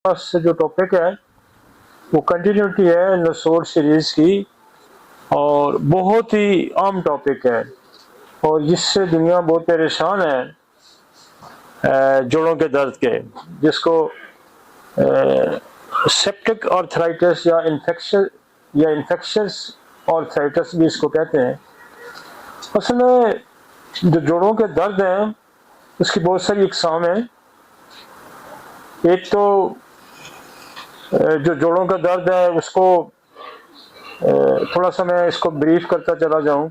पास जो टॉपिक है वो कंटिन्यूटी है नसोर सीरीज की, और बहुत ही आम टॉपिक है और जिससे दुनिया बहुत परेशान है, जोड़ों के दर्द के, जिसको सेप्टिक आर्थराइटिस या इन्फेक्शस आर्थराइटिस भी इसको कहते हैं। असल में जो जोड़ों के दर्द हैं उसकी बहुत सारी इकसाम हैं। एक तो जो जोड़ों का दर्द है उसको थोड़ा सा मैं इसको ब्रीफ करता चला जाऊं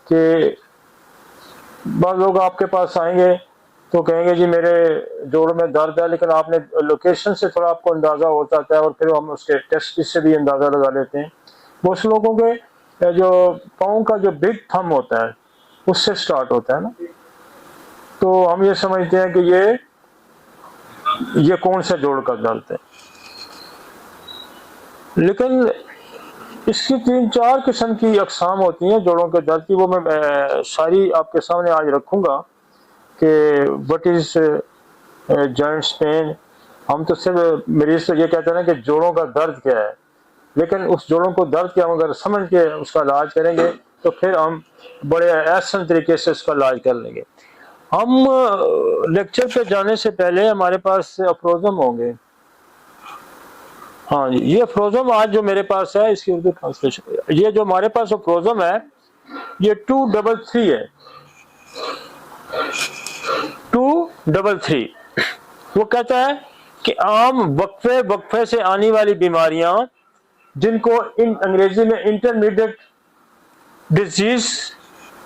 कि बाद लोग आपके पास आएंगे तो कहेंगे जी मेरे जोड़ में दर्द है, लेकिन आपने लोकेशन से थोड़ा आपको अंदाज़ा होता है और फिर हम उसके टेस्ट से भी अंदाज़ा लगा लेते हैं। बहुत से लोगों के जो पाँव का जो बिग थंब होता है उससे स्टार्ट होता है ना, तो हम ये समझते हैं कि ये कौन सा जोड़ का दर्द है। लेकिन इसकी 3-4 किस्म की अकसाम होती हैं जोड़ों के दर्द की, वो मैं सारी आपके सामने आज रखूँगा कि व्हाट इज़ जॉइंट्स पेन। हम तो सिर्फ मरीज तो ये कहते हैं ना कि जोड़ों का दर्द क्या है, लेकिन उस जोड़ों को दर्द के हम अगर समझ के उसका इलाज करेंगे तो फिर हम बड़े आसान तरीके से उसका इलाज कर लेंगे। हम लेक्चर पे जाने से पहले हमारे पास अफ्रोज़म होंगे। हाँ जी, ये अफ्रोज़म आज जो मेरे पास है इसकी उर्दू ट्रांसलेशन, ये जो हमारे पास अफ्रोज़म है ये 233 है, 233। वो कहता है कि आम वक्फे से आने वाली बीमारियां जिनको इन अंग्रेजी में इंटरमीडिएट डिजीज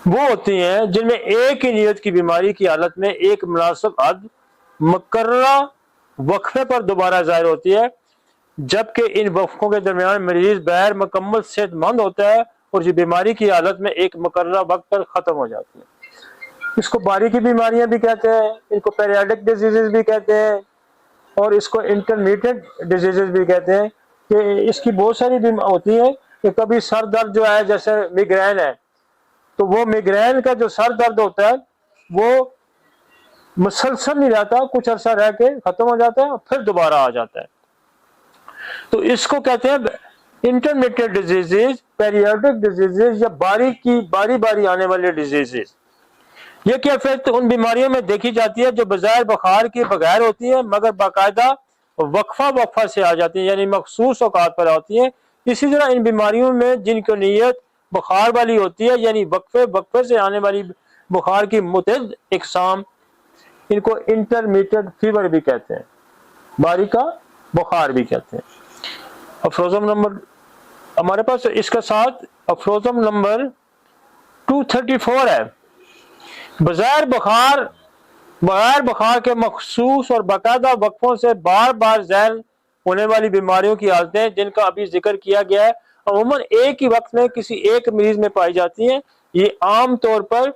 वो होती हैं जिनमें एक ही नियत की बीमारी की हालत में एक मुनासिब हद मुकर्ररा वक्फे पर दोबारा जाहिर होती है, जबकि इन वक्फों के दरमियान मरीज बगैर मुकम्मल सेहतमंद होता है और ये बीमारी की हालत में एक मुकर्ररा वक्त पर खत्म हो जाती है। इसको बारीकी बीमारियां भी कहते हैं, इनको पेरियाडिक डिजीजेज भी कहते हैं और इसको इंटरमीडिएट डिजीजेज भी कहते हैं। कि इसकी बहुत सारी बीमारी होती है कि कभी सर दर्द जो है जैसे मिग्रेन है, तो वो मिग्रेन का जो सर दर्द होता है वो मुसलसल नहीं रहता, कुछ अर्सा रह के खत्म हो जाता है फिर दोबारा आ जाता है, तो इसको कहते हैं इंटरमीडिएट डिजीजेज, पेरियाडिक डिजीजेज या बारी बारी आने वाले डिजीजेज। ये कैफियत उन बीमारियों में देखी जाती है जो बजाय बुखार के बगैर होती है मगर बाकायदा वक्फा से आ जाती है, यानी मखसूस औकात पर आती है। इसी तरह इन बीमारियों में जिनकी नीयत बुखार वाली होती है, यानी वक्फे से आने वाली बुखार की मुतअद्दिद इकसाम, इनको इंटरमीडिएट फीवर भी कहते हैं, बारी का बुखार भी कहते हैं। अफ्रोज़म नंबर हमारे पास इसके साथ अफ्रोज़म नंबर 234 है। बगैर बुखार के मखसूस और बाकायदा वक्फों से बार बार ज़ाहिर होने वाली बीमारियों की हालतें जिनका अभी जिक्र किया गया है अमूमन एक ही वक्त में किसी एक मरीज में पाई जाती हैं। ये आम तौर पर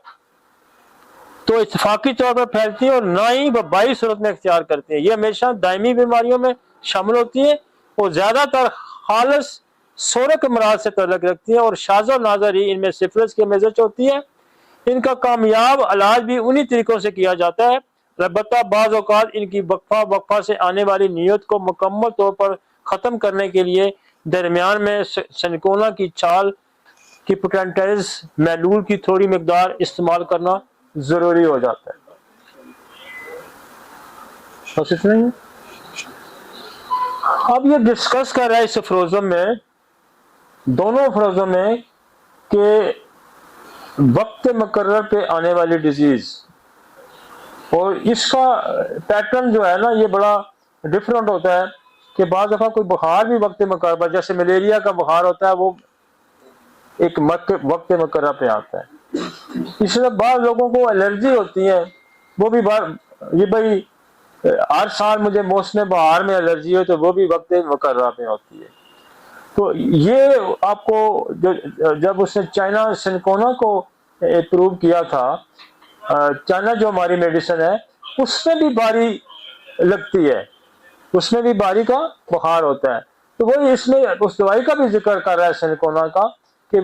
तो इत्तफाकी तौर पर फैलती है और ना ही वबाई सूरत में इख्तियार करती है। ये हमेशा दायमी बीमारियों में शामिल होती है और ज्यादातर खालस सोरक अमराज से तल्लुक़ रखती है और शाज़ और नाज़र ही इनमें सिफिलिस की मेजज होती है। इनका कामयाब इलाज भी उन्हीं तरीकों से किया जाता है, अलबत्ता बाज़ औक़ात इनकी वक्फा से आने वाली नीयत को मुकम्मल तौर पर ख़त्म करने के लिए दरमियान में सिनकोना की छाल की पोटेंटाइज महलूल की थोड़ी मकदार इस्तेमाल करना ज़रूरी हो जाता है। बस इतना ही। अब ये डिस्कस कर रहा है इस अफ्रोज़म में, दोनों अफ्रोज़म में, कि वक्त मुकर्रर पे आने वाली डिजीज, और इसका पैटर्न जो है ना ये बड़ा डिफरेंट होता है कि बाद दफा कोई बुखार भी वक्त मुकर्रर, जैसे मलेरिया का बुखार होता है वो एक वक्त मुकर्रर पे आता है। इसलिए बाद लोगों को एलर्जी होती है, वो भी ये भाई हर साल मुझे मौसम बहार में एलर्जी हो तो वो भी वक्त मुकर्रर पे होती है। तो ये आपको जब उसने चाइना सिनकोना को प्रूव किया था, चाइना जो हमारी मेडिसिन है उसमें भी बारी लगती है, उसमें भी बारी का बुखार होता है, तो वही इसमें उस दवाई का भी जिक्र कर रहा है सिनकोना का कि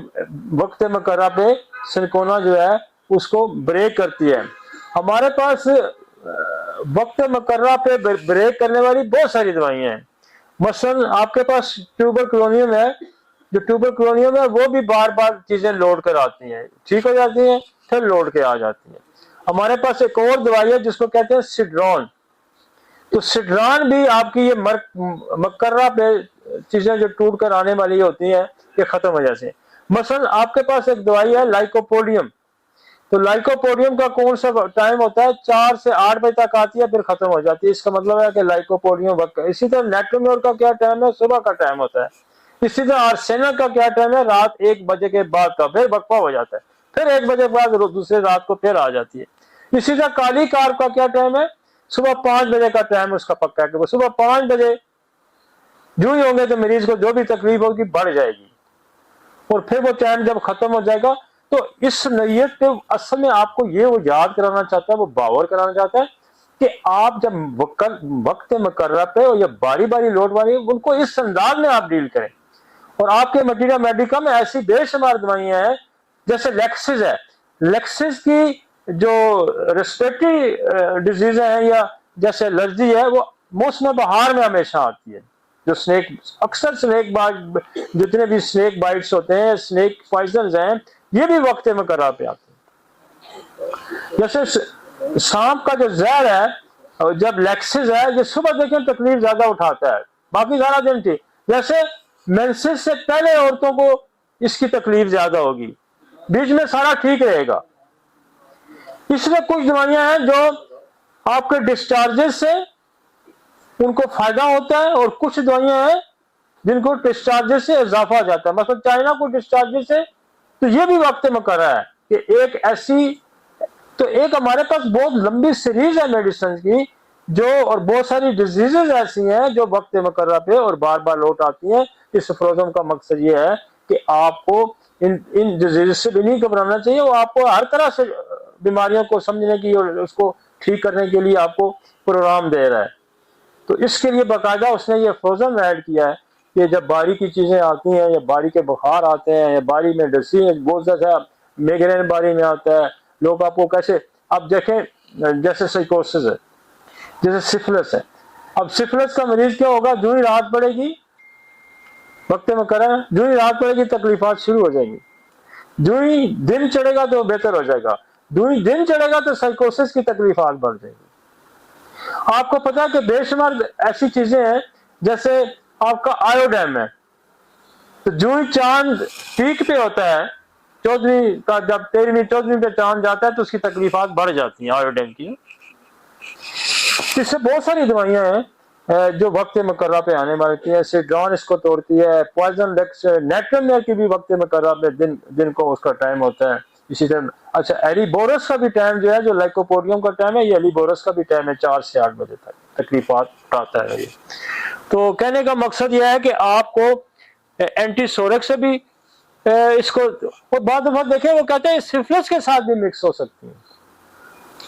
वक्त मुकर्रर पे सिनकोना जो है उसको ब्रेक करती है। हमारे पास वक्त मुकर्रा पे ब्रेक करने वाली बहुत सारी दवाइयां हैं। मसलन आपके पास ट्यूबरकुलोनियम है, जो ट्यूबरकुलोनियम है वो भी बार बार चीजें लोड कर आती हैं, ठीक हो जाती हैं, फिर लोड के आ जाती हैं। हमारे पास एक और दवाई है जिसको कहते हैं सिड्रॉन। तो सिड्रॉन भी आपकी ये मकर्रा पे चीजें जो टूट कर आने वाली होती हैं ये खत्म हो जाती है। मसलन आपके पास एक दवाई है लाइकोपोडियम। तो लाइकोपोडियम का कौन सा टाइम होता है? 4 से 8 बजे तक आती है, फिर खत्म हो जाती है। इसका मतलब है कि लाइकोपोडियम वक्त। इसी तरह नेट्रोम्योर का क्या टाइम है? सुबह का टाइम होता है। इसी तरह आर्सेनल का क्या टाइम है? रात 1 बजे के बाद का, फिर वक्फा हो जाता है, फिर 1 बजे के बाद दूसरे रात को फिर आ जाती है। इसी तरह काली कार्ब का क्या टाइम है? सुबह 5 बजे का टाइम उसका पक्का है कि वो सुबह 5 बजे जो ही होंगे तो मरीज को जो भी तकलीफ होगी बढ़ जाएगी, और फिर वो टाइम जब खत्म हो जाएगा। तो इस नैयत पे असल में आपको ये वो याद कराना चाहता है, वो बावर कराना चाहता है कि आप जब वक्त मुकर्रा पे और या बारी बारी लोड वाली उनको इस अंदाज में आप डील करें। और आपके मटीरियल मेडिका में ऐसी बेशुमार दवाइयां हैं, जैसे लेक्सिस है। लेक्सिस की जो रेस्पिरेटरी डिजीज है या जैसे एलर्जी है वो मौसम बहार में हमेशा आती है। जो स्नेक, अक्सर स्नेक बाइट, जितने भी स्नेक बाइट्स होते हैं, स्नेक पॉइजन हैं, ये भी वक्त मुकर्रा पे आते हैं। जैसे सांप का जो जहर है, जब लेक्सिस है, ये सुबह देखें तकलीफ ज्यादा उठाता है, बाकी सारा दिन ठीक। जैसे मेंसेस से पहले औरतों को इसकी तकलीफ ज्यादा होगी, बीच में सारा ठीक रहेगा। इसमें कुछ दवाइयां हैं जो आपके डिस्चार्जेस से उनको फायदा होता है, और कुछ दवाइयां हैं जिनको डिस्चार्जेस से इजाफा हो जाता है। मतलब चाइना को डिस्चार्जेस से, तो ये भी वक्त मुकर्रा है कि एक ऐसी, तो एक हमारे पास बहुत लंबी सीरीज है मेडिसिन की जो, और बहुत सारी डिजीजेज ऐसी हैं जो वक्त मुकर्रा पे और बार बार लौट आती हैं। इस फ्रोजन का मकसद ये है कि आपको इन डिजीज से भी नहीं घबराना चाहिए, वो आपको हर तरह से बीमारियों को समझने की और उसको ठीक करने के लिए आपको प्रोग्राम दे रहा है। तो इसके लिए बाकायदा उसने ये फ्रोजन ऐड किया है कि जब बारी की चीजें आती हैं या बारी के बुखार आते हैं या बारी में डसी है, बहुत ज्यादा माइग्रेन बारी में आता है, लोग आपको कैसे, अब देखें जैसे साइकोसिस है, जैसे सिफिलिस है। अब सिफिलिस का मरीज क्या होगा? जो ही राहत पड़ेगी, वक्त में करा, जो ही राहत पड़ेगी तकलीफात शुरू हो जाएंगी, जो ही दिन चढ़ेगा तो बेहतर हो जाएगा, जो ही दिन चढ़ेगा तो साइकोसिस की तकलीफात बढ़ जाएगी। आपको पता है कि बेशुमार ऐसी चीजें हैं, जैसे आपका आयोडीन है, तो जो ही चांद पीक पे होता है 14वीं का, जब 13वीं 14वीं पे चांद जाता है तो उसकी तकलीफात बढ़ जाती हैं आयोडीन की। इससे बहुत सारी दवाइयां हैं जो वक्त मुकर्रा पे आने वाली है। सिड्रॉन इसको तोड़ती है, पॉइजन नेट्रोम्योर की भी वक्त मुकर्रा पे दिन को उसका टाइम होता है। इसी तरह अच्छा एलिबोरस का भी टाइम जो है, जो लाइकोपोडियम का टाइम है, ये एलिबोरस का भी टाइम है 4 से 8 बजे तक तकलीफात उठाता है ये। तो कहने का मकसद यह है कि आपको एंटीसोरिक से भी इसको, और बाद देखें वो कहते हैं सिफिलिस के साथ भी मिक्स हो सकती है।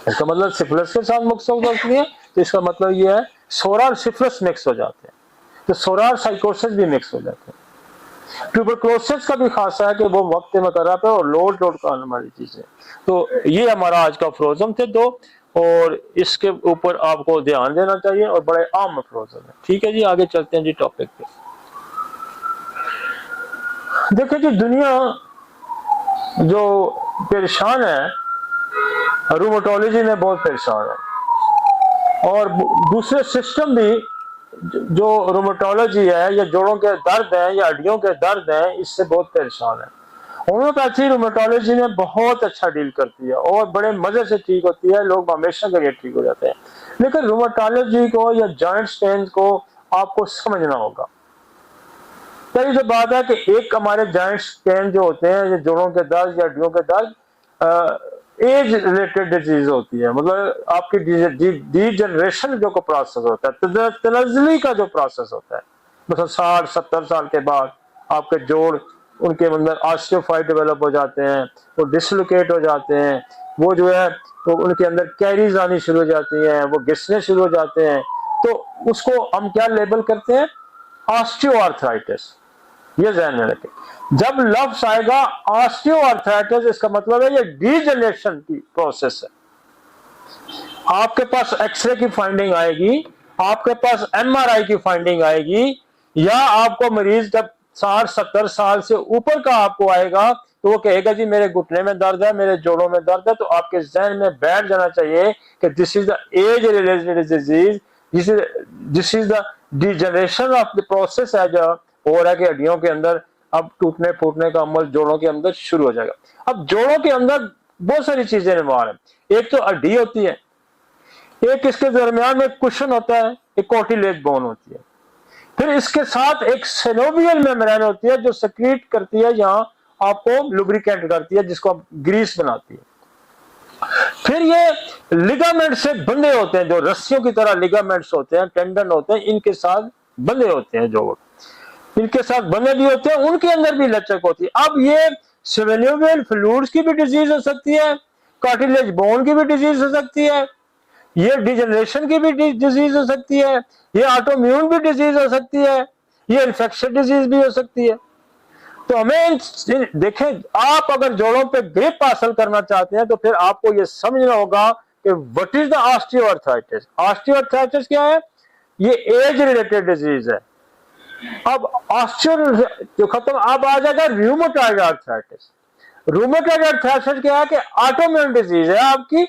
इसका मतलब सिफिलिस के साथ मिक्स हो सकती है, तो इसका मतलब ये है सोरा और सिफिलिस मिक्स हो जाते हैं, तो सोरा और साइकोसिस भी मिक्स हो जाते हैं। ट्यूबरकुलोसिस का भी खासा है कि वो वक्त मुकर्रा पे और लोड करने वाली चीजें। तो ये हमारा आज का फ्रोजन थे 2, और इसके ऊपर आपको ध्यान देना चाहिए, और बड़े आम फ्रोजन है। ठीक है जी, आगे चलते हैं जी टॉपिक पे। देखिए जी, दुनिया जो परेशान है, रूमेटोलॉजी में बहुत परेशान है, और दूसरे सिस्टम भी जो रूमेटोलॉजी है या जोड़ों के दर्द है या हड्डियों के दर्द है, इससे बहुत परेशान है। होम्योपैथी रूमेटोलॉजी में बहुत अच्छा डील करती है और बड़े मजे से ठीक होती है, लोग हमेशा के लिए ठीक हो जाते हैं। लेकिन रूमेटोलॉजी को या जॉइंट पेन को आपको समझना होगा। पहली जो बात है कि एक हमारे जॉइंट पेन जो होते हैं, ये जोड़ों के दर्द या हड्डियों के दर्द एज रिलेटेड डिजीज होती है। मतलब आपकी डीजनरेशन जो को प्रोसेस होता है, तनज़्ज़ुली का जो प्रोसेस होता है, मतलब 60-70 साल के बाद आपके जोड़, उनके अंदर ऑस्टियोफाइट डेवलप हो जाते हैं, वो डिसलोकेट हो जाते हैं, वो जो है वो उनके अंदर कैरीज आनी शुरू हो जाती हैं, वो घिसने शुरू हो जाते हैं। तो उसको हम क्या लेबल करते हैं? ऑस्टियोआर्थराइटिस। ये ध्यान में रखें, जब लफ्ज आएगा ऑस्टियोआर्थराइटिस, इसका मतलब है ये डीजनरेशन की प्रोसेस है। आपके पास एक्सरे की फाइंडिंग आएगी, आपके पास एमआरआई की फाइंडिंग आएगी, या आपको मरीज जब 60-70 साल से ऊपर का आपको आएगा तो वो कहेगा जी मेरे घुटने में दर्द है, मेरे जोड़ों में दर्द है, तो आपके जहन में बैठ जाना चाहिए कि this is the age related disease, this is the degeneration of the process है जो हो रहा है कि हड्डियों के अंदर अब टूटने फूटने का अमल जोड़ों के अंदर शुरू हो जाएगा। अब जोड़ों के अंदर बहुत सारी चीजें इन्वॉल्व है, एक तो हड्डी होती है, एक इसके दरमियान में कुशन होता है, एक कार्टिलेज बोन होती है, फिर इसके साथ एक सिनोवियल मेम्ब्रेन होती है जो सेक्रीट करती है, यहाँ आपको लुब्रिकेट करती है, जिसको आप ग्रीस बनाती है। फिर ये लिगामेंट से बंधे होते हैं, जो रस्सियों की तरह लिगामेंट्स होते हैं, टेंडन होते हैं, इनके साथ बंधे होते हैं, जोड़ इनके साथ बंधे भी होते हैं, उनके अंदर भी लचक होती है। अब ये सिनोवियल फ्लूइड्स की भी डिजीज हो सकती है, कार्टिलेज बोन की भी डिजीज हो सकती है, ये डिजनरेशन की भी डिजीज हो सकती है, ये ऑटोइम्यून भी डिजीज हो सकती है, ये इन्फेक्शन डिजीज भी हो सकती है। तो हमें देखें, आप अगर जोड़ों पे ग्रिप हासिल करना चाहते हैं तो फिर आपको ये समझना होगा कि what is the osteoarthritis. Osteoarthritis क्या है? ये एज रिलेटेड डिजीज है। अब ऑस्टियो जो खत्म, अब आ जाएगा रूमेटॉइड आर्थराइटिस। रूमेटॉइड आर्थराइटिस क्या है कि ऑटोइम्यून डिजीज है आपकी।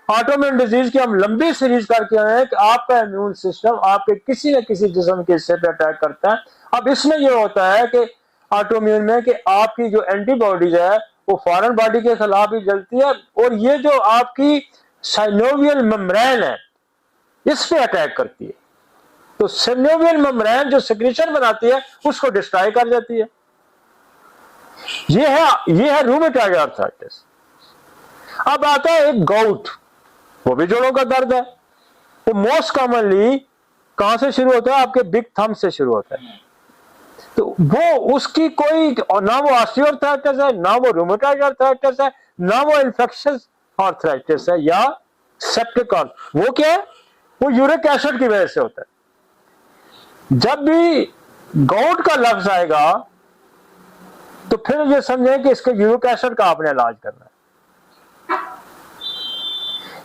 ऑटोइम्यून डिजीज की हम लंबी सीरीज करके आए हैं कि आपका इम्यून सिस्टम आपके किसी न किसी जिस्म के हिस्से पे अटैक करता है। अब इसमें यह होता है कि ऑटोइम्यून में कि आपकी जो एंटीबॉडीज है वो फॉरेन बॉडी के खिलाफ ही जलती है, और ये जो आपकी साइनोवियल मेम्ब्रेन है इस पे अटैक करती है। तो साइनोवियल मेम्ब्रेन जो सेक्रेशन बनाती है उसको डिस्ट्रॉय कर देती है। ये है रूमेटॉइड आर्थराइटिस। अब आता है एक गाउट, वो भी जोड़ों का दर्द है। वो मोस्ट कॉमनली कहां से शुरू होता है? आपके बिग थंब से शुरू होता है। तो वो उसकी कोई ना वो ऑस्टियोआर्थराइटिस है, ना वो रूमेटॉइड आर्थराइटिस है, ना वो इन्फेक्शियस आर्थराइटिस है या सेप्टिक आर्थराइटिस। वो क्या है? वो यूरिक एसिड की वजह से होता है। जब भी गाउट का लफ्ज आएगा तो फिर ये समझें कि इसके यूरिक एसिड का आपने इलाज करना है।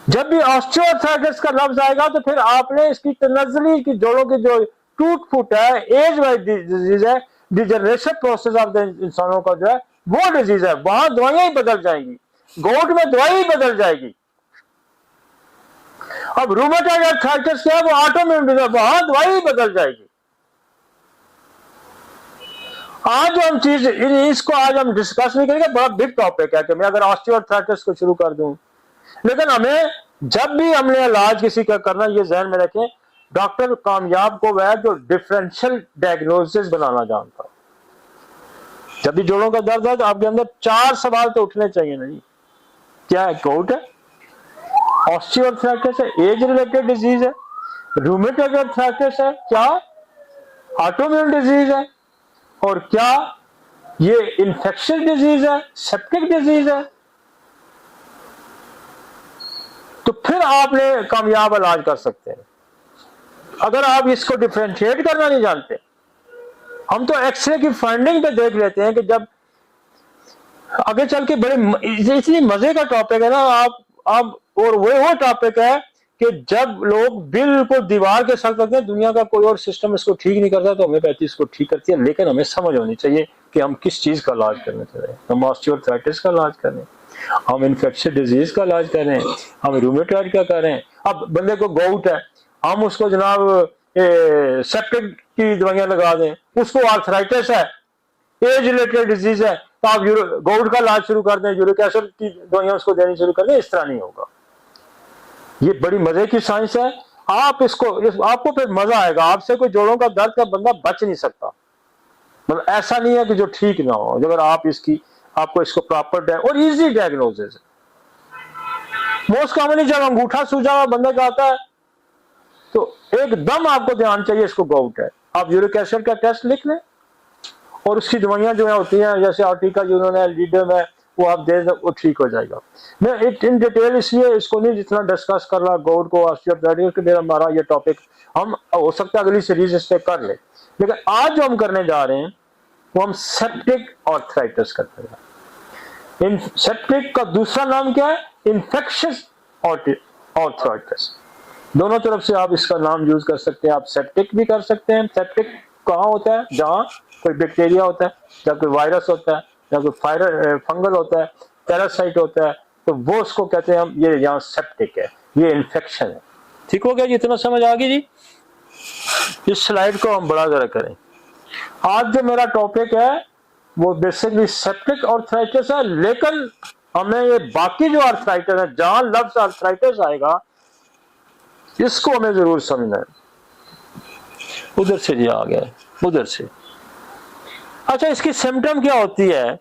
जब भी ऑस्टियोआर्थराइटिस का लफ्ज आएगा तो फिर आपने इसकी तनज़्ज़ुली की जोड़ों की जो टूट फूट है, एज वाइज डिजीज है, डिजनरेशन प्रोसेस ऑफ द इंसानों का जो है वो डिजीज है, वहां दवाइयां ही बदल जाएंगी। गाउट में दवाई ही बदल जाएगी। अब रूमेटॉइड आर्थराइटिस क्या है? वो ऑटोइम्यून डिजीज, वहां दवाई ही बदल जाएगी। आज हम चीज इसको आज हम डिस्कस नहीं करेंगे, बड़ा बिग टॉपिक है कि मैं अगर ऑस्टियोआर्थराइटिस को शुरू कर दूं, लेकिन हमें जब भी हमने इलाज किसी का करना, ये ध्यान में रखें, डॉक्टर कामयाब को वह जो डिफरेंशियल डायग्नोसिस बनाना जानता। जब भी जोड़ों का दर्द है तो आपके अंदर 4 सवाल तो उठने चाहिए। नहीं, क्या है? गाउट है, ऑस्टियोआर्थराइटिस है, एज रिलेटेड डिजीज है, रूमेटॉइड आर्थराइटिस है, क्या ऑटोइम्यून डिजीज है, और क्या ये इन्फेक्शियस डिजीज है, सेप्टिक डिजीज है। तो फिर आपने कामयाब इलाज कर सकते हैं। अगर आप इसको डिफरेंशिएट करना नहीं जानते, हम तो एक्सरे की फाइंडिंग पे देख लेते हैं कि जब आगे चल के बड़े इतनी मजे का टॉपिक है ना आप और वो टॉपिक है कि जब लोग बिल्कुल दीवार के साथ करते हैं, दुनिया का कोई और सिस्टम इसको ठीक नहीं करता, तो होम्योपैथी इसको ठीक करती है। लेकिन हमें समझ होनी चाहिए कि हम किस चीज का इलाज करने चाह रहे हैं। हम ऑस्टियोआर्थराइटिस का इलाज कर रहे हैं, हम इन्फेक्शियस डिजीज का इलाज कर रहे हैं, हम रूमेटॉइड का कर रहे हैं। अब बंदे को गाउट है, हम उसको जनाब सेप्टिक की दवाइयां लगा दें, उसको आर्थराइटिस है, एज रिलेटेड डिजीज है, तो आप गाउट का इलाज शुरू कर दें, यूरिक एसिड की दवाइयां उसको देनी शुरू कर दें। इस तरह नहीं होगा। ये बड़ी मजे की साइंस है। आप आपको फिर मजा आएगा। आपसे कोई जोड़ों का दर्द का बंदा बच नहीं सकता। मतलब ऐसा नहीं है कि जो ठीक ना हो, अगर आपको इसको प्रॉपर और इजी डायग्नोसिस है। मोस्ट कॉमनली जब अंगूठा सूजा हुआ बंदा का आता है तो एकदम आपको ध्यान चाहिए इसको गाउट है। आप यूरिक एसिड का टेस्ट लिख लें और उसकी दवाइयां जो है होती हैं, जैसे आर्टिका यूरोन है, लीडम है, वो आप दे दें, वो ठीक हो जाएगा। मैं इन डिटेल इसलिए इसको नहीं जितना डिस्कस कर रहा गाउट को, ऑस्टियोआर्थराइटिस के लिए हमारा ये टॉपिक हम हो सकता है अगली सीरीज इस पे कर ले। लेकिन आज जो हम करने जा रहे हैं वो हम सेप्टिक आर्थराइटिस करते हैं। सेप्टिक का दूसरा नाम क्या है? Infectious arthritis. दोनों तरफ से आप इसका नाम यूज कर सकते हैं। आप सेप्टिक भी कर सकते हैं। सेप्टिक कहाँ होता है? जहाँ कोई बैक्टीरिया होता है, जहाँ कोई वायरस होता है, जहाँ कोई फंगल होता है, पैरासाइट होता है, तो वो उसको कहते हैं हम, ये यहाँ सेप्टिक है, ये इन्फेक्शन है। ठीक हो गया जी? इतना समझ आ गई जी? इस स्लाइड को हम बड़ा जरा करें। आज जो मेरा टॉपिक है वो बेसिकली सेप्टिक आर्थराइटिस है, लेकिन हमें ये बाकी जो आर्थराइटिस है, जहां लफ्ज आर्थराइटिस आएगा, इसको हमें जरूर समझना है। उधर से जी आ गया, उधर से। अच्छा, इसकी सिम्टम क्या होती है?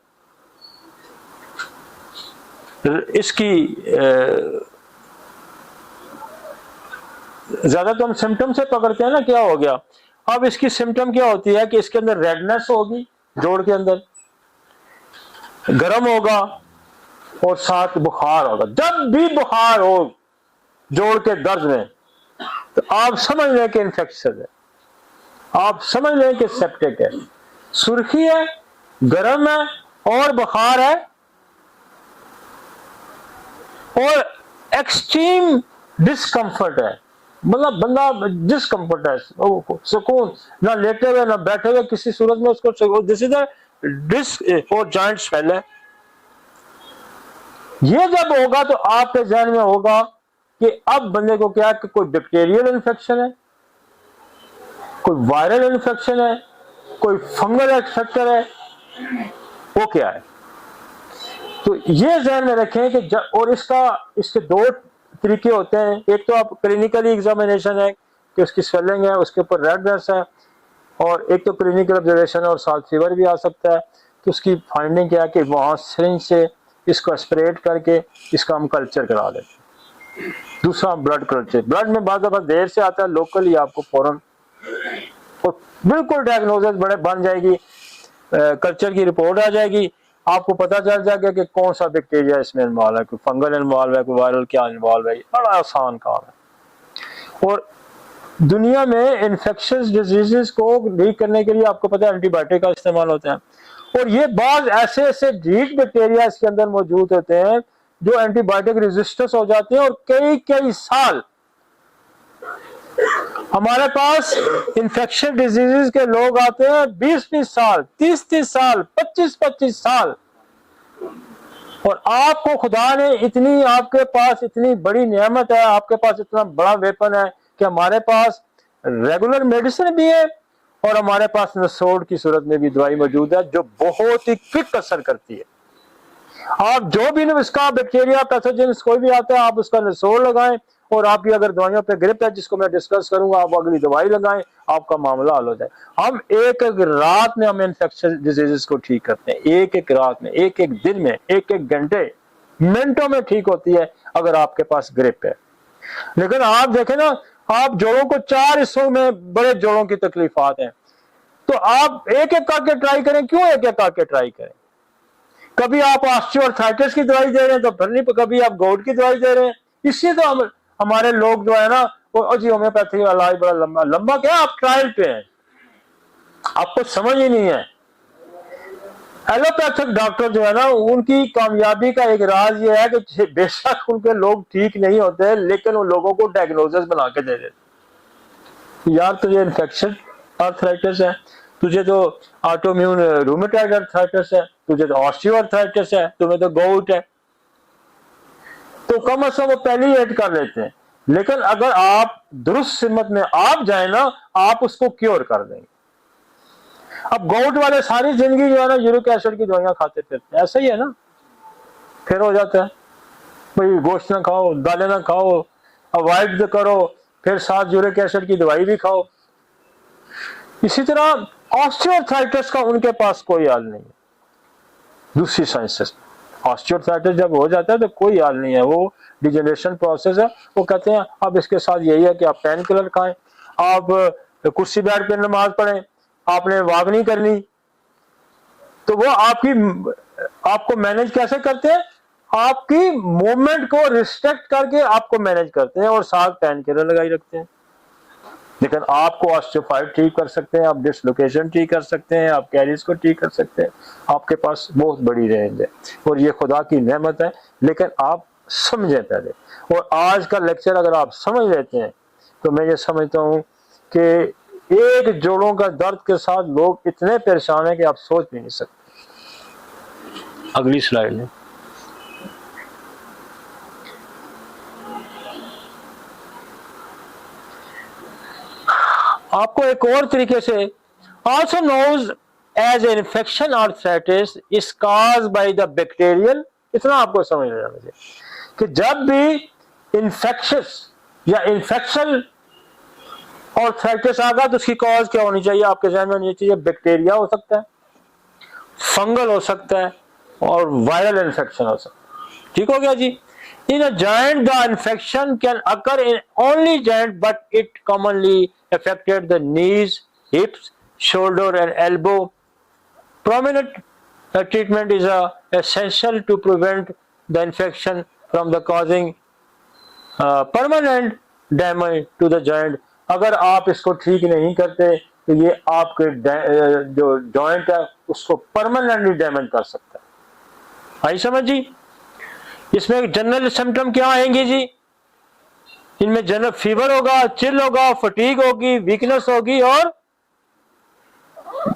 इसकी ज्यादा तो हम सिम्टम से पकड़ते हैं ना, क्या हो गया। अब इसकी सिम्टम क्या होती है कि इसके अंदर रेडनेस होगी, जोड़ के अंदर गर्म होगा और साथ बुखार होगा। जब भी बुखार हो जोड़ के दर्द में, तो आप समझ लें कि इन्फेक्शन है, आप समझ लें कि सेप्टिक है। सुर्खी है, गर्म है और बुखार है और एक्सट्रीम डिस्कम्फर्ट है, मतलब बंदा डिस्कम्फर्ट है, सुकून ना लेटे हुए ना बैठे हुए किसी सूरत में उसको, दिस इज डिस्क और जॉइंट स्वेल है। ये जब होगा तो आपके ध्यान में होगा कि अब बंदे को क्या, कि कोई बैक्टीरियल इन्फेक्शन है, कोई वायरल इन्फेक्शन है, कोई फंगल इन्फेक्शन है, वो क्या है। तो ये ध्यान में रखें कि और इसके दो तरीके होते हैं। एक तो आप क्लिनिकली एग्जामिनेशन है कि उसकी स्वेलिंग है, उसके ऊपर रेडनेस है, और एक तो क्लिनिकल ऑब्जर्वेशन और साथ फीवर भी आ सकता है। तो उसकी फाइंडिंग क्या है कि वहां सिरिंज से इसको एस्पिरेट करके इसका हम कल्चर करा देते हैं। दूसरा ब्लड कल्चर, ब्लड में बाद देर से आता है, लोकली आपको फौरन और बिल्कुल डायग्नोसिस बड़े बन जाएगी, कल्चर की रिपोर्ट आ जाएगी, आपको पता चल जाएगा कि कौन सा बैक्टीरिया इसमें इन्वॉल्व है, कोई फंगल इन्वॉल्व है, कोई वायरल क्या इन्वॉल्व है। बड़ा आसान काम है। और दुनिया में इन्फेक्शियस डिजीजेस को ठीक करने के लिए आपको पता है एंटीबायोटिक का इस्तेमाल होता है, और ये बाद ऐसे ढीठ बैक्टीरिया इसके अंदर मौजूद होते हैं जो एंटीबायोटिक रेजिस्टेंस हो जाते हैं, और कई साल हमारे पास इन्फेक्शियस डिजीजेस के लोग आते हैं, 20-20 साल, 30-30 साल, 25-25 साल। और आपको खुदा ने इतनी, आपके पास इतनी बड़ी नेमत है, आपके पास इतना बड़ा वेपन है कि हमारे पास रेगुलर मेडिसिन भी है और हमारे पास नसोड की सूरत में भी दवाई मौजूद है जो बहुत ही क्विक असर करती है। आप जो भी इसका बैक्टीरिया पैथोजन कोई भी आता है, आप उसका नसोड लगाएं, और आपकी अगर दवाइयों पे ग्रिप है, जिसको मैं डिस्कस करूंगा, आप अगली दवाई लगाएं, आपका मामला हल हो जाए। हम एक रात में हम इन्फेक्शियस डिजीजेस को ठीक करते हैं, एक रात में, एक दिन में, एक घंटे, मिनटों में ठीक होती है अगर आपके पास ग्रिप है। लेकिन आप देखें ना, आप जोड़ों को 4 हिस्सों में, बड़े जोड़ों की तकलीफात हैं, तो आप एक करके ट्राई करें। क्यों एक करके ट्राई करें? कभी आप ऑस्टियोआर्थराइटिस की दवाई दे रहे हैं, तो फिर नहीं, कभी आप गोट की दवाई दे रहे हैं। इसलिए तो हम, हमारे लोग जो है ना, वो जी होम्योपैथी का इलाज बड़ा लंबा क्या, आप ट्रायल पे हैं, आपको समझ ही नहीं है। एलोपैथिक डॉक्टर जो है ना, उनकी कामयाबी का एक राज ये है कि बेशक उनके लोग ठीक नहीं होते, लेकिन उन लोगों को डायग्नोसिस बना के दे देते। यार तुझे इन्फेक्शन आर्थराइटिस है, तुझे तो ऑटोइम्यून रूमेटॉइड आर्थराइटिस है, तुझे तो ऑस्टियोआर्थराइटिस है, तुम्हें तो गोट है, तो कम से कम वो पहले ही ऐड कर लेते हैं। लेकिन अगर आप दुरुस्त सिमत में आप जाए ना, आप उसको क्योर कर देंगे। अब गोट वाले सारी जिंदगी जो है ना यूरिक एसिड की दवाइयां खाते फिरते हैं, ऐसा ही है ना, फिर हो जाता है भाई गोश्त ना खाओ, दालें ना खाओ, अवॉइड करो, फिर साथ यूरिक एसिड की दवाई भी खाओ। इसी तरह ऑस्टियोआर्थराइटिस का उनके पास कोई हाल नहीं है। दूसरी साइंसेस, ऑस्टियोआर्थराइटिस जब हो जाता है तो कोई हाल नहीं है, वो डिजेनरेशन प्रोसेस है। वो कहते हैं अब इसके साथ यही है कि आप पेन किलर खाएं, आप कुर्सी बैठ कर नमाज पढ़ें, आपने वॉक नहीं करनी, तो वो आपको मैनेज कैसे करते हैं, आपकी मूवमेंट को रिस्ट्रिक्ट करके आपको मैनेज करते हैं, और साथ पेन किलर लगाई रखते हैं। लेकिन आपको ऑस्टियोफाइट ठीक कर सकते हैं, आप डिसलोकेशन ठीक कर सकते हैं, आप कैरियर्स को ठीक कर सकते हैं। आपके पास बहुत बड़ी रेंज है और ये खुदा की नेमत है, लेकिन आप समझें पहले। और आज का लेक्चर अगर आप समझ लेते हैं तो मैं ये समझता हूं कि एक जोड़ों का दर्द के साथ लोग इतने परेशान हैं कि आप सोच भी नहीं सकते। अगली स्लाइड में आपको एक और तरीके से also knows as an infection arthritis is caused by the bacterial, इतना आपको समझ लेना मुझे कि जब भी इन्फेक्शस या इन्फेक्शन आर्थराइटिस आगा तो उसकी कॉज क्या होनी चाहिए आपके ज़हन में होनी चाहिए। बैक्टीरिया हो सकता है, फंगल हो सकता है और वायरल इन्फेक्शन हो सकता है। ठीक हो गया जी। In a joint, the infection can occur in only joint, but it commonly affected the knees, hips, shoulder, and elbow. Prominent treatment is essential to prevent the infection from the causing permanent damage to the joint. अगर आप इसको ठीक नहीं करते तो ये आपके जो जॉइंट है उसको परमानेंटली डैमेज कर सकता है। आई समझ जी। इसमें जनरल सिम्टम क्या आएंगे जी? इनमें जनरल फीवर होगा, चिल होगा, फटीग होगी, वीकनेस होगी और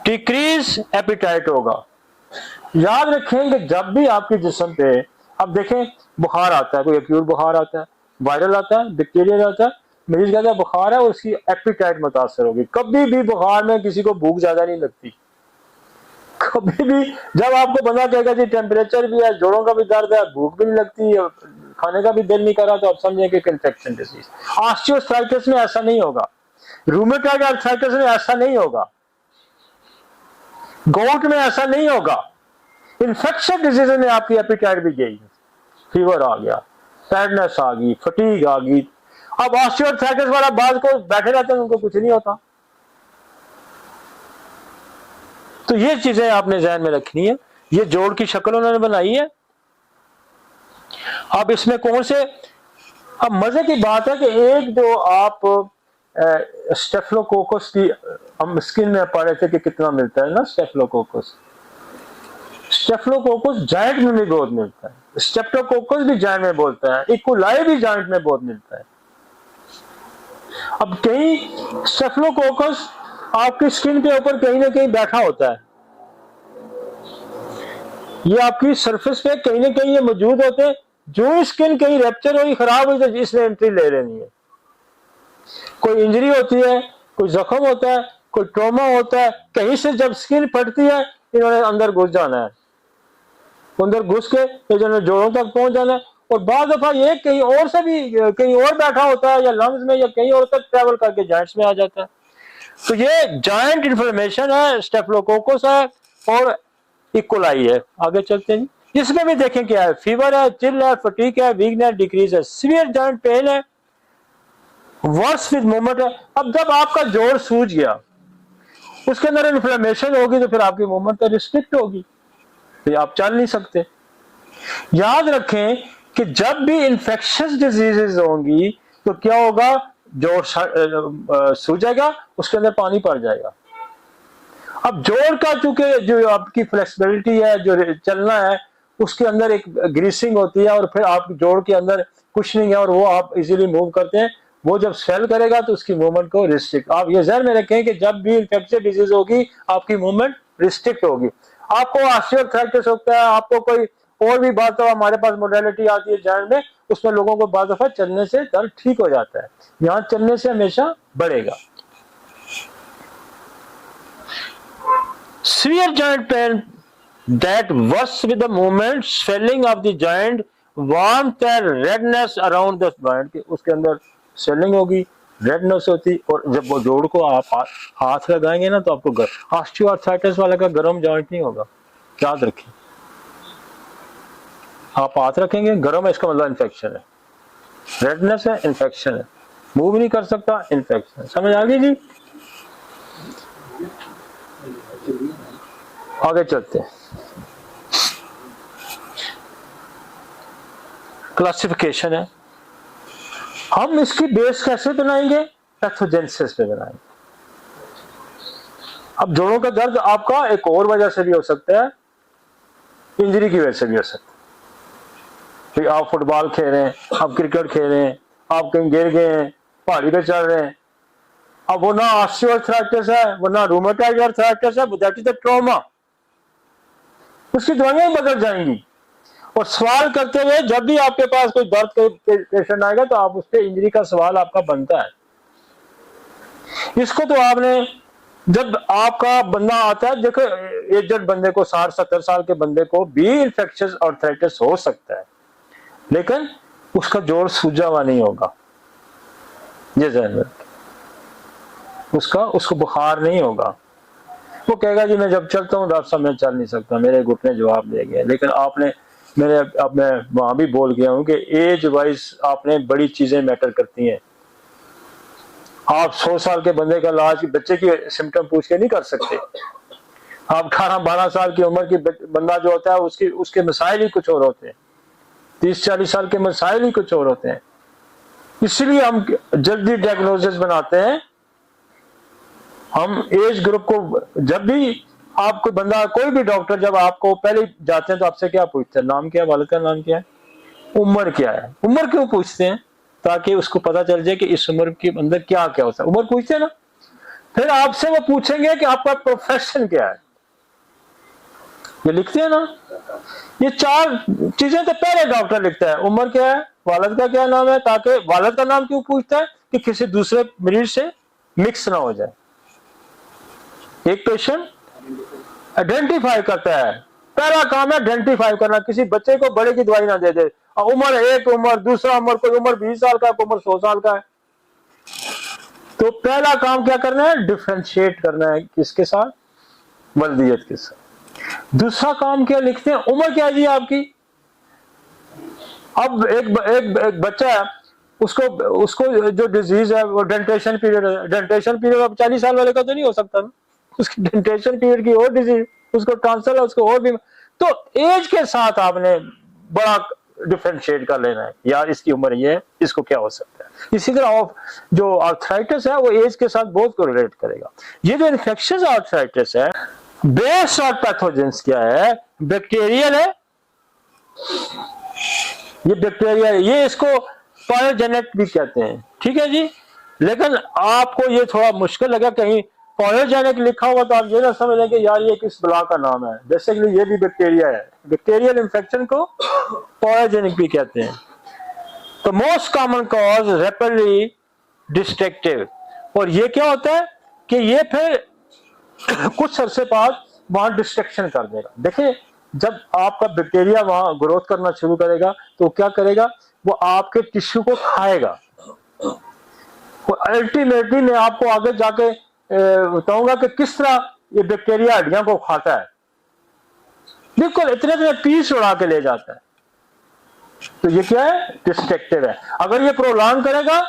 डिक्रीज एपिटाइट होगा। याद रखें कि जब भी आपके जिस्म पे अब देखें बुखार आता है, कोई एक्यूट बुखार आता है, वायरल आता है, बैक्टीरियल आता है, मरीज कहता है बुखार है और उसकी एपिटाइट मुतासर होगी। कभी भी बुखार में किसी को भूख ज्यादा नहीं लगती। कभी भी जब आपको बंदा कहेगा जी टेम्परेचर भी है, जोड़ों का भी दर्द है, भूख भी नहीं लगती, खाने का भी दिल नहीं कर रहा, तो आप समझें कि इन्फेक्शन डिजीज। ऑस्टियोआर्थराइटिस में ऐसा नहीं होगा, रूमेटॉइड आर्थराइटिस में ऐसा नहीं होगा, गोट में ऐसा नहीं होगा। इन्फेक्शन डिजीज में आपकी एपिटाइट भी गई, फीवर आ गया, सैडनेस आ गई, फटीग आ गई। अब ऑस्टियोआर्थराइटिस वाला बाद को बैठे रहते हैं, उनको कुछ नहीं होता। तो ये चीजें आपने ध्यान में रखनी है। ये जोड़ की शक्ल उन्होंने बनाई है। अब इसमें कौन से, अब मजे की बात है कि एक जो आप स्टेफलोकोकस की हम स्किन में पढ़ रहे थे कि कितना मिलता है ना स्टेफलोकोकस। स्टेफलोकोकस जॉइंट में भी बहुत मिलता है, स्टेप्टोकोकस भी जॉइंट में बोलता है, इकोलाई भी जॉइंट में बहुत मिलता है। अब कहीं स्टेफलोकोकस आपकी स्किन के ऊपर कहीं ना कहीं बैठा होता है, ये आपकी सरफेस पे कहीं ना कहीं ये मौजूद होते हैं। जो स्किन कहीं रैप्चर हुई, खराब हुई, तो इसमें एंट्री ले लेनी है। कोई इंजरी होती है, कोई जख्म होता है, कोई ट्रॉमा होता है, कहीं से जब स्किन फटती है इन्होंने अंदर घुस जाना है, अंदर घुस के इन्होंने जोड़ों तक पहुंच जाना है। और बाद दफा ये कहीं और से भी कहीं और बैठा होता है, या लंग्स में या कहीं और तक ट्रेवल करके जॉइंट्स में आ जाता है। तो ये जॉइंट इन्फ्लेमेशन है, स्टेफलोकोकस है और इकोलाई है। आगे चलते हैं। इसमें भी देखें क्या है, फीवर है, चिल है, फटीग है, वीकनेस, डिक्रीज है, सीवियर जॉइंट पेन है, वर्स विद मूवमेंट है। अब जब आपका जोड़ सूज गया, उसके अंदर इन्फ्लेमेशन होगी, तो फिर आपकी मूवमेंट तो रिस्ट्रिक्ट होगी, तो आप चल नहीं सकते। याद रखें कि जब भी इन्फेक्शस डिजीजेज होंगी तो क्या होगा, जोड़ सूजेगा, उसके अंदर पानी पड़ जाएगा। अब जोड़ का चूंकि जो आपकी फ्लेक्सिबिलिटी है, जो चलना है, उसके अंदर एक ग्रीसिंग होती है और फिर आप जोड़ के अंदर कुशनिंग है और वो आप इजीली मूव करते हैं। वो जब स्वेल करेगा तो उसकी मूवमेंट को रिस्ट्रिक्ट, आप ये ध्यान में रखें कि जब भी इन्फेक्शन डिजीज होगी आपकी मूवमेंट रिस्ट्रिक्ट होगी। आपको ऑस्टियोआर्थराइटिस होता है, आपको कोई और भी बात, तो हमारे पास मोडेलिटी आती है जॉइंट में, उसमें लोगों को बाद दफा चलने से दर्द ठीक हो जाता है, यहाँ चलने से हमेशा बढ़ेगा। Severe joint pain that works with the movement, swelling of the joint, warmth and redness around the joint, उसके अंदर swelling होगी, redness होती, और जब वो जोड़ को आप हाथ लगाएंगे ना तो आपको ऑस्टियोआर्थराइटिस वाले का गर्म जॉइंट नहीं होगा, याद रखिए। आप हाथ रखेंगे गर्म है, इसका मतलब इन्फेक्शन है, रेडनेस है, इन्फेक्शन है, मूव नहीं कर सकता, इन्फेक्शन है। समझ आ गई जी। आगे चलते हैं। क्लासिफिकेशन है, हम इसकी बेस कैसे बनाएंगे, पैथोजेनेसिस पे बनाएंगे। अब जोड़ों का दर्द आपका एक और वजह से भी हो सकता है, इंजरी की वजह से भी हो सकता है। फिर आप फुटबॉल खेल रहे हैं, आप क्रिकेट खेल रहे हैं, आप कहीं गिर गए हैं, पहाड़ी पे चल रहे हैं, अब वो ना ऑस्टियोआर्थराइटिस है, वो ना रूमेटॉइड आर्थराइटिस है, दैट इज द ट्रॉमा। उसकी दवाइयां बदल जाएंगी। और सवाल करते हुए जब भी आपके पास कोई दर्द के पेशेंट आएगा तो आप उस पर इंजरी का सवाल आपका बनता है। इसको तो आपने, जब आपका बंदा आता है, देखो एजेड बंदे को, 60-70 साल के बंदे को भी इन्फेक्शियस आर्थराइटिस हो सकता है, लेकिन उसका जोड़ सूजा हुआ नहीं होगा, ये ध्यान रखें। उसको बुखार नहीं होगा। वो कहेगा जी मैं जब चलता हूँ डॉक्टर साहब मैं चल नहीं सकता, मेरे घुटने जवाब दे गए। लेकिन आपने, अब मैं वहां भी बोल गया हूं कि एज वाइज आपने बड़ी चीजें मैटर करती हैं। आप 100 साल के बंदे का इलाज बच्चे की सिम्टम पूछ के नहीं कर सकते। आप 18-12 साल की उम्र की बंदा जो होता है उसके मसाइल ही कुछ और होते हैं, 30-40 साल के मसाइल ही कुछ और होते हैं। इसलिए हम जल्दी डायग्नोसिस बनाते हैं। हम एज ग्रुप को, जब भी आपको बंदा, कोई भी डॉक्टर जब आपको पहले जाते हैं तो आपसे क्या पूछते हैं? नाम क्या है, वालिद का नाम क्या है, उम्र क्या है। उम्र क्यों पूछते हैं? ताकि उसको पता चल जाए कि इस उम्र के अंदर क्या क्या होता है। उम्र पूछते हैं ना। फिर आपसे वो पूछेंगे कि आपका प्रोफेशन क्या है, ये लिखते हैं ना। ये 4 चीजें तो पहले डॉक्टर लिखता है। उम्र क्या है, वालिद का क्या नाम है, ताकि वालिद का नाम क्यों पूछता है कि किसी दूसरे मरीज से मिक्स ना हो जाए। एक पेशेंट आइडेंटिफाई करता है, पहला काम है आइडेंटिफाई करना। किसी बच्चे को बड़े की दवाई ना दे दे। उम्र एक उम्र, दूसरा उम्र, कोई उम्र 20 साल का है, कोई उम्र 100 साल का है। तो पहला काम क्या करना है? डिफरेंशिएट करना है, किसके साथ? वल्दियत के साथ। दूसरा काम क्या लिखते हैं? उम्र क्या है जी आपकी। अब एक बच्चा है, उसको जो डिजीज है वो डेंटेशन पीरियड है। डेंटेशन पीरियड अब 40 साल वाले का तो नहीं हो सकता ना, उसकी डेंटेशन पीरियड की और डिजीज, उसको ट्रांसफर है, उसको और भी। तो एज के साथ आपने बड़ा डिफरेंशिएट कर लेना है, यार इसकी उम्र ये है, इसको क्या हो सकता है। इसी तरह जो आर्थराइटिस है वो एज के साथ बहुत कोरिलेट करेगा। ये जो इन्फेक्शियस आर्थराइटिस है, बेस और पैथोजेंस क्या है? बैक्टीरियल है, ये बैक्टीरिया, ये इसको पायोजेनिक भी कहते हैं, ठीक है जी। लेकिन आपको ये थोड़ा मुश्किल लगा, कहीं पायोजेनिक लिखा हुआ तो आप ये ना समझ लें कि यार ये किस बला का नाम है। बेसिकली ये भी बैक्टीरिया है। बैक्टीरियल इन्फेक्शन को पायोजेनिक भी कहते हैं। तो most common cause rapidly destructive, और ये क्या होता है कि ये फिर कुछ अरसे बाद वहां डिस्ट्रक्शन कर देगा। देखिए जब आपका बैक्टीरिया वहां ग्रोथ करना शुरू करेगा तो क्या करेगा? वो आपके टिश्यू को खाएगा। अल्टीमेटली मैं आपको आगे जाके बताऊंगा कि किस तरह ये बैक्टीरिया हड्डियों को खाता है। बिल्कुल इतने पीस उड़ा के ले जाता है। तो ये क्या है? डिस्ट्रक्टिव है। अगर ये प्रोलॉन्ग करेगा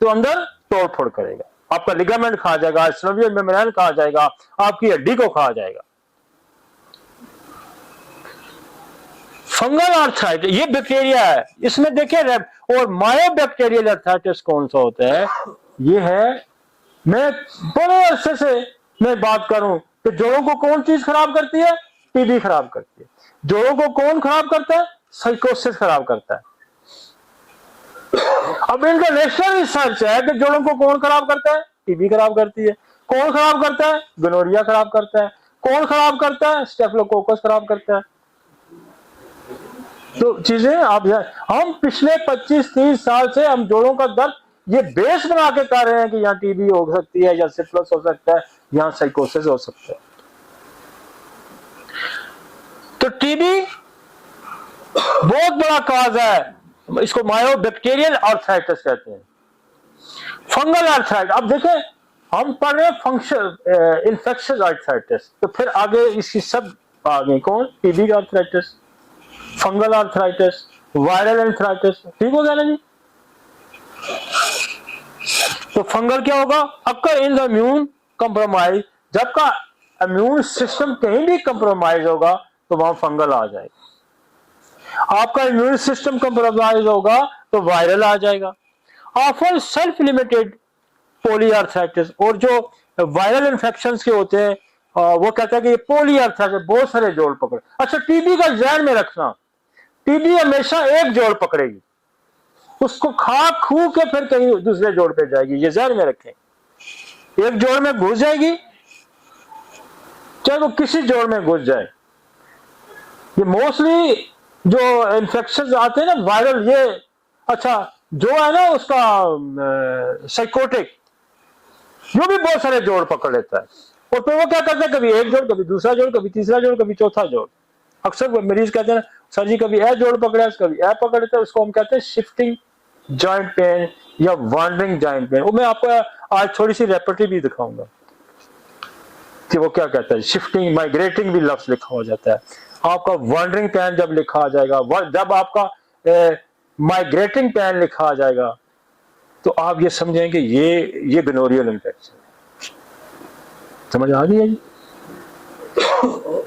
तो अंदर तोड़ फोड़ करेगा, आपका लिगामेंट खा जाएगा, सिनोवियल मेम्ब्रेन खा जाएगा, आपकी हड्डी को खा जाएगा। फंगल आर्थराइटिस ये बैक्टीरिया है, इसमें देखिए। और मायोबैक्टीरियल आर्थराइटिस कौन सा होता है? ये है, मैं बड़े अरसे से मैं बात करूं कि जोड़ों को कौन चीज खराब करती है? टीबी खराब करती है। जोड़ों को कौन खराब करता है? साइकोसिस खराब करता है। अब इंटरनेशनल रिसर्च है कि जोड़ों को कौन खराब करता है? टीबी खराब करती है। कौन खराब करता है? गोनोरिया खराब करता है। कौन खराब करता है? स्टेफिलोकोकस खराब करता है। तो चीजें आप, हम पिछले 25-30 साल से हम जोड़ों का दर्द ये बेस बना के कर रहे हैं कि यहाँ टीबी हो सकती है, या सिफिलिस हो सकता है, यहाँ साइकोसिस हो सकता है। तो टीबी बहुत बड़ा काज है, इसको मायोबैक्टीरियल आर्थराइटिस कहते हैं। फंगल आर्थराइटिस, अब देखें हम पढ़ रहे हैं फंक्शन इन्फेक्शियस आर्थराइटिस, तो फिर आगे इसकी सब आगे कौन? TB arthritis, fungal arthritis, viral arthritis, ठीक हो गया ना जी। तो फंगल क्या होगा? Occur in the immune compromise, जब का इम्यून सिस्टम कहीं भी कंप्रोमाइज होगा तो वहां फंगल आ जाएगा। आपका इम्यून सिस्टम कंप्रोमाइज होगा तो वायरल आ जाएगा। ऑफन सेल्फ लिमिटेड पॉलीआर्थराइटिस, और जो वायरल इन्फेक्शंस के होते हैं वो कहता है कि ये पॉलीआर्थराइटिस बहुत सारे जोड़ पकड़। अच्छा टीबी का ध्यान में रखना, टीबी हमेशा एक जोड़ पकड़ेगी, उसको खा खू के फिर कहीं दूसरे जोड़ पे जाएगी, ये ध्यान में रखें। एक जोड़ में घुस जाएगी, चाहे वो किसी जोड़ में घुस जाए। ये मोस्टली जो इन्फेक्शन आते हैं ना वायरल, ये अच्छा जो है ना उसका साइकोटिक, जो भी बहुत सारे जोड़ पकड़ लेता है, और फिर वो क्या करता है, कभी एक जोड़, कभी दूसरा जोड़, कभी तीसरा जोड़, कभी चौथा जोड़। अक्सर मरीज कहते हैं सर जी कभी ए जोड़ पकड़ा, कभी ए पकड़ लेता है, उसको हम कहते हैं शिफ्टिंग जॉइंट पेन या वॉन्डरिंग जॉइंट पेन। वो मैं आपको आज थोड़ी सी रेपर्टी भी दिखाऊंगा कि वो क्या कहता है। शिफ्टिंग, माइग्रेटिंग भी लफ्ज लिखा हो जाता है। आपका वॉन्डरिंग पेन जब लिखा आ जाएगा, जब आपका माइग्रेटिंग पेन लिखा आ जाएगा, तो आप ये समझेंगे ये गोनोरियल इन्फेक्शन है। समझ आ गई है जी?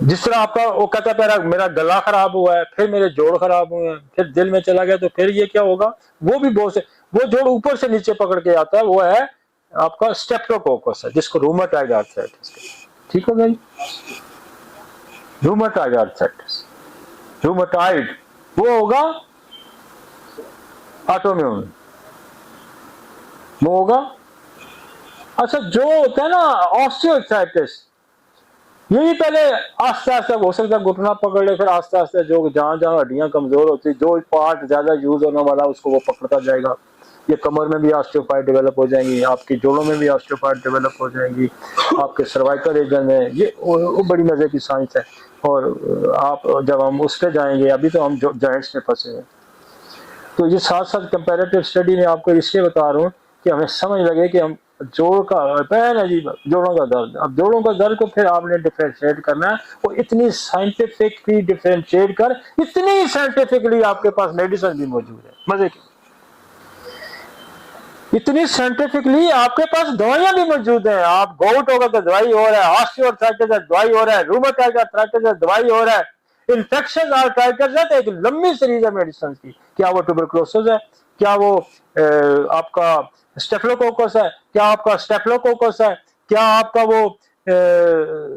जिस तरह आपका वो कहता है मेरा गला खराब हुआ है, फिर मेरे जोड़ खराब हुए हैं, फिर दिल में चला गया, तो फिर ये क्या होगा, वो भी बहुत से वो जोड़ ऊपर से नीचे पकड़ के आता है, वो है आपका स्टेप्टोकोकस है, जिसको रूमेटॉइड आर्थराइटिस। ठीक हो गई? रूमेटॉइड आर्थराइटिस, रूमेटॉइड वो होगा ऑटोइम्यून, वो होगा। अच्छा जो होता है ना ऑस्टियोआर्थराइटिस, यही पहले आस्ते आस्ते हो सकता है घुटना पकड़ ले, फिर आस्ते आस्ते जो जहां जहां हड्डियां कमजोर होती, जो पार्ट ज्यादा यूज होने वाला उसको वो पकड़ता जाएगा। ये कमर में भी ऑस्टियोफाइट डेवलप हो जाएंगी, आपकी जोड़ों में भी ऑस्टियोफाइट डेवलप हो जाएंगी, आपके सर्वाइकल रीजन में। ये वो बड़ी मजे की साइंस है। और आप जब हम उस पर जाएंगे, अभी तो हम जॉइंट्स में फंसे हैं, तो ये साथ साथ कंपैरेटिव स्टडी में आपको इसलिए बता रहा हूँ कि हमें समझ लगे कि हम जोड़ का पैन है जी, जोड़ों का दर्द। अब जोड़ों का दर्द को फिर आपने डिफरेंशिएट करना है, वो इतनी साइंटिफिकली डिफरेंशिएट कर, इतनी साइंटिफिकली आपके पास मेडिसिन भी मौजूद है, मजे की। इतनी साइंटिफिकली आपके पास दवाइयां भी मौजूद हैं। आप गोट होगा तो दवाई हो रहा है, ऑस्टियोआर्थराइटिस है दवाई हो रहा है, रूमेटॉइड आर्थराइटिस है दवाई हो रहा है, इन्फेक्शन आर्थराइटिस है तो एक लंबी सीरीज है मेडिसिन की। क्या वो ट्यूबरकुलोसिस है, क्या वो आपका स्टेफिलोकोकस है, क्या आपका स्टेफिलोकोकस है, क्या आपका वो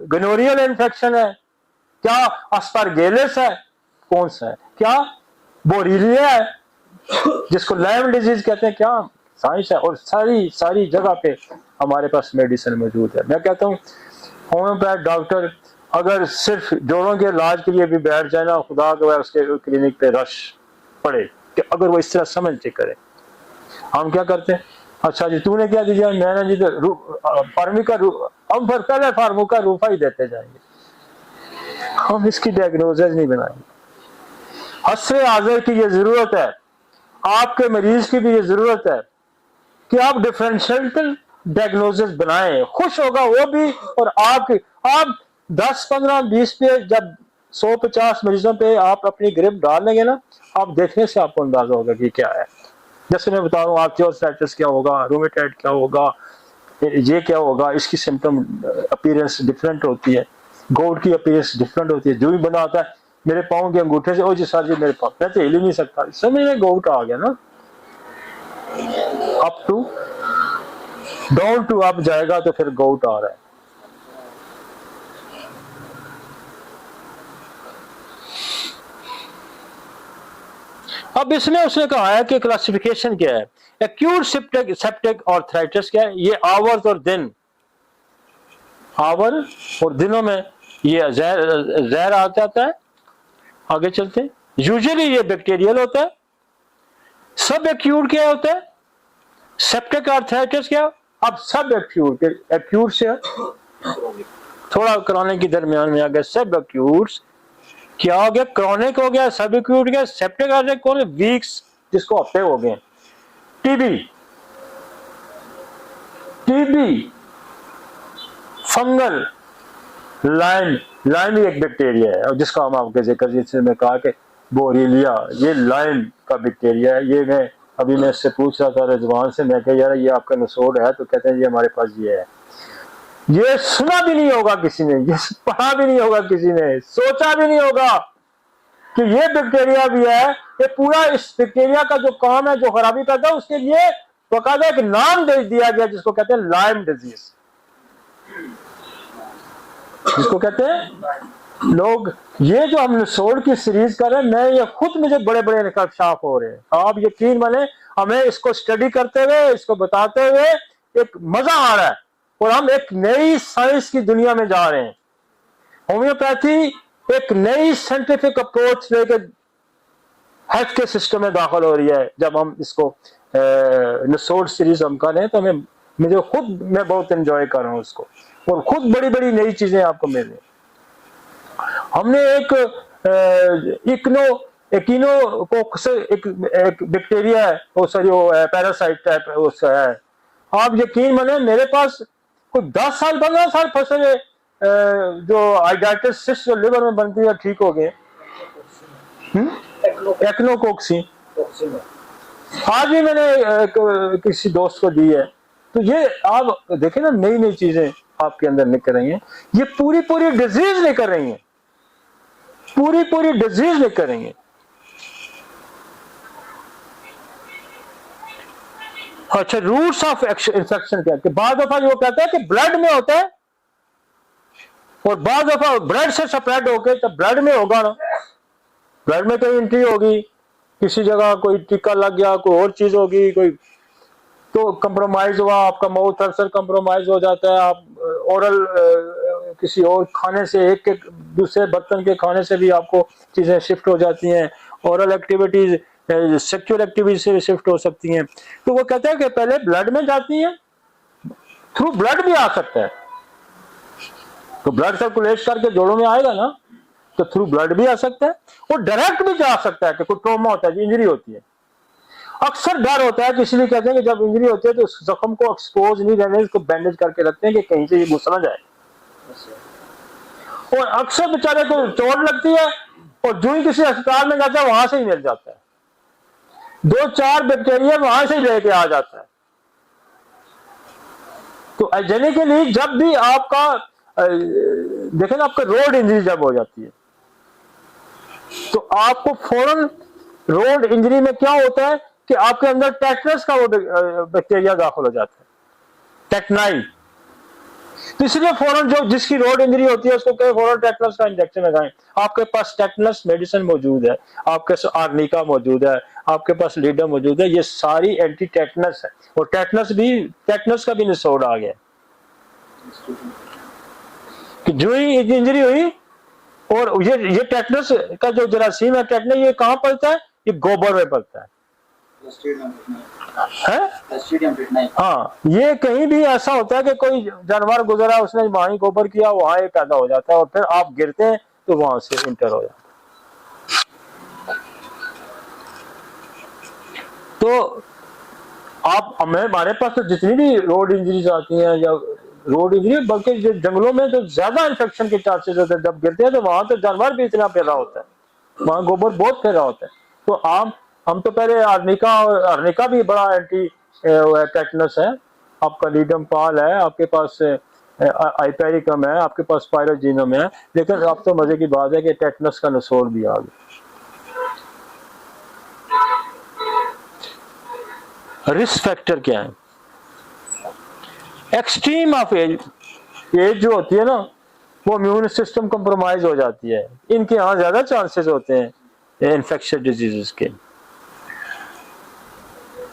गोनोरियल इन्फेक्शन है, क्या अस्परगिलस है, कौन सा है, क्या बोरीलिया है जिसको लाइम डिजीज कहते हैं, क्या साइंस है। और सारी जगह पे हमारे पास मेडिसिन मौजूद है। मैं कहता हूँ होम्योपैथ डॉक्टर अगर सिर्फ जोड़ों के इलाज के लिए भी बैठ जाए ना, खुदा के उसके क्लिनिक पे रश पड़े कि अगर वो इस तरह समझ के करे। हम क्या करते हैं, अच्छा जी तूने क्या दिया, मैंने जी फार्मिका, हम फिर पहले फार्मिका रूफा ही देते जाएंगे, हम इसकी डायग्नोसिस नहीं बनाएंगे। हस्रे हाजिर की ये जरूरत है, आपके मरीज की भी ये जरूरत है कि आप डिफरेंशियल डायग्नोसिस बनाएं। खुश होगा वो भी, और आप 10, 15, 20 पे जब 150 मरीजों पे आप अपनी ग्रिप डाल लेंगे ना, आप देखने से आपको अंदाजा होगा कि क्या है। जैसे मैं बता रहा हूँ ऑस्टियोआर्थराइटिस क्या होगा, रूमेटॉइड क्या होगा, ये क्या होगा, इसकी सिम्टम अपीयरेंस डिफरेंट होती है, गोट की अपीयरेंस डिफरेंट होती है। जो भी बना आता है मेरे पाँव के अंगूठे से, ओ जी सर जी मेरे पाँव, मैं तो हिल ही नहीं सकता, समझ में गोट आ गया ना। Up to down to up जाएगा तो फिर गोट आ रहा है। अब इसमें उसने कहा है कि क्लासिफिकेशन क्या है। एक्यूट सेप्टिक आर्थराइटिस क्या है, ये आवर्स और दिन, आवर और दिनों में ये जहर आ जाता है। आगे चलते हैं, यूजुअली ये बैक्टीरियल होता है। सब एक्यूट क्या होता है, सेप्टिक आर्थराइटिस क्या, अब सब एक्यूट से थोड़ा क्रॉनिक के दरमियान में आ गया। सब एक्यूट क्या हो गया, क्रॉनिक हो गया, सब एक्यूट गया, सेप्टिक आर्थराइटिस कौन है, वीक्स जिसको हफ्ते हो गए। टीबी फंगल लाइम भी एक बैक्टीरिया है, और जिसका हम आपके जिक्र जिससे मैं कहा कि बोरीलिया, ये लाइम का बैक्टीरिया है। ये मैं इससे पूछ रहा था रिजवान से, मैं कहा यार ये आपका नसोड है, तो कहते हैं ये हमारे पास ये है। ये सुना भी नहीं होगा किसी ने, ये पढ़ा भी नहीं होगा किसी ने, सोचा भी नहीं होगा कि ये बैक्टीरिया भी है। ये पूरा इस बैक्टीरिया का जो काम है, जो खराबी पैदा है, उसके लिए बाकायदा एक नाम दे दिया गया जिसको कहते हैं लाइम डिजीज, जिसको कहते हैं लोग ये जो हम निसोड़ की सीरीज कर रहे हैं, मैं ये खुद मुझे बड़े बड़े निकाशाफ हो रहे हैं। आप यकीन माने, हमें इसको स्टडी करते हुए, इसको बताते हुए एक मजा आ रहा है, और हम एक नई साइंस की दुनिया में जा रहे हैं। होम्योपैथी एक नई साइंटिफिक अप्रोच लेकर हेल्थ के सिस्टम में दाखिल हो रही है। जब हम इसको निसोड़ सीरीज हम कर रहे हैं, तो मैं बहुत एंजॉय कर रहा हूँ उसको, और खुद बड़ी बड़ी नई चीजें आपको मिल रही हैं। हमने एक बैक्टीरिया है, वो सॉरी वो पैरासाइट टाइप उसका है। आप यकीन माने, मेरे पास कोई 10 साल 15 साल फंसे जो आइडाइटिस सिस्ट जो लिवर में बनती है ठीक हो गए। एक्नोकोक्सी आज भी मैंने किसी दोस्त को दी है। तो ये आप देखें ना, नई नई चीजें आपके अंदर निकल रही हैं। ये पूरी पूरी डिजीज लेकर रही हैं, पूरी पूरी डिजीज लेकर रही हैं। अच्छा, रूट्स ऑफ इन्फेक्शन क्या है? बाद दफा वो कहता है कि ब्लड में होता है, और बाद दफा ब्लड से स्प्रेड होके तो ब्लड में होगा ना, ब्लड में कहीं एंट्री होगी, किसी जगह कोई टीका लग गया, कोई और चीज होगी, कोई तो कंप्रोमाइज हुआ, आपका माउथ अल्सर कंप्रोमाइज हो जाता है। आप ओरल किसी और खाने से, एक दूसरे बर्तन के खाने से भी आपको चीजें शिफ्ट हो जाती हैं। ओरल एक्टिविटीज सेक्सुअल एक्टिविटीज से भी शिफ्ट हो सकती हैं। तो वो कहते हैं कि पहले ब्लड में जाती है, थ्रू ब्लड भी आ सकता है। तो ब्लड सर्कुलेट करके जोड़ों में आएगा ना, तो थ्रू ब्लड भी आ सकता है, और डायरेक्ट भी जा सकता है कि कोई ट्रॉमा होता है, इंजरी होती है। अक्सर डर होता है कि इसलिए कहते हैं कि जब इंजरी होती है तो उस जख्म को एक्सपोज नहीं रहने, इसको बैंडेज करके रखते हैं कि कहीं से ये घुस ना जाए। और अक्सर बेचारे को चोट लगती है, और जो ही किसी अस्पताल में जाता है वहां से ही मिल जाता है, 2-4 बैक्टीरिया वहां से ही लेके आ जाता है। तो जेनेटिकली जब भी आपका देखें ना, आपका रोड इंजरी जब हो जाती है, तो आपको फौरन रोड इंजरी में क्या होता है कि आपके अंदर टेटनस का वो बैक्टीरिया दाखिल हो जाता है, टेटनाई। तो इसलिए फौरन जो जिसकी रोड इंजरी होती है उसको कहे फौरन टेटनस का इंजेक्शन लगाएं। आपके पास टेटनस मेडिसिन मौजूद है, आपके पास आर्निका मौजूद है, आपके पास लीडर मौजूद है, ये सारी एंटी टेटनस है। और टेटनस का भी निचोड़ आ गया कि जो ही इंजरी हुई, और ये टेटनस का जो जरासीम है, टेटनस ये कहां पलता है? ये गोबर में पलता है। हाँ, ये कहीं भी ऐसा होता है कि कोई जानवर गुजरा, उसने वहीं गोबर किया, वहां ये पैदा हो जाता है, और फिर आप गिरते हैं तो वहां से इंटर हो जाता है। तो आप हमारे पास तो जितनी भी रोड इंजरीज आती हैं, या रोड इंजरी बल्कि जंगलों में तो ज्यादा इन्फेक्शन के चांसेस होते हैं। जब गिरते हैं तो वहां तो जानवर भी इतना फैला होता है, वहां गोबर बहुत फैला होता है। तो हम तो पहले आर्निका भी बड़ा एंटी टेटनस है, आपका लीडम पाल है, आपके पास आइपेरिकम है, आपके पास पायरोजीनम है। लेकिन अब तो मजे की बात है कि टेटनस का निचोड़ भी आ गया। रिस्क फैक्टर क्या है? एक्सट्रीम ऑफ एज जो होती है ना, वो इम्यून सिस्टम कंप्रोमाइज हो जाती है, इनके यहाँ ज्यादा चांसेस होते हैं इन्फेक्शियस डिजीजेस के।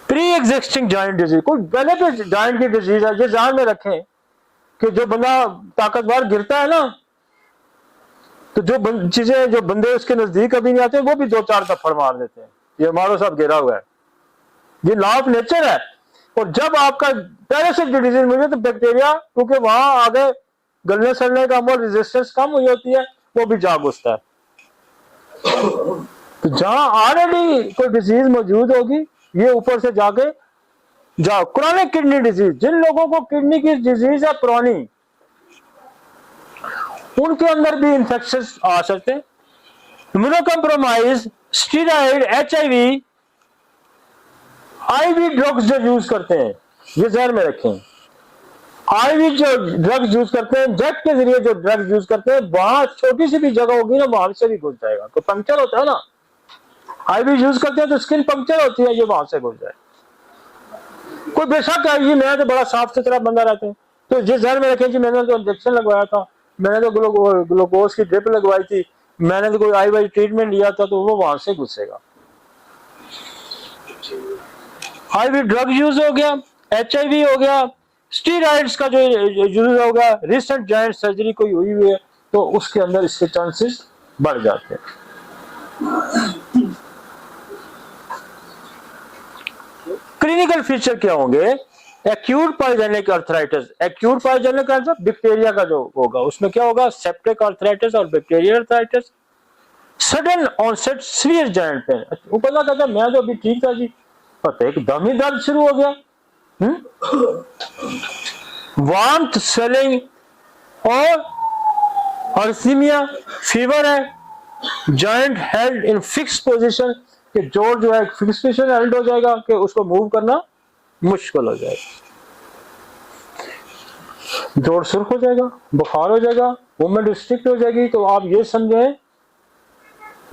प्री एग्जिस्टिंग जॉइंट डिजीज, कोई पहले तो जॉइंट की डिजीज है, ये ध्यान में रखें कि जो बंदा ताकतवर गिरता है ना, तो जो चीजें जो बंदे उसके नजदीक कभी नहीं आते, वो भी 2-4 थप्पड़ मार देते हैं। ये हमारा सब गिरा हुआ है, ये लॉ ऑफ नेचर है। और जब आपका पैरासिट डिजीज मिले तो बैक्टीरिया, क्योंकि वहां आगे गलने सड़ने का अमल रेजिस्टेंस कम हुई होती है, वो भी जा घुसता है। तो जहां ऑलरेडी कोई डिजीज मौजूद होगी, ये ऊपर से जाके जाओ। क्रॉनिक किडनी डिजीज, जिन लोगों को किडनी की डिजीज है पुरानी, उनके अंदर भी इंफेक्शन आ सकते हैं। इम्यूनोकॉम्प्रोमाइज, स्टीरॉइड, HIV, IV ड्रग्स जो यूज करते हैं, ये ध्यान में रखें। IV जो ड्रग्स यूज करते हैं, जेट के जरिए जो ड्रग्स यूज करते हैं, वहां छोटी सी भी जगह होगी ना, वहां से भी घुस जाएगा। तो पंक्चर होता है ना, IV यूज करते हैं तो स्किन पंक्चर होती है, ये वहां से घुस जाए। कोई बेशक है, ये मैं तो बड़ा साफ सुथरा बंदा रहता हूँ, तो जिस ध्यान में रखें कि मैंने तो इंजेक्शन लगवाया था, मैंने तो ग्लूकोज की ड्रिप लगवाई थी, मैंने तो कोई आई ट्रीटमेंट लिया था, तो वो वहां से घुसेगा। आईवी ड्रग यूज हो गया, HIV हो गया, स्टीरॉइड्स का जो यूज हो गया, रिसेंट जॉइंट सर्जरी कोई हुई हुई है तो उसके अंदर इसके चांसेस बढ़ जाते हैं। क्लिनिकल फीचर क्या होंगे? Acute pyogenic arthritis, acute pyogenic arthritis bacteria का जो होगा, उसमें क्या होगा? सेप्टिक अर्थराइटिस और bacterial arthritis. Sudden onset severe joint pain, वो पता कहता मैं तो अभी ठीक था जी, पता एकदम ही दर्द शुरू हो गया। वार्मथ, स्वेलिंग और अर्थीमिया, फीवर है, joint held in fix position, कि जोड़ जो है फिक्स पोजीशन हेल्ड हो जाएगा, कि उसको मूव करना मुश्किल हो जाएगा, जोड़ सुर्ख हो जाएगा, बुखार हो जाएगा, मूवमेंट रिस्ट्रिक्ट हो जाएगी। तो आप ये समझें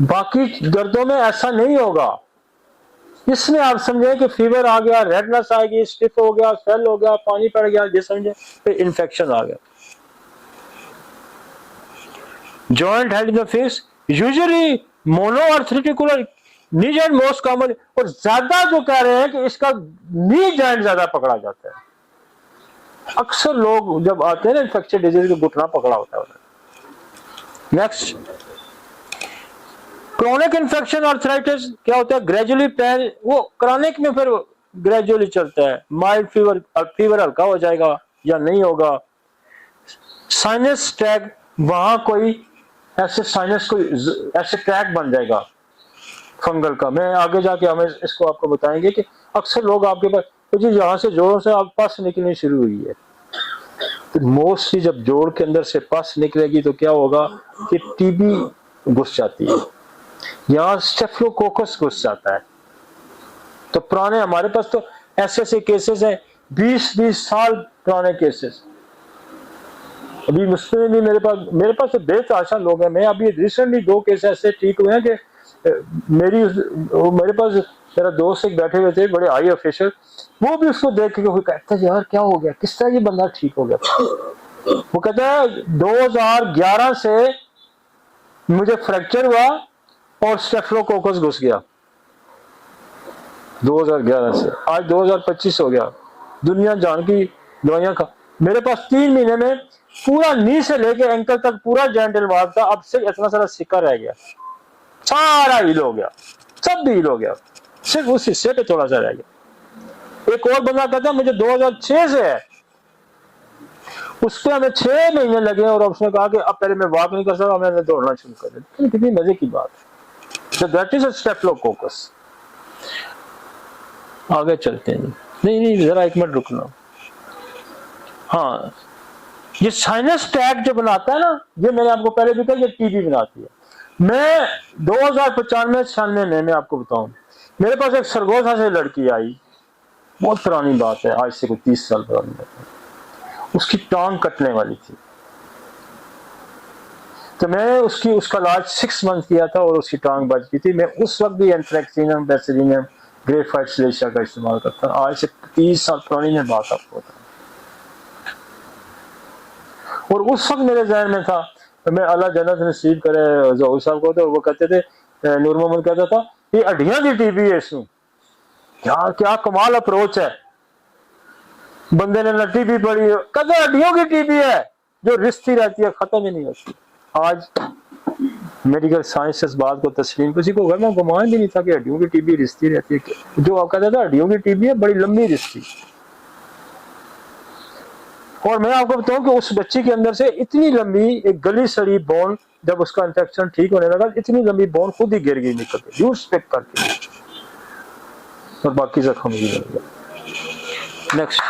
बाकी दर्दों में ऐसा नहीं होगा, इसमें आप समझें कि फीवर आ गया, रेडनेस आएगी, स्टिफ हो गया, स्वेल हो गया, पानी पड़ गया, ये समझे फिर इन्फेक्शन आ गया। Joint held in the face, usually monoarticular knee joint most common, और ज्यादा जो कह रहे हैं कि इसका नी जॉइंट ज्यादा पकड़ा जाता है। अक्सर लोग जब आते हैं ना इन्फेक्शन डिजीज, को घुटना पकड़ा होता है। नेक्स्ट, क्रोनिक इन्फेक्शन आर्थराइटिस क्या होता है? ग्रेजुअली पेन, वो क्रोनिक में फिर ग्रेजुअली चलता है, माइल्ड फीवर, फीवर हल्का हो जाएगा या नहीं होगा। साइनस टैग, वहां कोई ऐसे साइनस कोई ऐसे टैग बन जाएगा फंगल का, मैं आगे जाके हमें इसको आपको बताएंगे कि अक्सर लोग आपके पास तो जी यहाँ से जोड़ों से आप पस निकलनी शुरू हुई है, तो मोस्टली जब जोड़ के अंदर से पस निकलेगी तो क्या होगा कि टीबी घुस जाती है, यहाँ स्टेफिलोकोकस घुस जाता है। तो पुराने हमारे पास तो ऐसे केसेस हैं, 20-20 साल पुराने केसेस। अभी मुझसे भी मेरे पास तो बेतहाशा लोग हैं। मैं अभी रिसेंटली 2 केस ऐसे ठीक हुए हैं कि मेरे पास मेरा दोस्त एक बैठे हुए थे, बड़े हाई ऑफिसर, वो भी उसको देख के कहता है यार क्या हो गया, किस तरह ये बंदा ठीक हो गया। वो कहता है 2011 से मुझे फ्रैक्चर हुआ और स्टेफिलोकोकस घुस गया, 2011 से आज 2025 हो गया, दुनिया जान की दवाइयां खा। मेरे पास 3 महीने में पूरा नी से लेके एंकल तक पूरा जॉइंट इन्वॉल्व था, अब से इतना सारा सिक्का रह गया, सारा हील हो गया, सब भी हील हो गया, सिर्फ उस हिस्से पे थोड़ा सा रह गया। एक और बंदा कहता है मुझे 2006 से है, उसको हमें 6 महीने लगे और उसने कहा कि अब पहले मैं वॉक नहीं कर सकता, मैंने दौड़ना शुरू कर दिया। कितनी मजे की बात है। That is a staphylococcus. आगे चलते हैं। नहीं जरा 1 मिनट रुकना। हाँ, ये साइनस टैग जो बनाता है ना, ये मैंने आपको पहले भी कहा, ये टीबी बनाती है। मैं 2095-96 में मैं आपको बताऊं, मेरे पास एक सरगोधा से लड़की आई, बहुत पुरानी बात है, आज से कोई 30 साल पुरानी बात है। उसकी टांग कटने वाली थी, तो मैं उसका इलाज 6 मंथ किया था और उसकी टांग बच गई थी। मैं उस वक्त भी एंथ्रेक्सिनम, बेसिलिनम, ग्रेफाइट सिलेशिया का इस्तेमाल करता। आज से 30 साल पुरानी में बात आपको बताऊं। और उस वक्त मेरे जहन में था, तो मैं अल्लाह जन्नत नसीब करे ज़हूर साहब को, तो वो कहते थे, नूर मोहम्मद कहता था ये हड्डियां की टीबी है इसमें। क्या कमाल अप्रोच है। बंदे ने टीबी भी पड़ी, कहते हड्डियों की टीबी है जो रिश्ती रहती है, खत्म ही नहीं होती। आज मेडिकल साइंस इस बात को तस्लीम, किसी को घर में गुमान भी नहीं था कि हड्डियों की टीबी रिश्ती रहती है। जो आप कहता था हड्डियों की टीबी है, बड़ी लंबी रिश्ती। और मैं आपको बताऊं कि उस बच्ची के अंदर से इतनी लंबी एक गली सड़ी बोन, जब उसका इंफेक्शन ठीक होने लगा, इतनी लंबी बोन खुद ही गिर गई निकल के, यूज पिक करके, और बाकी जख्म भी लग गया। नेक्स्ट,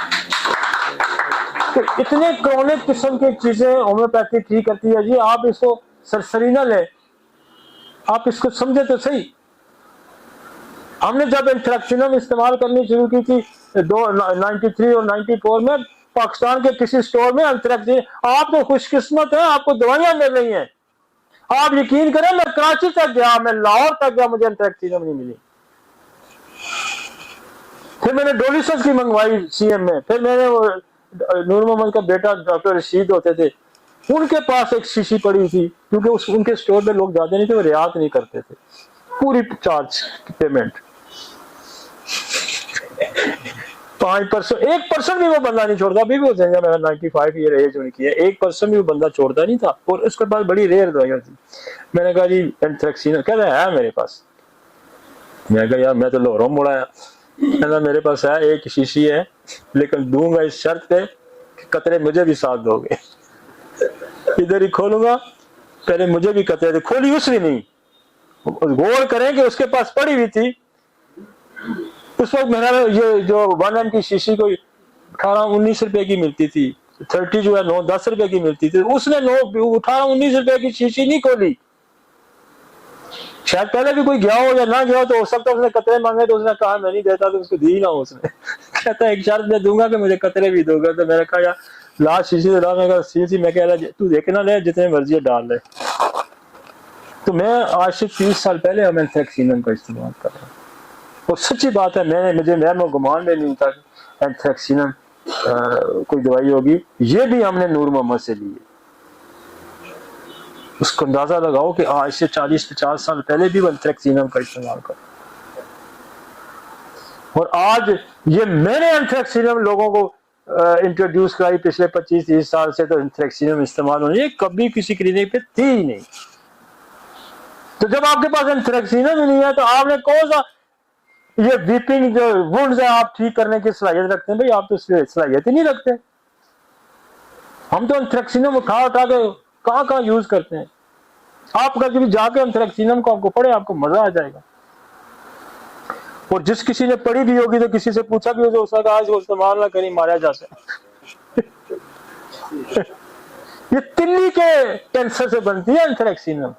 तो इतने क्रोनिक किस्म की चीजें होम्योपैथी ठीक करती है जी। आप इसको सरसरी ना ले, आप इसको समझे तो सही। हमने जब इंट्रैक्शनम इस्तेमाल करनी शुरू की थी 93 और 94 में, पाकिस्तान के किसी स्टोर में अंतरक्ष, आप तो खुशकिस्मत है, आपको दवाइयां मिल रही हैं। आप यकीन करें, मैं कराची तक गया, मैं लाहौर तक गया, मुझे अंतरक्ष नहीं मिली। फिर मैंने डोलिसस की मंगवाई CM में, फिर मैंने नूर मोहम्मद का बेटा डॉक्टर रशीद होते थे, उनके पास एक शीशी पड़ी थी, क्योंकि उनके स्टोर में लोग जाते नहीं थे, वो रियायत नहीं करते थे, पूरी चार्ज पेमेंट 5%, 1% भी वो बंदा नहीं छोड़ता। अभी भी हो जाएगा, मेरा 95 ईयर एज उनकी है, 1% भी वो बंदा छोड़ता नहीं था। और उसके पास बड़ी रेयर दवाइयां थी। मैंने कहा जी एंथ्रेक्सिन, कह रहा है मेरे पास। मैं कहा यार मैं तो लाहौरों मुड़ा है। कहना मेरे पास है, एक शीशी है, लेकिन दूंगा इस शर्त पे कि कतरे मुझे भी साथ दोगे। इधर ही खोलूंगा, पहले मुझे भी कतरे, खोली उसने नहीं, गौर करें कि उसके पास पड़ी हुई थी। उस वक्त मेरा ये जो 1 की शीशी को 18-19 रुपए की मिलती थी, 30 जो है 9-10 रुपए की मिलती थी। उसने 18-19 रुपए की शीशी नहीं खोली। शायद पहले भी कोई गया हो या ना गया हो, तो हो सकता है उसने कतरे मांगे, तो उसने कहा मैं नहीं देता, तो उसको दी ना उसने। कहता है एक शर्त मैं दूंगा कि मुझे कतरे भी दोगे। तो मैंने कहा यार लास्ट शीशी से मैं शीशी, मैं कह रहा तू देखना ले, जितने मर्जी डाल ले। तो मैं आज से 30 साल पहले हम एंथ्रेक्सिनम का इस्तेमाल कर रहे हैं। और सच्ची बात है, मैं गुमान में नहीं था एंथ्रेक्सिनम कोई दवाई होगी। ये भी हमने नूर मोहम्मद से ली है। उसको अंदाजा लगाओ कि आज से 40-50 साल पहले भी वो एंथ्रेक्सिनम का इस्तेमाल कर। और आज ये मैंने एंथ्रेक्सिनम लोगों को इंट्रोड्यूस कराई पिछले 25-30 साल से, तो एंथ्रेक्सिनम इस्तेमाल होने, ये कभी किसी क्लिनिक पे थी ही नहीं। तो जब आपके पास एंथ्रेक्सिनम ही नहीं है, तो आपने कौन सा ये वीपिंग जो वुंड्स है आप ठीक करने की सलाहियत रखते हैं? भाई आप तो सलाहियत ही नहीं रखते। हम तो एंथ्रेक्सिनम उठा के कहाँ यूज करते हैं। आप अगर कभी जाके एंथ्रेक्सिनम को आपको पढ़े, आपको मजा आ जाएगा। और जिस किसी ने पढ़ी भी होगी, तो किसी से पूछा भी होगा, उसका आज वो इस्तेमाल ना करी, मारा जा सकता। ये तिल्ली के कैंसर से बनती है एंथ्रेक्सिनम।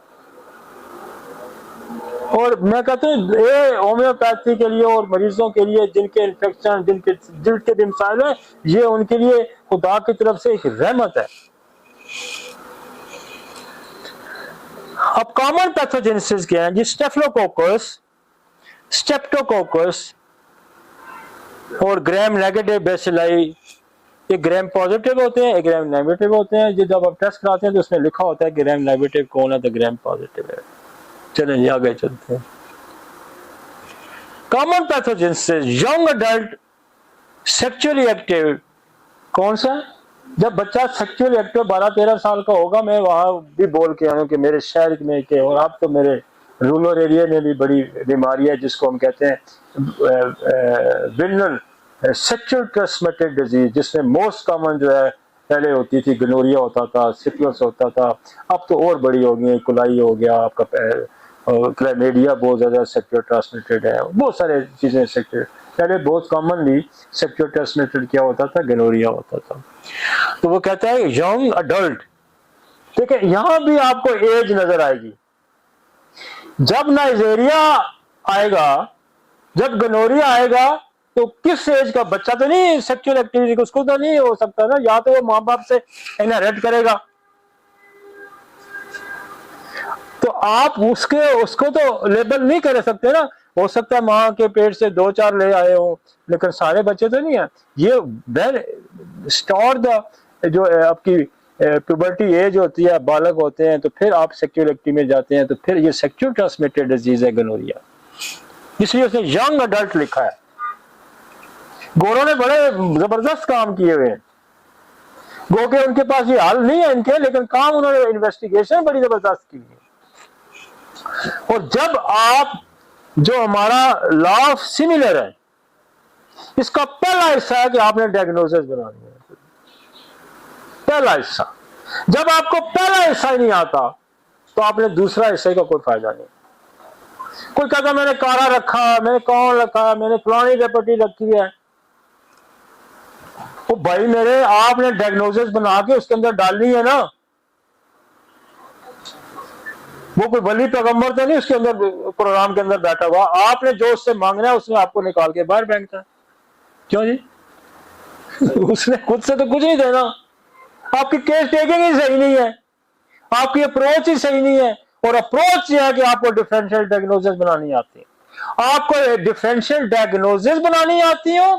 और मैं कहता हूँ ये होम्योपैथी के लिए और मरीजों के लिए जिनके इन्फेक्शन, जिनके दिल के भी मसाइल है, ये उनके लिए खुदा की तरफ से एक रहमत है। अब कॉमन पैथोजेनेसिस क्या है जी? स्टेफिलोकोकस, स्ट्रेप्टोकोकस और ग्राम नेगेटिव बेसिलाई। ये ग्राम पॉजिटिव होते हैं, एक ग्राम नेगेटिव होते हैं। जो जब आप टेस्ट कराते हैं तो उसमें लिखा होता है कि ग्राम नेगेटिव कौन है, तो ग्राम पॉजिटिव है। चलें आगे चलते हैं। Common pathogenesis, young adult sexually active. कौन सा? जब बच्चा सेक्सुअली एक्टिव 12-13 साल का होगा। मैं वहां भी बोल के आया कि मेरे शहर में के, और अब तो मेरे रूरल एरिया में भी बड़ी बीमारी है जिसको हम कहते हैं विनल सेक्सुअल ट्रांसमिटेड डिजीज, जिसमें मोस्ट कॉमन जो है पहले होती थी गनोरिया होता था, सिफिलिस होता था, अब तो और बड़ी हो गई, कुलाई हो गया आपका, क्लैमिडिया बहुत ज्यादा सेक्सुअल ट्रांसमिटेड है, बहुत सारे चीजें सेक्सुअल। पहले बहुत कॉमनली सेक्सुअल ट्रांसमिटेड क्या होता था? गनोरिया होता था। तो वो कहता है यंग अडल्ट। ठीक है, यहां भी आपको एज नजर आएगी। जब नाइजेरिया आएगा, जब गनोरिया आएगा, तो किस एज का बच्चा तो नहीं सेक्सुअल एक्टिविटी, उसको तो नहीं हो सकता ना, या तो वो माँ बाप से इनहेरिट करेगा। तो आप उसको तो लेबल नहीं कर सकते ना। हो सकता है माँ के पेट से 2-4 ले आए हो, लेकिन सारे बच्चे तो नहीं है। ये वेल स्टोर द जो आपकी प्यूबर्टी एज होती है, बालक होते हैं, तो फिर आप सेक्सुअल एक्टिविटी में जाते हैं, तो फिर ये सेक्सुअल ट्रांसमिटेड डिजीज है गनोरिया, इसलिए उसने यंग अडल्ट लिखा है। गोरों ने बड़े जबरदस्त काम किए हुए हैं। गो के उनके पास ये हाल नहीं है इनके, लेकिन काम उन्होंने इन्वेस्टिगेशन बड़ी जबरदस्त की है। और जब आप जो हमारा लॉ ऑफ सिमिलर है, इसका पहला हिस्सा है कि आपने डायग्नोसिस बनानी है। पहला हिस्सा, जब आपको पहला हिस्सा ही नहीं आता, तो आपने दूसरा हिस्से का कोई फायदा नहीं। कोई कहता मैंने कारा रखा, मैंने कौन रखा, मैंने फलानी प्रॉपर्टी रखी है। तो भाई मेरे, आपने डायग्नोसिस बना के उसके अंदर डालनी है ना। वो कोई वली पैगंबर तो नहीं उसके अंदर प्रोग्राम के अंदर बैठा हुआ। आपने जो उससे मांगना है उसने आपको निकाल के बाहर फेंकता है। क्यों जी? उसने खुद से तो कुछ नहीं देना। आपकी केस टेकिंग ही सही नहीं है, आपकी अप्रोच ही सही नहीं है। और अप्रोच यह है कि आपको डिफरेंशियल डायग्नोसिस बनानी आती है, आपको डिफरेंशियल डायग्नोसिस बनानी आती हो,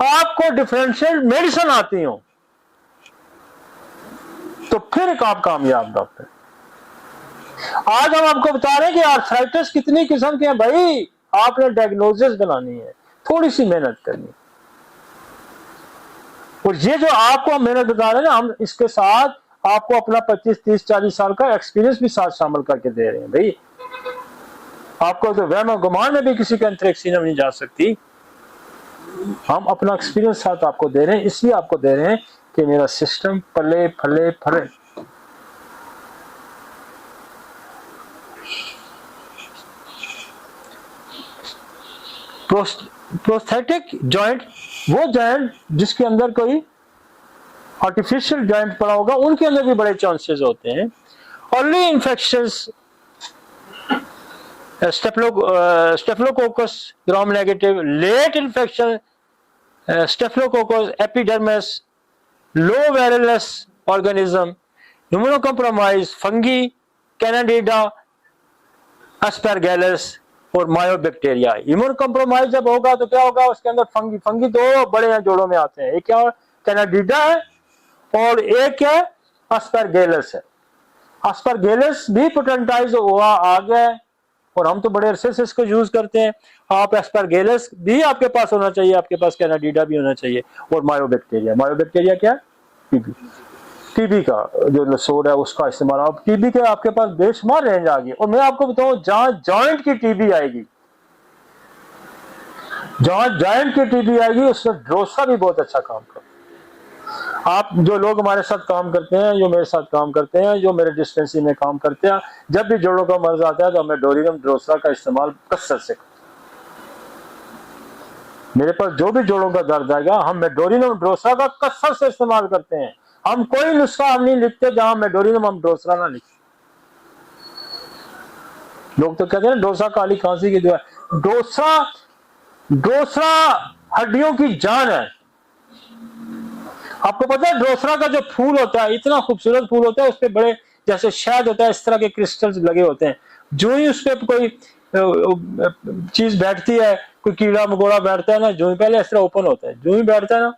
आपको डिफरेंशियल मेडिसिन आती हो। तो फिर एक आप कामयाब डॉक्टर। आज हम आपको बता रहे हैं कि आर्थराइटिस कितनी किस्म के हैं भाई, आपने डायग्नोसिस बनानी है, थोड़ी सी मेहनत करनी। और ये जो आपको हम मेहनत बता रहे हैं ना, हम इसके साथ आपको अपना 25, 30, 40 साल का एक्सपीरियंस भी साथ शामिल करके दे रहे हैं भाई। आपको तो वहम गुमान में भी किसी के अंदर एक्सीडेंट नहीं जा सकती। हम अपना एक्सपीरियंस साथ आपको दे रहे हैं, इसलिए आपको दे रहे हैं कि मेरा सिस्टम पले फले फले। प्रोस्थेटिक जॉइंट, वो जॉइंट जिसके अंदर कोई आर्टिफिशियल जॉइंट पड़ा होगा, उनके अंदर भी बड़े चांसेस होते हैं। Early infections, staphylococcus gram negative, late infection staphylococcus epidermidis, low virulence organism, immunocompromise fungi, candida, aspergillus और मायोबैक्टीरिया। इम्यून कॉम्प्रोमाइज जब होगा तो क्या होगा, उसके अंदर फंगी, फंगी दो बड़े हैं जोड़ों में आते हैं, एक क्या कैनाडिडा है और एक क्या एस्परगेलस है। एस्परगेलस भी पोटेंटाइज हुआ आ गया है और हम तो बड़े अरसे से इसको यूज करते हैं। आप एस्परगेलस भी आपके पास होना चाहिए, आपके पास कैनाडिडा भी होना चाहिए और मायोबैक्टीरिया। मायोबैक्टीरिया क्या, टीबी, टीबी का जो लसोड़ है उसका इस्तेमाल। आप टीबी के आपके पास बेशुमार रेंज आ गई। और मैं आपको बताऊं, जहां जॉइंट की टीबी आएगी, जहां जॉइंट की टीबी आएगी, उसमें ड्रोसा भी बहुत अच्छा काम करता है। आप जो लोग हमारे साथ काम करते हैं, जो मेरे साथ काम करते हैं, जो मेरे डिस्पेंसरी में काम करते हैं, जब भी जोड़ों का मर्ज आता है तो हमें डोरिनम ड्रोसा का इस्तेमाल कसरत से करते हैं। मेरे पास जो भी जोड़ों का दर्द आएगा, हम मेडोरिनम ड्रोसा का कसरत से इस्तेमाल करते हैं। हम कोई नुस्खा हम नहीं लिखते जहां मेडोरिनम हम डोसा ना लिखते। लोग तो कहते हैं डोसा काली खांसी की दवा। डोसा, डोसा हड्डियों की जान है। आपको पता है डोसरा का जो फूल होता है, इतना खूबसूरत फूल होता है, उस पर बड़े जैसे शहद होता है इस तरह के क्रिस्टल्स लगे होते हैं। जो ही उस पर कोई चीज बैठती है, कोई कीड़ा मकोड़ा बैठता है ना, जो ही पहले इस तरह ओपन होता है, जो ही बैठता है ना,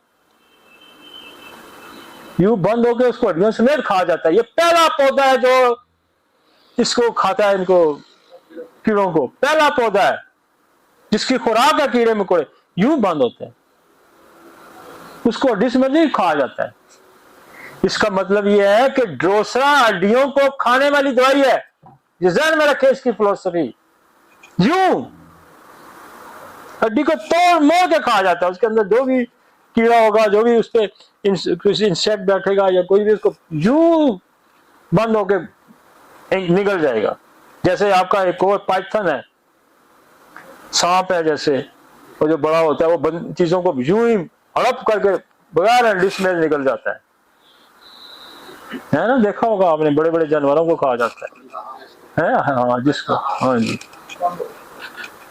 यूं बंद होकर उसको हड्डियों समेत खा जाता है। ये पहला पौधा है जो इसको खाता है, इनको कीड़ों को, पहला पौधा है जिसकी खुराक है कीड़े मकोड़े, यूं बंद होते हैं, उसको हड्डी समेत नहीं खाया जाता है। इसका मतलब यह है कि ड्रोसरा हड्डियों को खाने वाली दवाई है। ये ज़हन में रखे इसकी फिलोसफी। यूं हड्डी को तोड़ मोड़ के खाया जाता है, उसके अंदर जो भी कीड़ा होगा, जो भी उस पर इंसेक्ट बैठेगा या कोई भी, उसको यूं बंद होके निकल जाएगा। जैसे आपका एक और पाइथन है, सांप है जैसे, वो जो बड़ा होता है, वो चीजों को यूं ही हड़प करके बगैर हड्डी में निकल जाता है ना। देखा होगा आपने, बड़े बड़े जानवरों को खाया जाता है हाँ, जिसको, हाँ जी,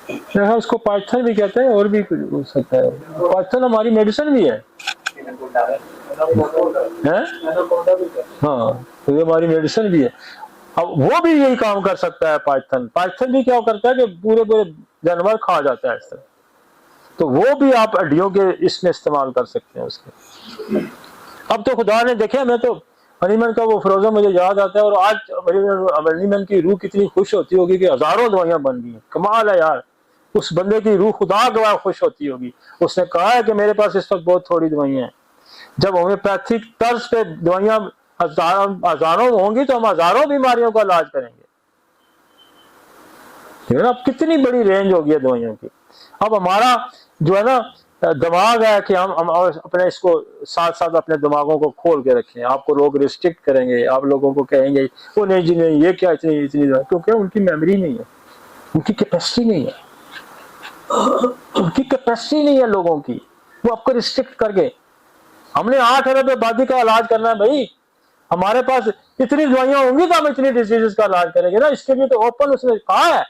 देखा, उसको पाइथन भी कहते हैं और भी हो सकता है। पाइथन हमारी मेडिसिन भी है हाँ, तो ये हमारी मेडिसिन भी है। अब वो भी यही काम कर सकता है। पाइथन, पाइथन भी क्या करता है कि पूरे पूरे जानवर खा जाता है इस तरह, तो वो भी आप हड्डियों के इसमें इस्तेमाल कर सकते हैं उसके। अब तो खुदा ने देखे, मैं तो हनीमन का वो फ्रोजन मुझे याद आता है, और आज हनीमन की रूह कितनी खुश होती होगी कि हजारों दवाइयां बन गई। कमाल है यार, उस बंदे की रूह खुदा गवाह खुश होती होगी। उसने कहा है कि मेरे पास इस वक्त बहुत थोड़ी दवाइयां हैं। जब होम्योपैथिक तर्ज पे दवाइयां हजारों होंगी तो हम हजारों बीमारियों का इलाज करेंगे। ठीक है ना, अब कितनी बड़ी रेंज होगी है दवाइयों की। अब हमारा जो है ना दिमाग है कि हम अपने इसको साथ साथ अपने दिमागों को खोल के रखें। आपको लोग रिस्ट्रिक्ट करेंगे, आप लोगों को कहेंगे वो नहीं जी नहीं, ये क्या इतनी इतनी, क्योंकि उनकी मेमोरी नहीं है, उनकी कैपेसिटी नहीं है, उनकी कैपेसिटी नहीं है लोगों की, वो आपको रिस्ट्रिक्ट करके। हमने 8 अरब आबादी का इलाज करना है भाई, हमारे पास इतनी दवाइयां होंगी तो हम इतनी डिजीजेस का इलाज करेंगे ना। इसके लिए तो ओपन उसने कहा है।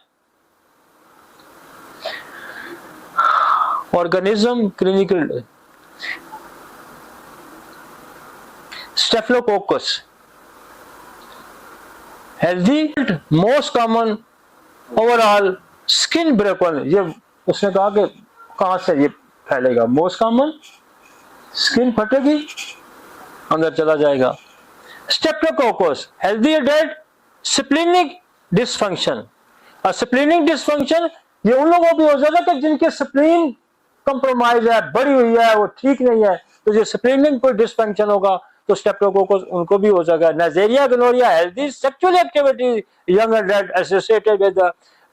Organism clinical staphylococcus healthy, most common overall skin ब्रेकन। ये उसने कहा कि कहां से ये फैलेगा, मोस्ट कॉमन स्किन फटेगी, अंदर चला जाएगा। Streptococcus healthy adult splenic dysfunction. और स्प्लीनिक डिसफंक्शन ये उन लोगों को भी हो जाता है कि जिनके स्प्लीन कंप्रोमाइज है, बढ़ी हुई है, वो ठीक नहीं है, तो जो स्प्लीनिक कोई डिसफंक्शन होगा तो स्टेप्टोकोकस उनको भी हो जाएगा। Neisseria gonorrhoea healthy sexual activity young adult associated with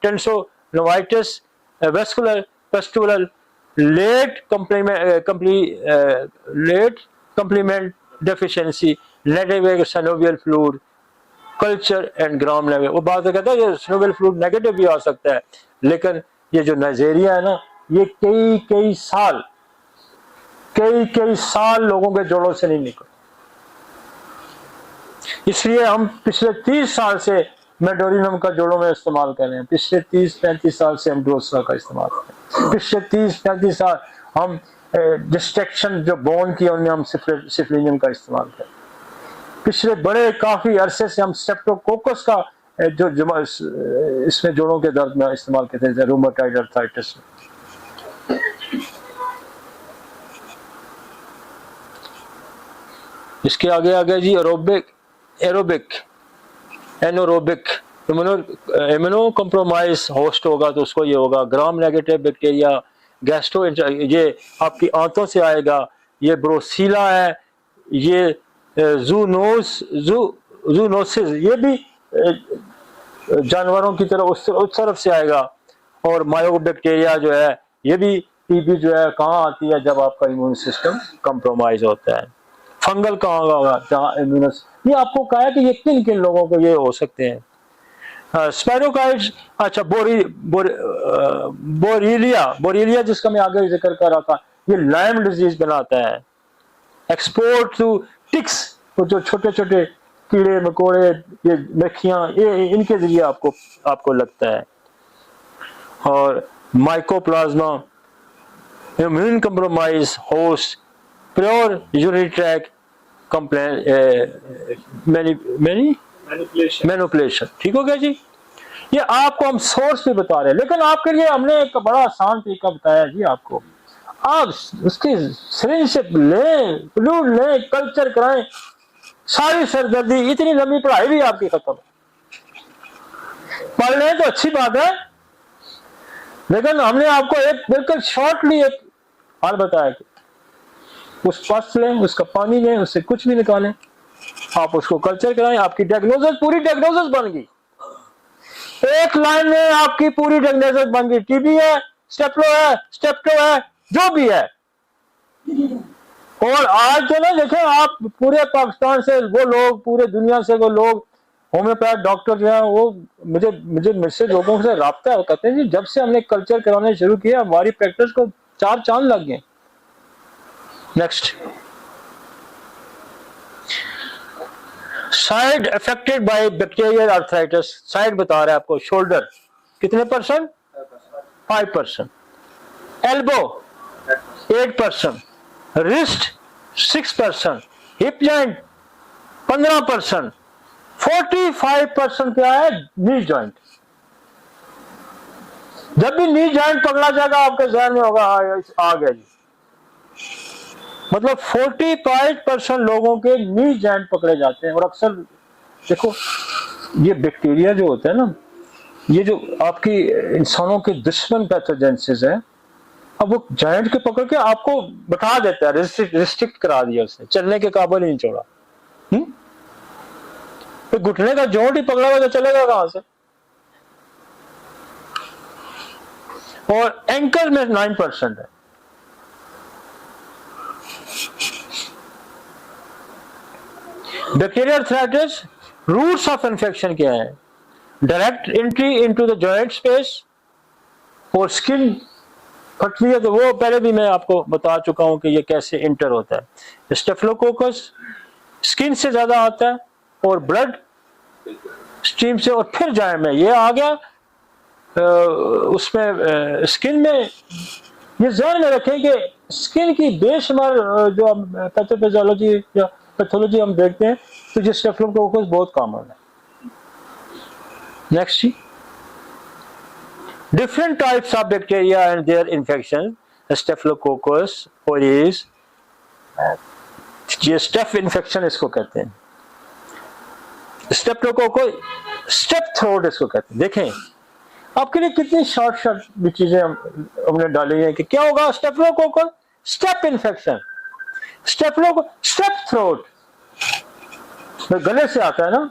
tenosynovitis vesicular pustular late complement deficiency negative synovial fluid culture and gram level. वो बात कहता है ये सिनोवियल फ्लूइड नेगेटिव भी आ सकता है, लेकिन ये जो नाइजेरिया है ना, ये कई साल लोगों के जोड़ों से नहीं निकल। इसलिए हम पिछले 30 साल से मेडोरिनम का जोड़ों में इस्तेमाल कर रहे हैं। पिछले 30-35 साल से हम डोसरा का इस्तेमाल कर रहे हैं। पिछले 30-35 साल हम डिस्ट्रैक्शन जो बोन की उनमें हम सिफ्लिनियम का इस्तेमाल कर रहे हैं। पिछले बड़े काफी अरसे से हम स्ट्रेप्टोकोकस का जो इसमें जोड़ों के दर्द में इस्तेमाल करते हैं, रूमेटॉइड आर्थराइटिस में। इसके आगे जी aerobic anaerobic immunocompromise host होगा तो उसको ये होगा ग्राम नेगेटिव बैक्टीरिया गैस्ट्रो, ये आपकी आंतों से आएगा। ये ब्रोसीला है, ये जूनोसिस ये भी जानवरों की तरह उस तरफ से आएगा। और मायोबैक्टीरिया जो है ये भी टीबी जो है कहाँ आती है, जब आपका इम्यून सिस्टम कंप्रोमाइज होता है। फंगल कहाँ होगा, जहाँ इम्यूनस, ये आपको कहा है कि ये किन किन लोगों को ये हो सकते हैं। स्पाइरोकाइट्स, अच्छा बोरीलिया जिसका मैं आगे जिक्र कर रहा था, ये लाइम डिजीज बनाता है। एक्सपोर्ट टू टिक्स, तो जो छोटे छोटे कीड़े मकोड़े, ये मक्खियां, ये इनके जरिए आपको लगता है। और mycoplasma immune compromise host pure urinary track manipulation. ठीक हो गया जी। ये आपको हम सोर्स भी बता रहे हैं, लेकिन आपके लिए हमने एक बड़ा आसान तरीका बताया जी आपको। आप उसकी सिरिंज से लें, फ्लूइड लें, कल्चर कराएं, सारी सरदर्दी, इतनी लंबी पढ़ाई भी आपकी खत्म। पढ़ लें तो अच्छी बात है, लेकिन हमने आपको एक बिल्कुल शॉर्टली एक हाल बताया कि उस पस लें, उसका पानी लें, उससे कुछ भी निकालें, आप उसको कल्चर कराएं, आपकी डायग्नोसिस, पूरी डायग्नोसिस बन गई। एक लाइन में आपकी पूरी डायग्नोसिस बन गई। टीबी है, स्टेप्टो है, जो भी है। और आज जो ना देखें आप, पूरे पाकिस्तान से वो लोग, पूरे दुनिया से वो लोग होम्योपैथ डॉक्टर जो है, वो मुझसे लोगों से राब्ता करते हैं जी। जब से हमने कल्चर कराने शुरू किया, हमारी प्रैक्टिस को 4 चांद लग गए। Next, side affected by bacterial arthritis. Side बता रहा है आपको, शोल्डर कितने %? 5%, एल्बो 8%, रिस्ट 6%, हिप जॉइंट 15%, 45% क्या है, नी जॉइंट। जब भी नी जॉइंट पकड़ा जाएगा आपके जहन में होगा आ गया जी। मतलब 45% लोगों के नी जॉइंट पकड़े जाते हैं। और अक्सर देखो, ये बैक्टीरिया जो होता है ना, ये जो आपकी इंसानों के दुश्मन पैथोजेंसिस है, अब वो जॉइंट के पकड़ के आपको बता देता है, रिस्ट्रिक्ट करा दिया उसने, चलने के काबिल नहीं छोड़ा। तो घुटने का जोड़ ही पकड़ा हुआ तो चलेगा कहां से। और एंकल में 9% है। Bacterial arthritis, routes of infection क्या है? Direct entry into the joint space, और स्किन फटती है तो वो पहले भी मैं आपको बता चुका हूं कि ये कैसे इंटर होता है। स्टेफिलोकोकस स्किन से ज्यादा आता है, और ब्लड स्ट्रीम से, और फिर जॉइंट में ये आ गया। उसमें स्किन में ये ध्यान में रखें कि स्किन की बेशुमार जो पैथोफिजियोलॉजी या पैथोलॉजी हम देखते हैं, तो ये स्टेफिलोकोकस बहुत कॉमन है। Next, different types of bacteria and their infection, Staphylococcus aureus, ये स्टेफ इन्फेक्शन इसको कहते हैं। स्टेप्टोकोकस स्टेप थ्रोट इसको कहते हैं। देखें आपके लिए कितनी शॉर्ट चीजें हमने डाली हैं कि क्या होगा streptococcus step infection, step throat गले से आता है ना।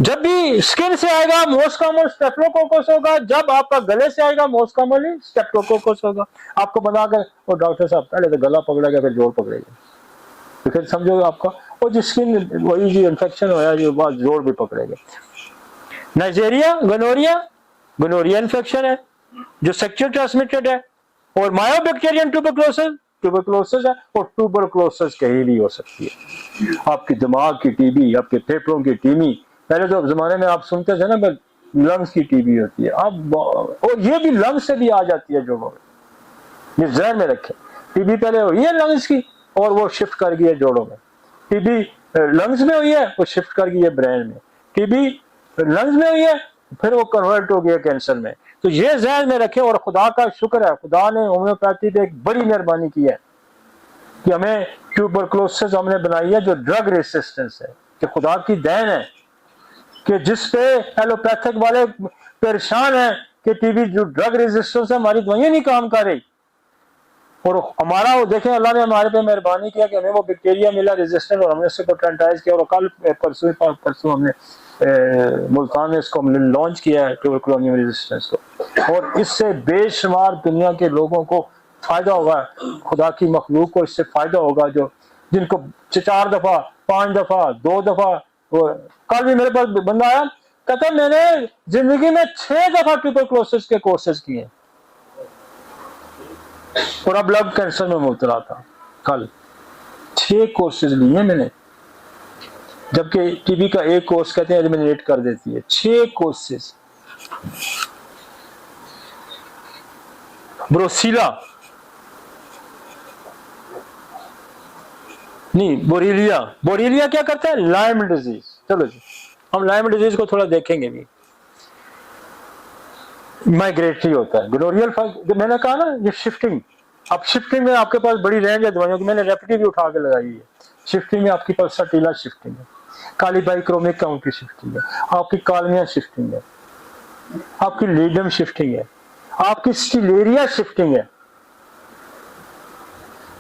जब भी स्किन से आएगा मोस्ट कॉमन स्टेप्टोकोकस होगा, जब आपका गले से आएगा मोस्ट कॉमनली स्टेप्टोकोकस होगा। आपको बना कर और डॉक्टर साहब पहले तो गला पकड़ेगा फिर जोड़ पकड़ेगा, तो फिर समझोगे आपका और जो स्किन वही जो इन्फेक्शन होया जो बाद जोड़ भी पकड़ेगा। नाइजेरिया गोनोरिया इन्फेक्शन है जो सेक्सुअल ट्रांसमिटेड है, और मायोबैक्टीरियम ट्यूबरकुलोसिस है, और ट्यूबरकुलोसिस कहीं भी हो सकती है। आपकी दिमाग की टीबी, आपके फेफड़ों की टीबी, पहले तो जमाने में आप सुनते थे ना बस लंग्स की टीबी होती है, अब और ये भी लंग्स से भी आ जाती है जोड़ों में, ये ज़हन में रखें। टीबी पहले हुई है लंग्स की और वो शिफ्ट कर गई है जोड़ों में, टीबी लंग्स में हुई है वो शिफ्ट कर गई है ब्रेन में, टीबी लंग्स में हुई है फिर वो कन्वर्ट हो गया कैंसर में। तो ये ज़हन में रखें, और खुदा का शुक्र है खुदा ने होम्योपैथी पे एक बड़ी मेहरबानी की है कि हमें ट्यूबरकुलोसिस हमने बनाई है जो ड्रग रेसिस्टेंस है, कि खुदा की देन है कि जिस पे एलोपैथिक वाले परेशान है कि टीबी जो ड्रग रेजिस्टेंस है हमारी दवाइयां नहीं काम कर रही, और हमारा वो देखें अल्लाह ने हमारे पे मेहरबानी किया कि हमें वो बैक्टीरिया मिला रेजिस्टेंट, और हमने इससे पोटेंटाइज किया, और कल परसों हमने मुल्तान में इसको हमने लॉन्च किया है ट्यूबरकुलोनियम रेजिस्टेंस को, और इससे बेशुमार दुनिया के लोगों को फायदा होगा, खुदा की मखलूक को इससे फायदा होगा, जो जिनको 4 दफा 5 दफा 2 दफा। कल भी मेरे पास बंदा आया कहता मैंने जिंदगी में 6 दफा ट्यूबरकुलोसिस के कोर्सेज किए और अब ब्लड कैंसर में मुबतला था। कल 6 कोर्सेज लिए मैंने, जबकि टीबी का एक कोर्स कहते हैं एलिमिनेट कर देती है। 6 कोर्सेज। ब्रोसीला नहीं, बोरीलिया क्या करता है? Lyme disease. चलो जी हम लाइम डिजीज को थोड़ा देखेंगे भी। माइग्रेटरी होता है। ग्लोरियल मैंने कहा ना ये शिफ्टिंग, अब शिफ्टिंग में आपके पास बड़ी रेंज है दवाइयों की, मैंने रेपिटी भी उठा के लगाई है। शिफ्टिंग में आपकी पल्सटीला शिफ्टिंग है, काली बाइक्रोमिक काउंट की शिफ्टिंग है, आपकी कालमिया शिफ्टिंग है, आपकी लीडम शिफ्टिंग है, आपकी स्टिलेरिया शिफ्टिंग है,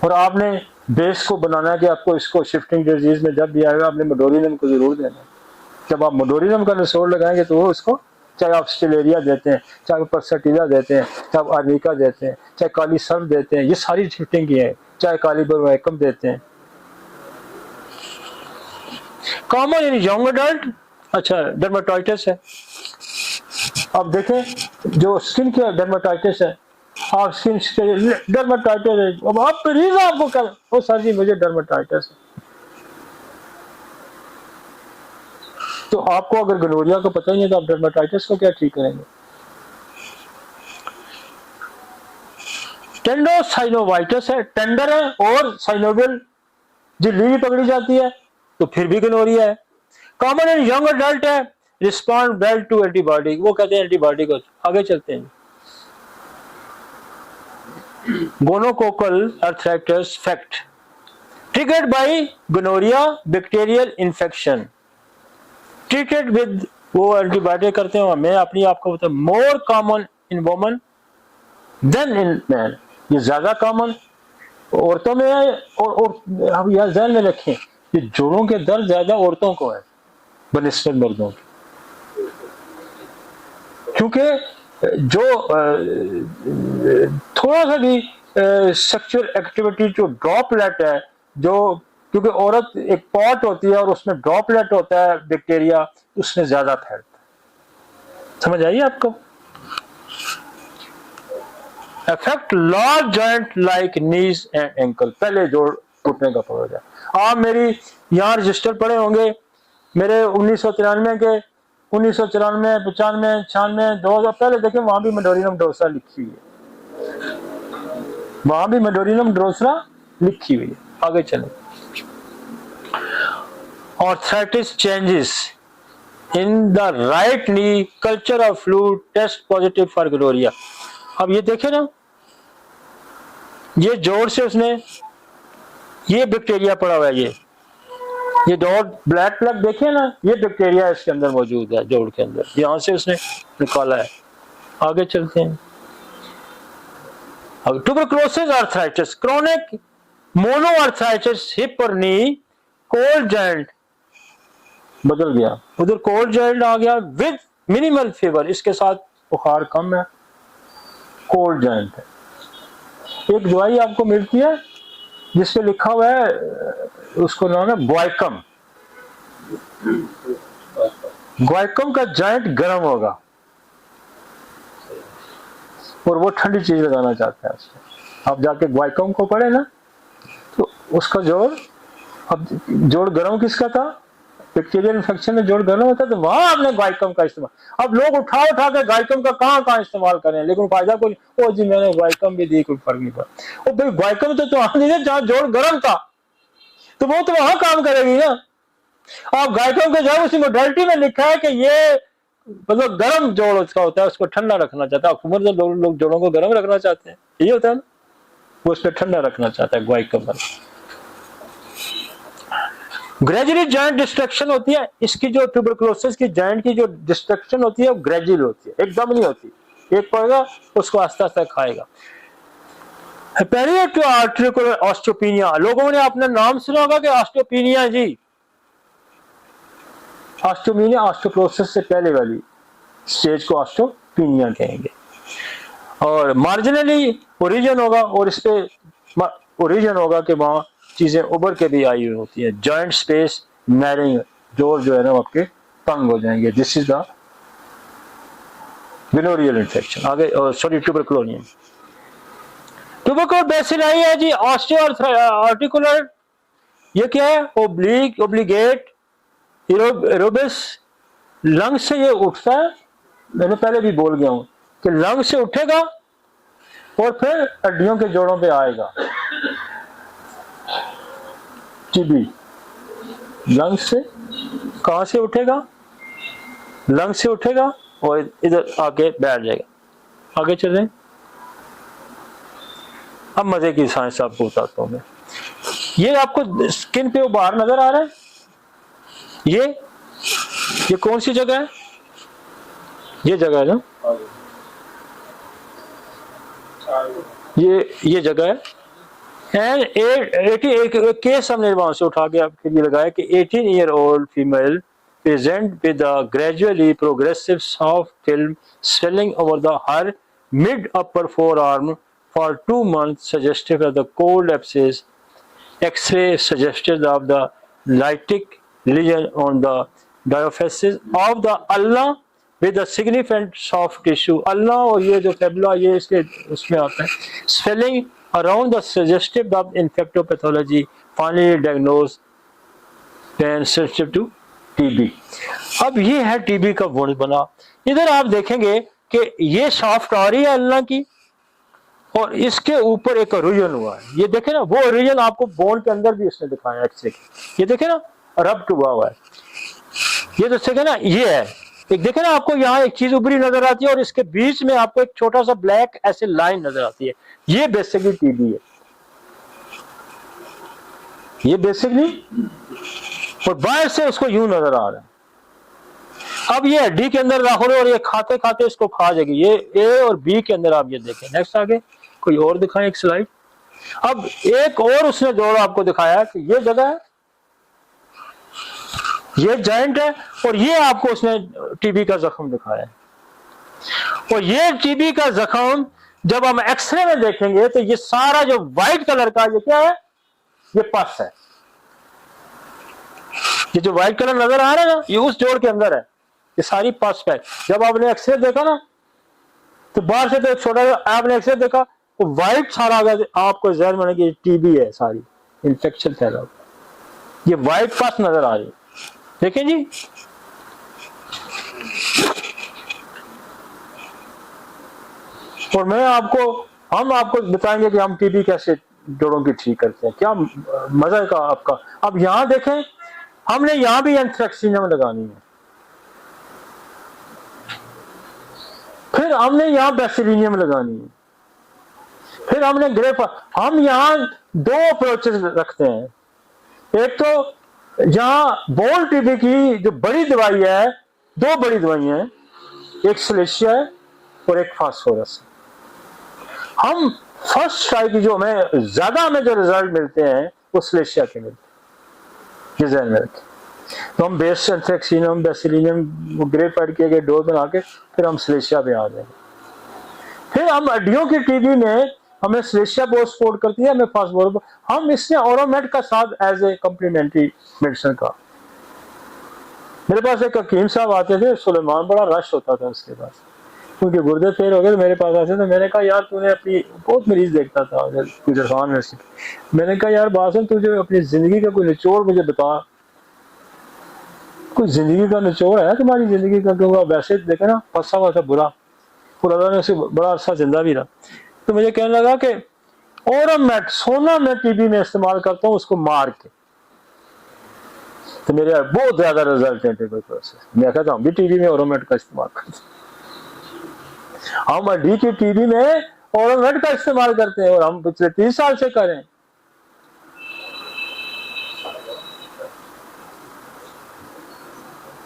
और आपने बेस को बनाना है कि आपको इसको शिफ्टिंग डिजीज में जब भी आएगा आपने मोडोरिनम को जरूर देना। जब आप मोडोरिनम का निचोड़ लगाएंगे तो वो उसको, चाहे आप स्टिलेरिया देते हैं, चाहे पल्सटीला देते हैं, चाहे आप आर्निका देते हैं, चाहे काली सर्व देते हैं, ये सारी शिफ्टिंग की है, चाहे काली बरवैकम देते हैं। कॉमन इन यंग एडल्ट, अच्छा डर्माटाइटिस है। अब देखें जो स्किन की डर्माटाइटिस है, आप स्किन डर्माटाइटिस है, अब आप मरीज आपको क्या ओ सर जी मुझे डर्माटाइटिस है, तो आपको अगर गनोरिया को पता ही नहीं तो आप डर्माटाइटिस को क्या ठीक करेंगे? टेंडोसाइनोवाइटिस है, टेंडर है और साइनोवियल झिल्ली भी पकड़ी जाती है तो फिर भी गनोरिया है। कॉमन इन यंग एडल्ट है, रिस्पॉन्ड वेल टू एंटीबायोटिक, वो कहते हैं एंटीबायोटिक को। आगे चलते हैं। Gonococcal arthritis fact triggered by gonorrhoea bacterial infection, treated with, वो एंटीबायोटिक करते हैं। मैं अपनी आपको बता, more common in women than in man, ये ज्यादा कॉमन औरतों में है, और अब यह ध्यान में रखें ये जोड़ों के दर्द ज्यादा औरतों को है बनिस्बत मर्दों की, क्योंकि जो थोड़ा सा भी सेक्सुअल एक्टिविटी जो ड्रॉपलेट है, जो क्योंकि औरत एक पॉट होती है और उसमें ड्रॉपलेट होता है बैक्टीरिया, उसमें ज्यादा फैलता है। समझ आइए आपको? Affect large joint like knees and ankle, पहले जोड़ घुटने का पकड़ गया। आप मेरी यहाँ रजिस्टर पड़े होंगे मेरे 1993 के, 1994, 95, 96, 2000 पहले देखें, वहां भी मेडोरिनम डोसा लिखी हुई है, वहां भी मेडोरिनम डोसा लिखी हुई है। आगे चलें। Arthritis changes in the right knee, culture of flu, test positive for Gloria. अब ये देखें ना, ये जोड़ से उसने ये बैक्टीरिया पड़ा हुआ है, ये ये डॉट ब्लैक प्लग देखिए ना, ये बैक्टीरिया इसके अंदर मौजूद है, जोड़ के अंदर, यहां से उसने निकाला है। आगे चलते हैं। अब tuberculosis arthritis, chronic monoarthritis hip और नी, कोल्ड जॉइंट बदल गया, उधर कोल्ड जॉइंट आ गया विद मिनिमल फीवर, इसके साथ बुखार कम है, कोल्ड जॉइंट है। एक दवाई आपको मिलती है जिसपे लिखा हुआ है, उसको नाम है ग्वाइकम। ग्वाइकम का जॉइंट गर्म होगा और वो ठंडी चीज लगाना चाहता है उसमें। आप जाके ग्वाइकम को पढ़े ना, तो उसका जोड़, अब जोड़ गर्म किसका था, बैक्टीरियल इन्फेक्शन में जोड़ गर्म होता है, तो वहां आपने ग्वाइकम का इस्तेमाल। अब लोग उठा उठा के ग्वाइकम का कहां इस्तेमाल करें, लेकिन फायदा कोई, ओ जी मैंने ग्वाइकम भी दी, कोई फर्क नहीं पड़ा। ओ भाई ग्वाइकम तो जहां जोड़ गर्म था, तो वो तो वहां काम करेगी ना। आप ग्वाइकम के जब उसी मोडेलिटी में लिखा है कि ये मतलब गर्म जोड़ उसका होता है, उसको ठंडा रखना चाहता है। हुकूमत से लोग जोड़ों को गर्म रखना चाहते हैं, यही होता है ना, वो उसको ठंडा रखना चाहता है ग्वाइकम का। ग्रेजुअली जॉइंट डिस्ट्रक्शन होती है इसकी, जो ट्यूबरकुलोसिस की जॉइंट की जो डिस्ट्रक्शन होती है वो ग्रेजुअल होती है, एकदम नहीं होती। एक पड़ेगा उसको आस्ता आस्ता खाएगा। पेरियो आर्टिकुलर ऑस्टियोपेनिया, लोगों ने अपना नाम सुना होगा कि ऑस्टियोपेनिया जी, ऑस्टियोपेनिया ऑस्टियोपोरोसिस से पहले वाली स्टेज को ऑस्टियोपेनिया कहेंगे। और मार्जिनली ओरिजिन होगा, और इस पे ओरिजिन होगा कि वहां चीजें उभर के भी आई हुई होती है। जॉइंट स्पेस नैरिंग, जोड़ जो है ना आपके तंग हो जाएंगे। This is the venereal infection. आगे सॉरी ट्यूबरकुलोनियम, ट्यूबरकुलोर बेसिलाई है जी, ऑस्टियो आर्टिकुलर, ये क्या है, ओब्लिक ओब्लिगेट एरोबिस, लंग से ये उठता है, मैंने पहले भी बोल गया हूं कि लंग से उठेगा और फिर हड्डियों के जोड़ों पे आएगा। टीबी लंग से, कहां से उठेगा, लंग से उठेगा और इधर आके बैठ जाएगा। आगे चलें, अब मजे की साइंस आपको बताता हूं मैं। ये आपको स्किन पे उभार नजर आ रहा है, ये कौन सी जगह है, ये जगह है ना, ये जगह है। एंड 80 केस हमने वहां से उठा के आपके लिए लगाया कि 18-year-old female present with a gradually progressive soft film swelling over her mid upper forearm for 2 months, suggestive of the cold abscess. X-ray suggested of the lytic lesion on the diaphysis of the ulna with a significant soft tissue. ulna और ये जो fibula ये इसके उसमें आता है। Swelling around the suggestive of infectopathology, finally diagnosed and sensitive to TB. अब ये है टीबी का गुण बना। इधर आप देखेंगे कि ये सॉफ्ट आ रही है अल्लाह की, और इसके ऊपर एक ओरिजिन हुआ है। ये देखे ना, वो ओरिजिन आपको बोन के अंदर भी इसने दिखाया एक्सरे, ये देखे ना रब्ट हुआ है। ये तो देखे ना, ये है एक, देखे ना आपको यहाँ एक चीज उभरी नजर आती है और इसके बीच में आपको एक छोटा सा ब्लैक ऐसे लाइन नजर आती है, ये बेसिकली टीबी है, ये बेसिकली, और बाहर से उसको यूं नजर आ रहा है। अब ये हड्डी के अंदर दाखिल और ये खाते खाते इसको खा जाएगी। ये ए और बी के अंदर आप ये देखें। नेक्स्ट आगे कोई और दिखाएं एक स्लाइड। अब एक और उसने जोड़ आपको दिखाया कि ये जगह है, ये जॉइंट है, और ये आपको उसने टीबी का जख्म दिखाया है। और ये टीबी का जख्म जब हम एक्सरे में देखेंगे तो ये सारा जो व्हाइट कलर का ये क्या है, ये पस है। ये जो व्हाइट कलर नजर आ रहा है ना, ये उस जोड़ के अंदर है, ये सारी पस है। जब आपने एक्सरे देखा ना, तो बाहर से तो छोटा, आपने एक्सरे देखा तो व्हाइट सारा आ गया, आपको जहन में कि टीबी है, सारी इन्फेक्शन फैला हुआ, ये व्हाइट पस नजर आ रही है। देखें जी, और हम आपको बताएंगे कि हम टीबी कैसे जोड़ों की ठीक करते हैं। क्या मजा का आपका। अब यहां देखें, हमने यहां भी एंथ्रेक्सिनम लगानी है, फिर हमने यहां बेसिलिनियम लगानी है, फिर हमने ग्रेप। हम यहां 2 अप्रोचेस रखते हैं। एक तो जहां बोन टीबी की जो बड़ी दवाई है, दो बड़ी दवाइयां हैं, एक सिलेशिया है और एक फास्फोरस है। हम फर्स्ट ट्राई की जो हमें जो रिजल्ट मिलते हैं वो सिलेशिया के मिलते हैं, ध्यान में रखें। तो हम बेस एंथ्रेक्सिनम बेसिलिनियम ग्रेफाइड किए गए डोज बना के फिर हम सिलेशिया पे आ जाएंगे। फिर हम हड्डियों की टीबी में हमें सिलेशिया बहुत सपोर्ट करती है, हमें फास्फोरस, हम इसने ऑरोमेट का साथ एज ए कम्प्लीमेंट्री मेडिसिन का। मेरे पास एक हकीम साहब आते थे सुलेमान, बड़ा रश होता था उसके पास, उनके गुर्दे फेल हो गए तो मेरे पास आते थे। मैंने कहा यार तूने अपनी, बहुत मरीज देखता था गुजरखान में, मैंने कहा यार बासन तुझे अपनी जिंदगी का कोई निचोड़ मुझे बता, कोई जिंदगी का निचोड़ है तुम्हारी जिंदगी का? क्योंकि वैसे देखे ना फंसा हुआ था बुरा, खुदा ने उसे बड़ा अरसा जिंदा भी रहा। तो मुझे कहने लगा कि ओरोमेट सोना मैं टीबी में इस्तेमाल करता हूँ उसको मार के, तो मेरे बहुत ज्यादा रिजल्ट है ट्यूबरकुलोसिस। मैं कहता हूँ भी टीबी में ओरोमेट का इस्तेमाल करते हैं, हम हड्डी की टीबी में ओरोमेट का इस्तेमाल करते हैं और हम पिछले 30 साल से करें।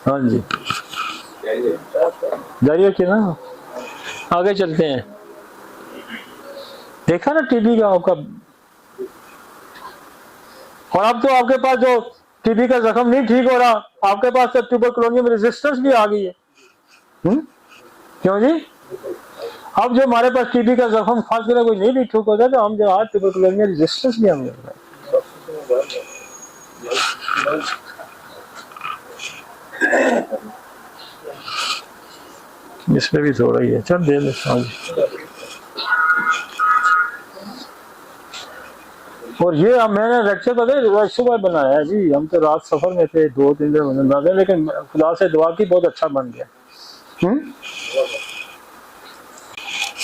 हाँ जी जारी रखिए ना, आगे चलते हैं। देखा ना टीबी का आपका, और अब तो आपके पास जो टीबी का जख्म नहीं ठीक हो रहा, आपके पास तो ट्यूबरकुलोसिस रेजिस्टेंस भी आ गई है। क्यों जी? अब जो हमारे पास टीबी का जख्म खास कर कोई नहीं भी ठीक होता तो हम जो आज ट्यूबरकुलोसिस में रेजिस्टेंस भी हमें होता है। इसमें भी थोड़ा ही है, चल दे दे। और ये मैंने लेक्चर पता सुबह बनाया है जी, हम तो रात सफर में थे, 2-3 दिन बना, लेकिन खुदा से दुआ की बहुत अच्छा बन गया।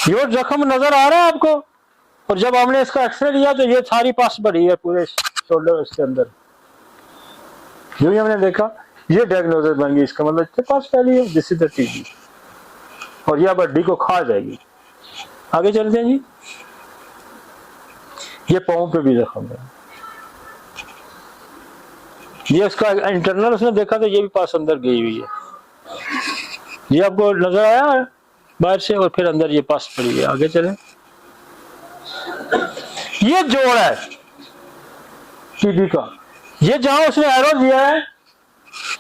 ये जख्म नजर आ रहा है आपको? और जब हमने इसका एक्सरे लिया तो ये सारी पास बढ़ी है पूरे शोल्डर इसके अंदर, यूं ही हमने देखा, ये डायग्नोसिस बन गई, इसका मतलब इसके पास फैली है, दिस इज द टीबी, और ये अब हड्डी को खा जाएगी। आगे चलते हैं जी। ये पाँव पे भी जख्म है, ये उसका इंटरनल उसने देखा तो ये भी पास अंदर गई हुई है, ये आपको नजर आया है बाहर से, और फिर अंदर ये पास पड़ी है। आगे चलें। ये जोड़ है टीबी का, ये जहां उसने एरो दिया है,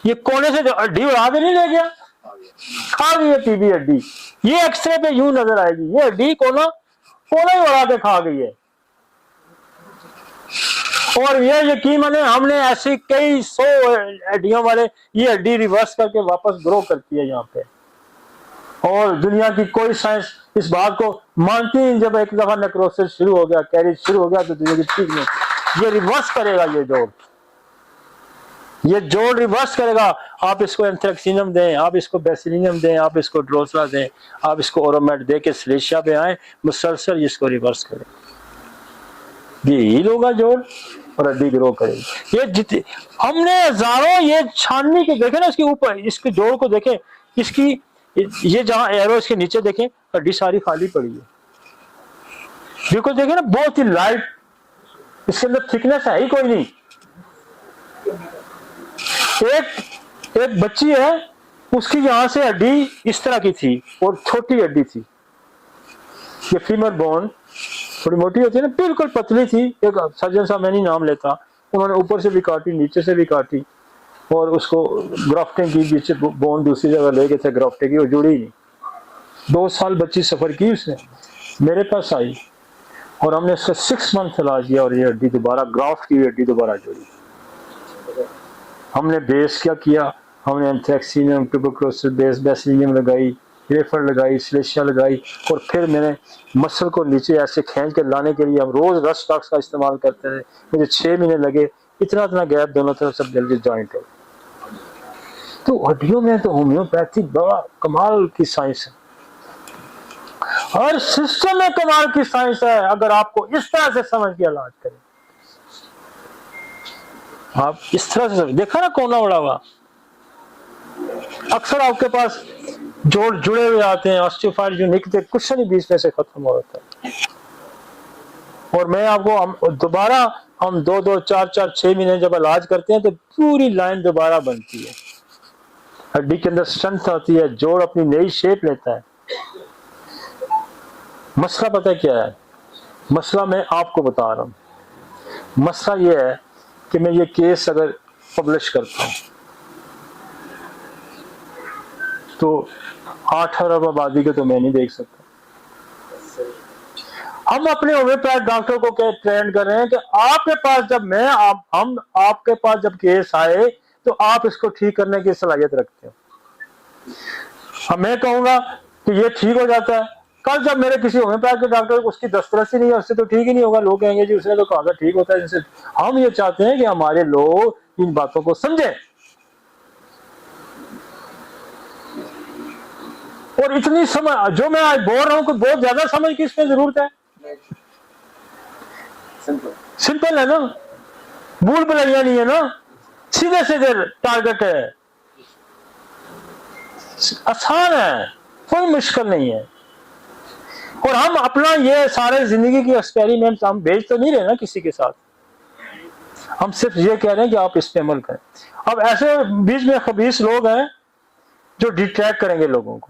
ये कोने से हड्डी उड़ा के नहीं ले गया, खा गई है टीबी हड्डी। ये एक्सरे पे यूं नजर आएगी, ये हड्डी कोना ही उड़ा के खा गई है। और ये यकीन माने हमने ऐसी कई 100 हड्डियों वाले, ये हड्डी रिवर्स करके वापस ग्रो करती है यहाँ पे, और दुनिया की कोई साइंस इस बात को मानती नहीं। जब एक दफा नेक्रोसिस शुरू हो गया, कैरिज शुरू हो गया, तो दुनिया की ठीक नहीं, ये रिवर्स करेगा, ये जोड़ रिवर्स करेगा। आप इसको एंथ्रेक्सिनम दें, आप इसको बेसिलिनियम दें, आप इसको ड्रोसला दें, आप इसको ओरोमेट दे के सिलेशिया पे आए, मुसलसल इसको रिवर्स करें, ये हील होगा जोड़ और हड्डी ग्रो करेगी। ये जितने हमने हजारों ये छाननी के देखे ना, इसके ऊपर इसके जोड़ को देखें, इसकी ये जहां एरो इसके नीचे देखें, हड्डी सारी खाली पड़ी है, बिल्कुल देखें ना, बहुत ही लाइट, इसके अंदर थिकनेस है ही कोई नहीं। एक बच्ची है, उसकी यहां से हड्डी इस तरह की थी और छोटी हड्डी थी, ये फीमर बोन थोड़ी मोटी होती है ना, बिल्कुल पतली थी। एक सर्जन साहब, मैं नहीं नाम लेता, उन्होंने ऊपर से भी काटी, नीचे से भी काटी, और उसको ग्राफ्टिंग की, बीच बोन दूसरी जगह ले गए थे ग्राफ्टिंग की, वो जुड़ी नहीं। 2 साल बच्ची सफर की, उसने मेरे पास आई और हमने उसका 6 मंथ इलाज किया, और ये हड्डी दोबारा ग्राफ्ट की, हड्डी दोबारा जुड़ी। हमने बेस क्या किया, हमने एंथ्रेक्सिनियम, ट्यूबरकुलोसिस बेस, बेसिलिनियम लगाई, रेफर लगाई, सिलेशिया लगाई, और फिर मैंने मसल को नीचे ऐसे खींच कर लाने के लिए हम रोज रस्ट टॉक्स का इस्तेमाल करते थे। मुझे 6 महीने लगे, इतना गैप दोनों तरफ सब जल्दी जॉइंट हो। तो हड्डियों में तो होम्योपैथी बड़ा कमाल की साइंस है, हर सिस्टम में कमाल की साइंस है, अगर आपको इस तरह से समझ के इलाज करें। आप इस तरह से देखा ना, कोना उड़ा हुआ, अक्सर आपके पास जोड़ जुड़े हुए आते हैं, ऑस्टियोफाइड जो निकलते, कुछ नहीं बीच में से खत्म हो जाता है। और मैं आपको दोबारा हम 2-2, 4-4, 6 महीने जब इलाज करते हैं तो पूरी लाइन दोबारा बनती है, हड्डी के अंदर स्ट्रेंथ आती है, जोड़ अपनी नई शेप लेता है। मसला पता क्या है? मसला मैं आपको बता रहा हूं। मसला ये है कि मैं ये केस अगर पब्लिश करता हूं तो 8 अरब आबादी को तो मैं नहीं देख सकता। हम अपने होम्योपैथ डॉक्टर को क्या ट्रेन कर रहे हैं कि आपके पास जब हम आपके पास जब केस आए तो आप इसको ठीक करने की सलाहियत रखते हो। अब मैं कहूंगा कि ये ठीक हो जाता है, कल जब मेरे किसी होम्योपैथ के डॉक्टर उसकी दस्तरस ही नहीं है, उससे तो ठीक ही नहीं होगा। लोग कहेंगे जी उसने तो कहा था ठीक होता है जिनसे। हम ये चाहते हैं कि हमारे लोग इन बातों को समझें। और इतनी समझ जो मैं आज बोल रहा हूं कि बहुत ज्यादा समझ की इसमें जरूरत है। सिंपल है ना, भूल भुलैया नहीं है ना, सीधे सीधे टारगेट है, आसान है, कोई मुश्किल नहीं है। और हम अपना ये सारे जिंदगी की एक्सपेरिमेंट हम भेज तो नहीं रहे ना किसी के साथ, हम सिर्फ ये कह रहे हैं कि आप इस पे अमल करें। अब ऐसे बीच में खबीस लोग हैं जो डिट्रैक्ट करेंगे लोगों को,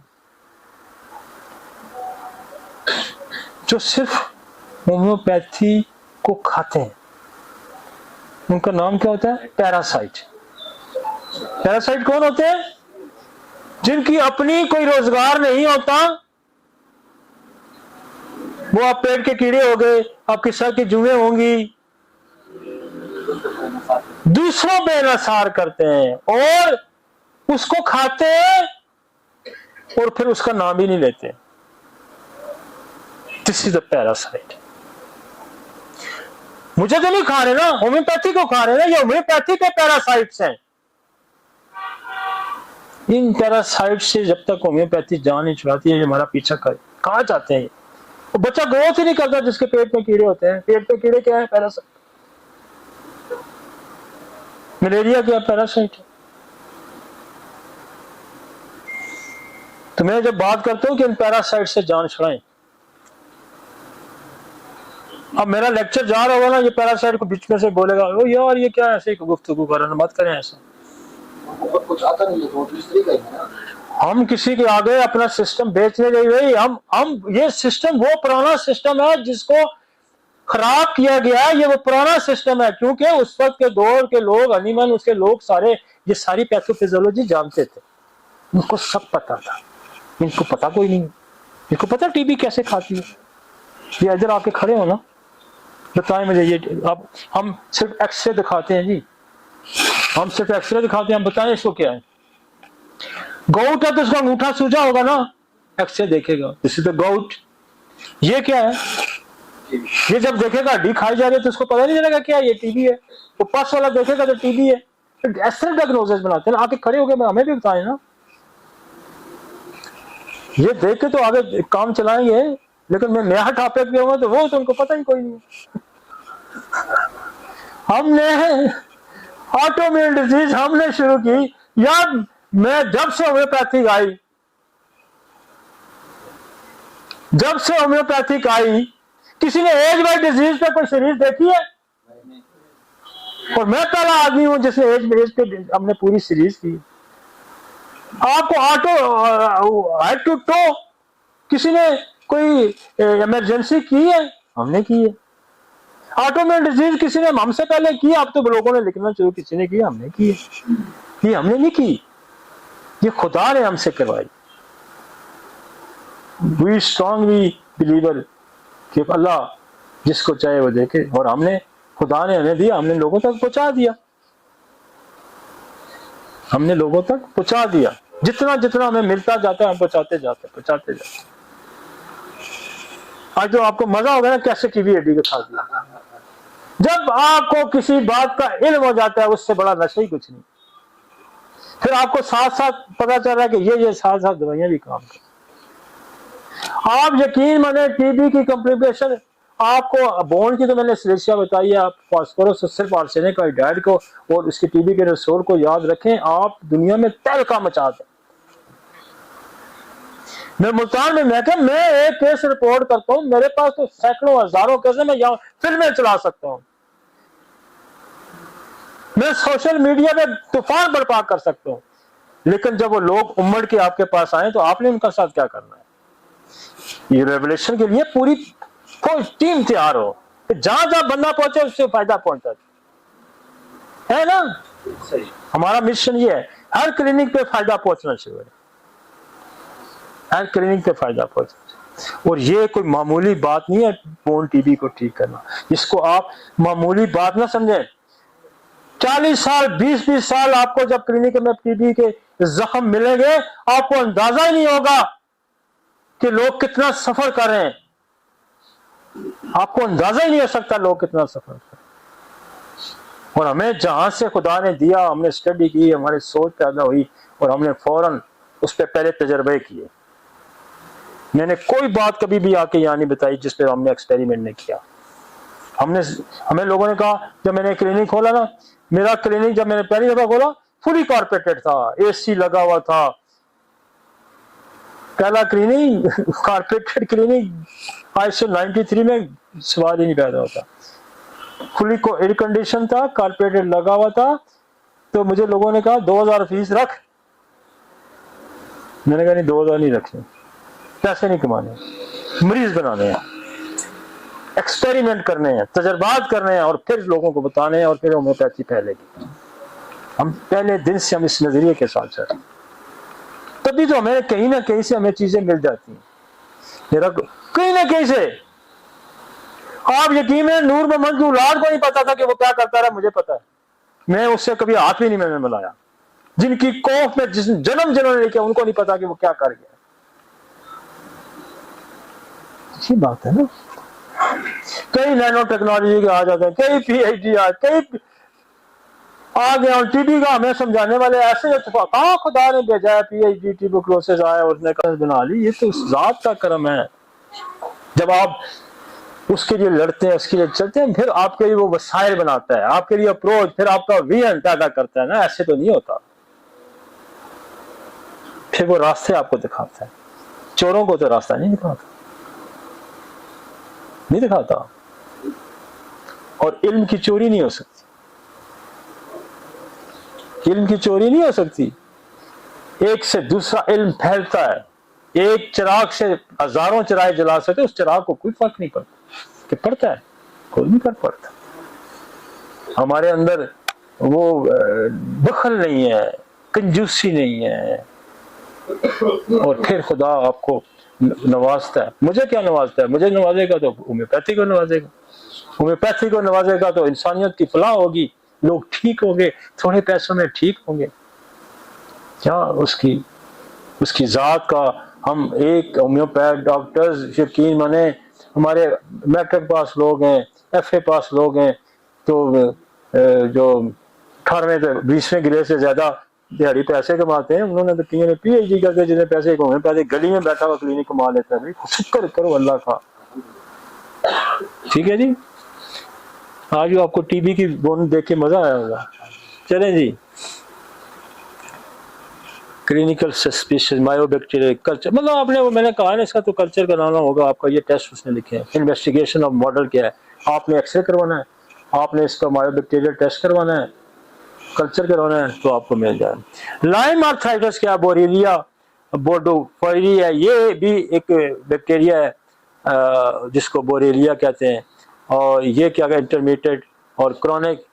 जो सिर्फ होम्योपैथी को खाते हैं। उनका नाम क्या होता है? पैरासाइट। पैरासाइट कौन होते हैं? जिनकी अपनी कोई रोजगार नहीं होता। वो आप पेट के कीड़े हो गए, आपकी सर की जुएं होंगी, दूसरों पे असर करते हैं और उसको खाते हैं और फिर उसका नाम ही नहीं लेते। This is the parasite. मुझे तो नहीं खा रहे ना, होम्योपैथी को खा रहे ना, ये होम्योपैथी के पैरासाइट्स हैं। इन पैरासाइट से जब तक होम्योपैथी जान नहीं छुड़ाती है, हमारा पीछा कर कहां जाते हैं। वो बच्चा ग्रोथ ही नहीं करता जिसके पेट में कीड़े होते हैं। पेट में कीड़े क्या है? पैरासाइट। मलेरिया क्या? पैरासाइट। तो मैं जब बात करता हूं कि इन पैरासाइट से जान छुड़ाएं, अब मेरा लेक्चर जा रहा होगा ना, ये पैरासाइट को बीच में से बोलेगा ओ यार ये क्या ऐसे गुफ्तगू कर रहे हैं, मत करें ऐसा। कुछ आता नहीं है तो दूसरी का है ना। हम किसी के आगे अपना सिस्टम बेचने गए भाई, हम ये सिस्टम वो पुराना सिस्टम है जिसको खराब किया गया है। ये वो पुराना सिस्टम है क्योंकि उस वक्त के दौर के लोग, अनीमन उसके लोग सारे ये सारी पैथोफिजियोलॉजी जानते थे, उनको सब पता था। इनको पता कोई नहीं। इनको पता टीबी कैसे खाती है। ये इधर आके खड़े हो ना, बताएं मुझे। ये अब हम सिर्फ एक्सरे दिखाते हैं जी, हम सिर्फ एक्सरे दिखाते हैं, हम बताएं इसको क्या है। गाउट है तो उसका अंगूठा सूजा होगा ना, एक्सरे देखेगा दिस इज द गाउट। ये क्या है? ये जब देखेगा हड्डी खाई जा रही है तो उसको पता नहीं चलेगा क्या ये टीबी है। वो पस वाला देखेगा तो टीबी है। तो ऐसे डायग्नोसिस बनाते हैं, आके खड़े हो गए, हमें भी बताएं ना। ये देख के तो आगे काम चलाएंगे, लेकिन मैं नया टॉपिक पे होगा तो वो तो उनको पता ही कोई नहीं। हमने ऑटोइम्यून डिजीज हमने शुरू की यार, मैं जब से होम्योपैथिक आई, जब से होम्योपैथिक आई, किसी ने एज वाइज डिजीज पे कोई सीरीज देखी है? और मैं पहला आदमी हूं जिसने एज पे हमने पूरी सीरीज की। आपको ऑटो हेड टू टो किसी ने कोई इमरजेंसी की है? हमने की है। ऑटोइम्यून डिजीज किसी ने हमसे पहले की? आप तो लोगों ने लिखना शुरू, किसी ने की? हमने की है। ये हमने नहीं की, ये खुदा ने हमसे करवाई। वी स्ट्रांगली बिलीवर कि अल्लाह जिसको चाहे वो देखे, और हमने, खुदा ने हमें दिया, हमने लोगों तक पहुंचा दिया। हमने लोगों तक पहुंचा दिया। जितना जितना हमें मिलता जाता है हम पहुंचाते जाते। आज तो आपको मजा होगा ना कैसे टीबी हड्डी को खा दिया। जब आपको किसी बात का इल्म हो जाता है उससे बड़ा नशा ही कुछ नहीं। फिर आपको साथ साथ पता चल रहा है कि ये साथ साथ दवाइयां भी काम कर। आप यकीन माने टीबी की कॉम्प्लिकेशन आपको, बोन की तो मैंने सिलेसिया बताई है, आप फास्फोरस सिर्फ आर्सेनिक आयोडाइड को और इसकी टीबी के रिसोर्स को याद रखें, आप दुनिया में तहलका मचा दें। मैं मुल्तान में मैं एक केस रिपोर्ट करता हूं, मेरे पास तो सैकड़ों हजारों केस, मैं यहाँ फिल्में चला सकता हूं। मैं सोशल मीडिया पे तूफान बर्पा कर सकता हूँ, लेकिन जब वो लोग उमड़ के आपके पास आए तो आपने उनका साथ क्या करना है? ये रेवलेशन के लिए पूरी कोई टीम तैयार हो, जहां जहां बंदा पहुंचे उससे फायदा पहुंचा है ना। सही, हमारा मिशन ये है, हर क्लिनिक पे फायदा पहुंचना चाहिए, हर क्लिनिक पे फायदा पहुंचना। और ये कोई मामूली बात नहीं है बोन टीबी को ठीक करना, इसको आप मामूली बात ना समझें। 40 साल 20-20 साल आपको जब क्लिनिक में टीबी के जख्म मिलेंगे, आपको अंदाजा ही नहीं होगा कि लोग कितना सफर कर रहे हैं, आपको अंदाजा ही नहीं हो सकता लोग कितना सफर कर रहे हैं। और हमें जहां से खुदा ने दिया, हमने स्टडी की, हमारी सोच पैदा हुई और हमने फौरन उस पर पहले तजर्बे किए। मैंने कोई बात कभी भी आके यहाँ नहीं बताई जिस पे हमने एक्सपेरिमेंट नहीं किया। हमें लोगों ने कहा, जब मैंने क्लिनिक खोला ना, मेरा क्लिनिक जब मैंने पहली दफा खोला फुली कारपेटेड था, एसी लगा हुआ था, पहला क्लिनिक कारपेटेड क्लिनिक ISO 93 में सवाल ही नहीं पैदा होता। फुली को एयर कंडीशन था, कारपेटेड लगा हुआ था। तो मुझे लोगों ने कहा 2000 फीस रख, मैंने कहा नहीं 2000 नहीं रखने, पैसे नहीं कमाने, मरीज बनाने हैं, एक्सपेरिमेंट करने हैं, तजर्बात करने हैं और फिर लोगों को बताने हैं और फिर होम्योपैथी फैलेगी। हम पहले दिन से हम इस नजरिए के साथ चल, तभी तो हमें कहीं ना कहीं से हमें चीजें मिल जाती हैं। मेरा कहीं ना कहीं से, आप यकीन है नूर मोहम्मद की औलाद को नहीं पता था कि वो क्या करता रहा, मुझे पता है। मैं उससे कभी हाथ भी नहीं मैंने मिलाया। जिनकी कोख में जिस जन्म जिन्होंने लिखा उनको नहीं पता कि वो क्या कर गया। अच्छी बात है ना। कई नैनो टेक्नोलॉजी के आ जाते हैं, कई PhD कई आ गया। और टीबी का हमें समझाने वाले ऐसे कहा खुदा ने भेजा है, PhD ट्यूबरकुलोसिस आया उसने कर्ज बना ली। ये तो उस जात का करम है। जब आप उसके लिए लड़ते हैं, उसके लिए चलते हैं, फिर आपके लिए वो वसाइल बनाता है, आपके लिए अप्रोच, फिर आपका विजन पैदा करता है ना। ऐसे तो नहीं होता। फिर वो रास्ते आपको दिखाता है। चोरों को तो रास्ता नहीं दिखाता, नहीं दिखाता। और इल्म की चोरी नहीं हो सकती, इल्म की चोरी नहीं हो सकती। एक से दूसरा इल्म फैलता है। एक चिराग से हजारों चिराग जला सकते, उस चिराग को कोई फर्क नहीं पड़ता कि पड़ता है, कोई नहीं फर्क पड़ता। हमारे अंदर वो बखल नहीं है, कंजूसी नहीं है। और फिर खुदा आपको नवाजता है। मुझे क्या नवाजता है? मुझे नवाजेगा तो होम्योपैथी को नवाजेगा, होम्योपैथी को नवाजेगा तो इंसानियत की फलाह होगी, लोग ठीक होंगे, थोड़े पैसों में ठीक होंगे। क्या उसकी जात का हम एक होम्योपैथ डॉक्टर्स यकीन माने, हमारे मैट्रिक पास लोग हैं, FA पास लोग हैं, तो जो 18वें से 20वें गिरे से ज्यादा दिहाड़ी पैसे कमाते हैं, उन्होंने तो किए PhD करके जितने पैसे होम्योपैथी गली में बैठा हुआ क्लिनिक कमा लेता है। शुक्र करो अल्लाह का। ठीक है जी। आज आपको टीबी की बोन देख के मजा आया होगा। चलें जी। क्लिनिकल सस्पिशियस मायोबैक्टीरियल कल्चर, मतलब आपने वो मैंने कहा ना, इसका तो कल्चर कराना होगा आपका। ये टेस्ट उसने लिखे हैं। इन्वेस्टिगेशन ऑफ मॉडल क्या है, आपने एक्सरे करवाना है, आपने इसका मायोबैक्टीरियल टेस्ट करवाना है, कल्चर करवाना है, तो आपको मिल जाए। लाइम आर्थराइटिस क्या, बोरेलिया बोर्डोफोरी है, ये भी एक बैक्टीरिया है जिसको बोरेलिया कहते हैं। और ये क्या है, इंटरमीडिएट और क्रॉनिक